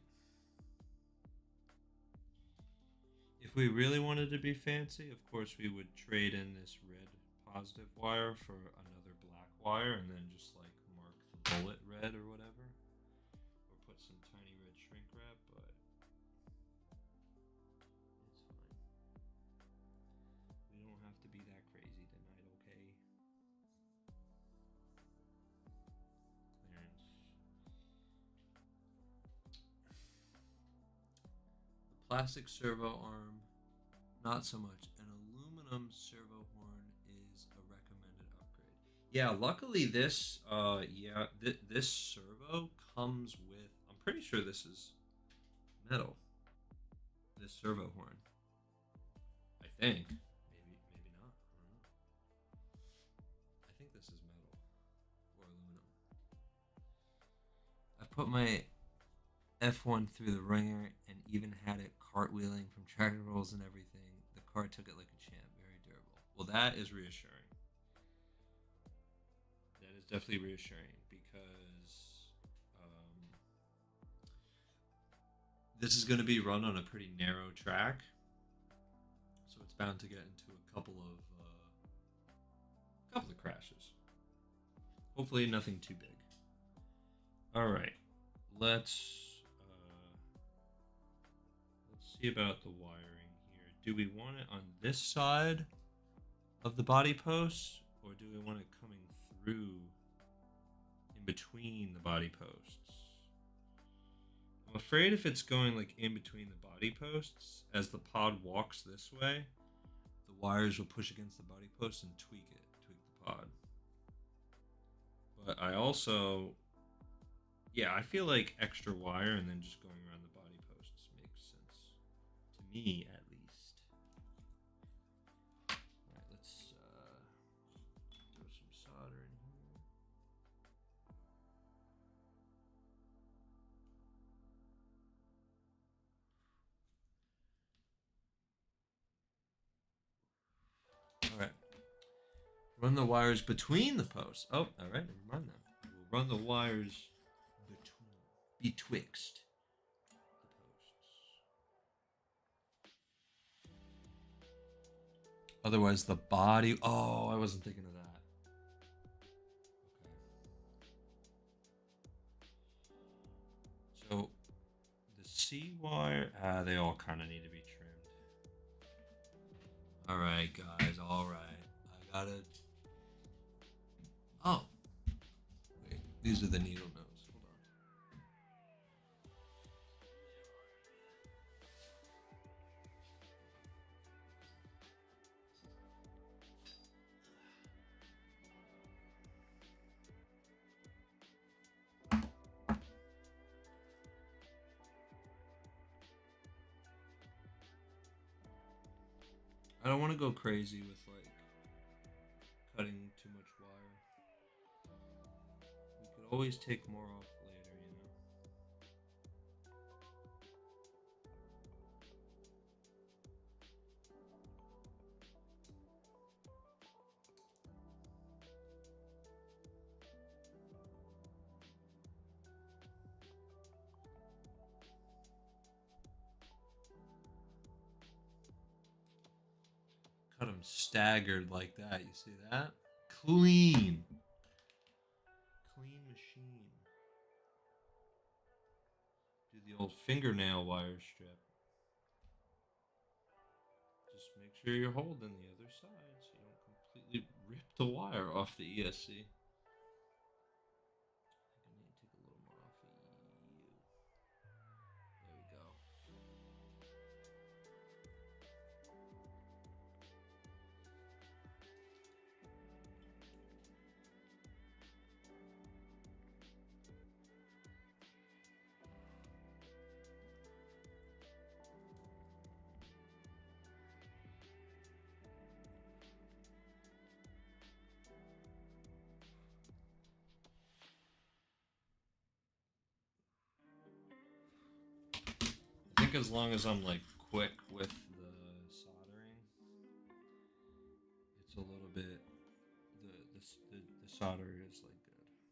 If we really wanted to be fancy, of course we would trade in this red positive wire for another black wire and then just like mark the bullet red or whatever. Or put some tiny red shrink wrap, but it's fine. We don't have to be that crazy tonight, okay? Clearance. The plastic servo arm, not so much. An aluminum servo horn is a recommended upgrade. Yeah, luckily this this servo comes with, I'm pretty sure this is metal. This servo horn. I think. Maybe not. I don't know. I think this is metal or aluminum. I've put my F1 through the ringer and even had it cartwheeling from track rolls and everything. The car took it like a champ. Very durable. Well, that is reassuring. That is definitely reassuring because this is going to be run on a pretty narrow track, so it's bound to get into a couple of crashes. Hopefully, nothing too big. All right, let's see about the wiring here. Do we want it on this side of the body post, or do we want it coming through in between the body posts? I'm afraid if it's going like in between the body posts, as the pod walks this way, the wires will push against the body post and tweak the pod. But I also, yeah, I feel like extra wire and then just going around the body posts makes sense to me, at least. All right, let's throw some solder in here. All right. Run the wires between the posts. Oh, all right. Never mind that. We'll run the wires betwixt the posts. Otherwise, the body. Oh, I wasn't thinking of that. Okay. So the C wire. They all kind of need to be trimmed. All right, guys. All right. I got it. Oh. Wait. These are the needle nose. Hold on. I don't want to go crazy with like cutting too much wire. We could always take more off later, you know. Cut them staggered like that. You see that? Clean. Clean machine. Do the old fingernail wire strip. Just make sure you're holding the other side so you don't completely rip the wire off the ESC. I need to take a little more off of you. There we go. I think as long as I'm like quick with the soldering, it's a little bit the solder is like good.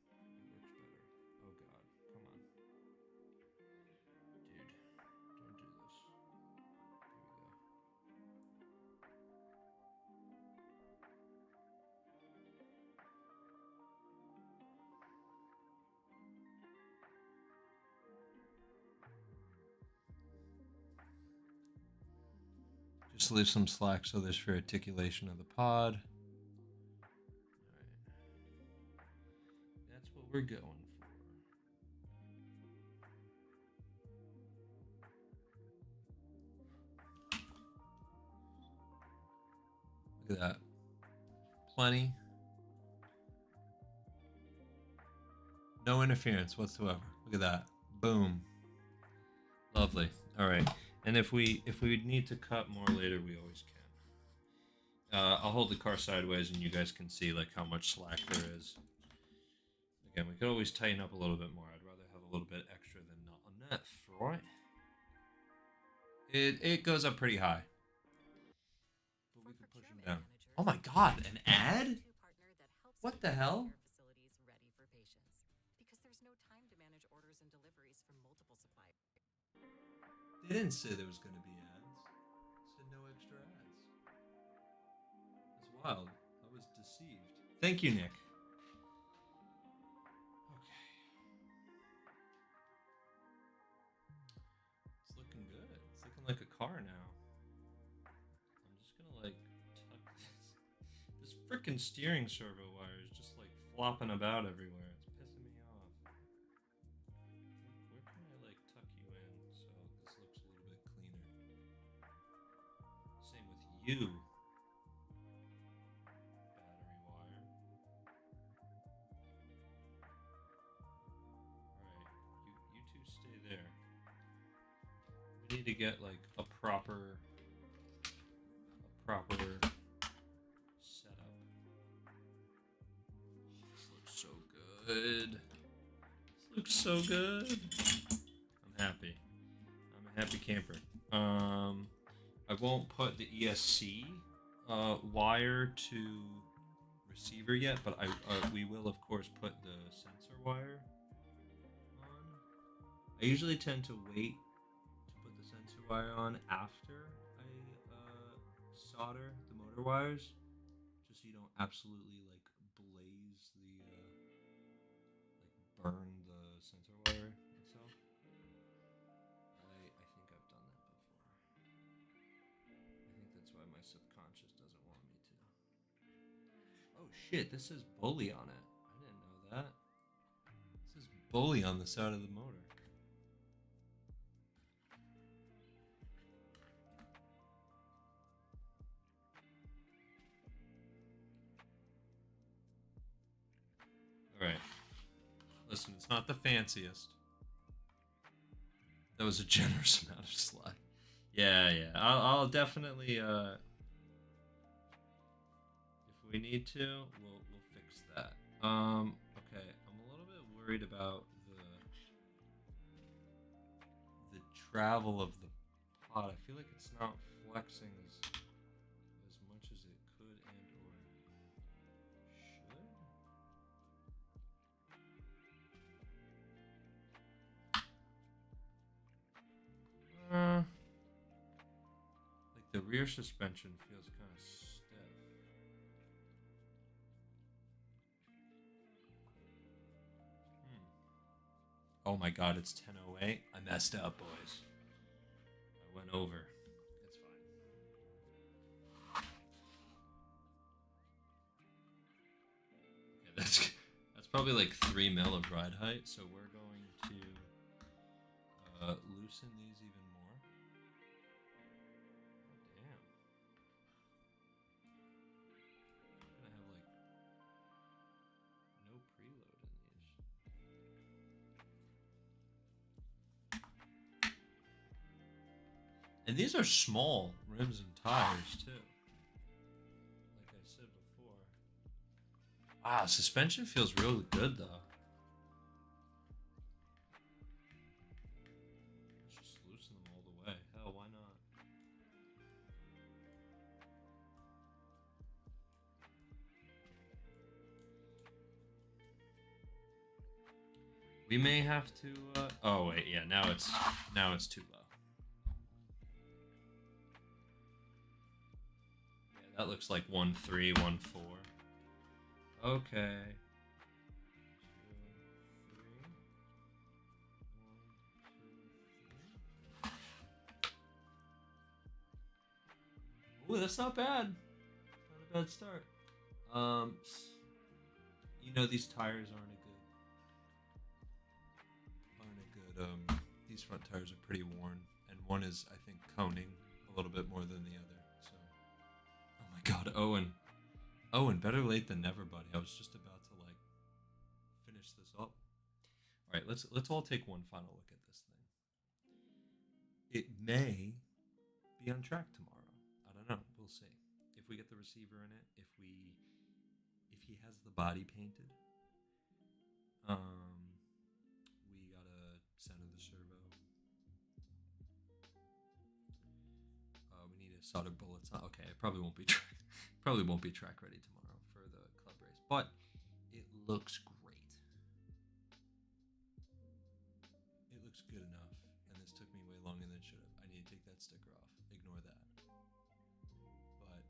It works better. Oh god, come on, dude, don't do this. Here we go. Just leave some slack so there's for articulation of the pod. Alright. That's what we're going for. Look at that. Plenty. No interference whatsoever. Look at that. Boom. Lovely. All right. And if we need to cut more later, we always can. I'll hold the car sideways, and you guys can see like how much slack there is. Again, we could always tighten up a little bit more. I'd rather have a little bit extra than not enough, right? It goes up pretty high. Oh my god, an ad? What the hell? They didn't say there was going to be ads. They said no extra ads. That's wild. I was deceived. Thank you, Nick. Okay. It's looking good. It's looking like a car now. I'm just going to like tuck this freaking steering servo wire is just like flopping about everywhere. It's pissing me off. Where can I like tuck you in so this looks a little bit cleaner? Same with you. Battery wire. Alright, you two stay there. We need to get like a proper setup. This looks so good. This looks so good. I'm happy. I'm a happy camper. I won't put the ESC wire to receiver yet, but we will of course put the sensor wire on. I usually tend to wait to put the sensor wire on after I solder the motor wires, just so you don't absolutely like blaze the like burn the sensor wire itself. I think I've done that before. I think that's why my subconscious doesn't want me to. Oh shit, this says bully on it. I didn't know that. This says bully on the side of the motor. Alright. Listen, it's not the fanciest. That was a generous amount of slide. Yeah. I'll definitely, if we need to, we'll fix that. Okay, I'm a little bit worried about the travel of the pod. I feel like it's not flexing as much as it could and or should. Like the rear suspension feels kind of stiff. Oh my god, it's 10:08. I messed up, boys. I went over. It's fine. Okay, that's probably like 3 mil of ride height, so we're going to loosen these even more. Oh, damn. I'm gonna have like no preload in these. And these are small rims and tires too. Like I said before. Wow, suspension feels really good though. Let's just loosen them all the way. Hell, why not? We may have to. Oh wait, yeah. Now it's too low. Yeah, that looks like 1.3, 1.4. Okay. 2, 3. 1, 2, 3. Ooh, that's not bad. Not a bad start. You know these tires aren't a good. These front tires are pretty worn, and one is, I think, coning a little bit more than the other. So, oh my God, Owen, better late than never, buddy. I was just about to like finish this up. All right, let's all take one final look at this thing. It may be on track tomorrow. I don't know. We'll see. If we get the receiver in it, if he has the body painted, we gotta center the servo. We need to solder bullets on. Okay, it probably won't be probably won't be track ready tomorrow for the club race, but it looks great. It looks good enough, and this took me way longer than it should have. I need to take that sticker off. Ignore that. But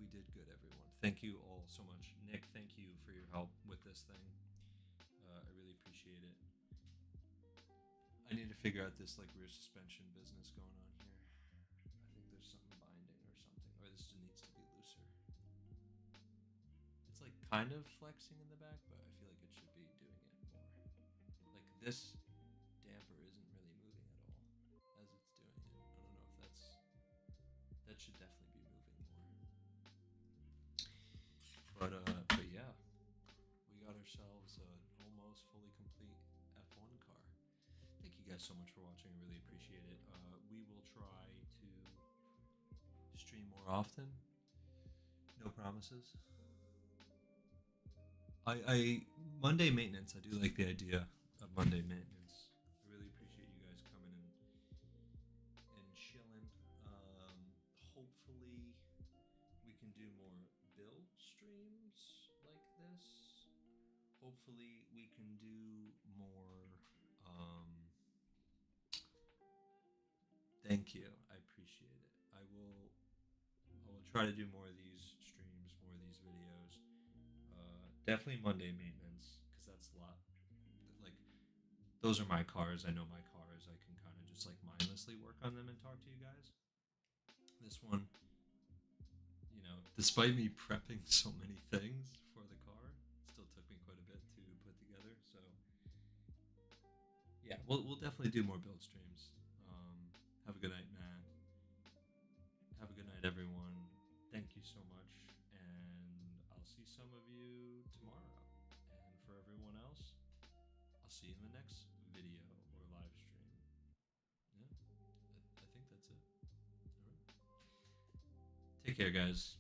we did good, everyone. Thank you all so much. Nick, thank you for your help with this thing. I really appreciate it. I need to figure out this like rear suspension business going on here. I think there's something binding or something, or this needs to be looser. It's like kind of flexing in the back, but I feel like it should be doing it more. Like this damper isn't really moving at all as it's doing it. I don't know if that should definitely be moving more. But yeah, we got ourselves an almost fully complete F1 car. Thank you guys so much for watching. I really appreciate it. We will try to stream more often. No promises. I Monday maintenance. I do like the idea of Monday maintenance. I really appreciate you guys coming and chilling. Hopefully we can do more build streams like this. Hopefully we can do more. Thank you. I appreciate it. I will try to do more of these streams, more of these videos. Definitely Monday maintenance, because that's a lot. Like, those are my cars. I know my cars. I can kind of just like mindlessly work on them and talk to you guys. This one, you know, despite me prepping so many things for the car, still took me quite a bit to put together. So yeah, we'll definitely do more build streams. Have a good night, Matt. Have a good night, everyone. Thank you so much, and I'll see some of you tomorrow. And for everyone else, I'll see you in the next video or live stream. Yeah, I think that's it. All right. Take care, guys.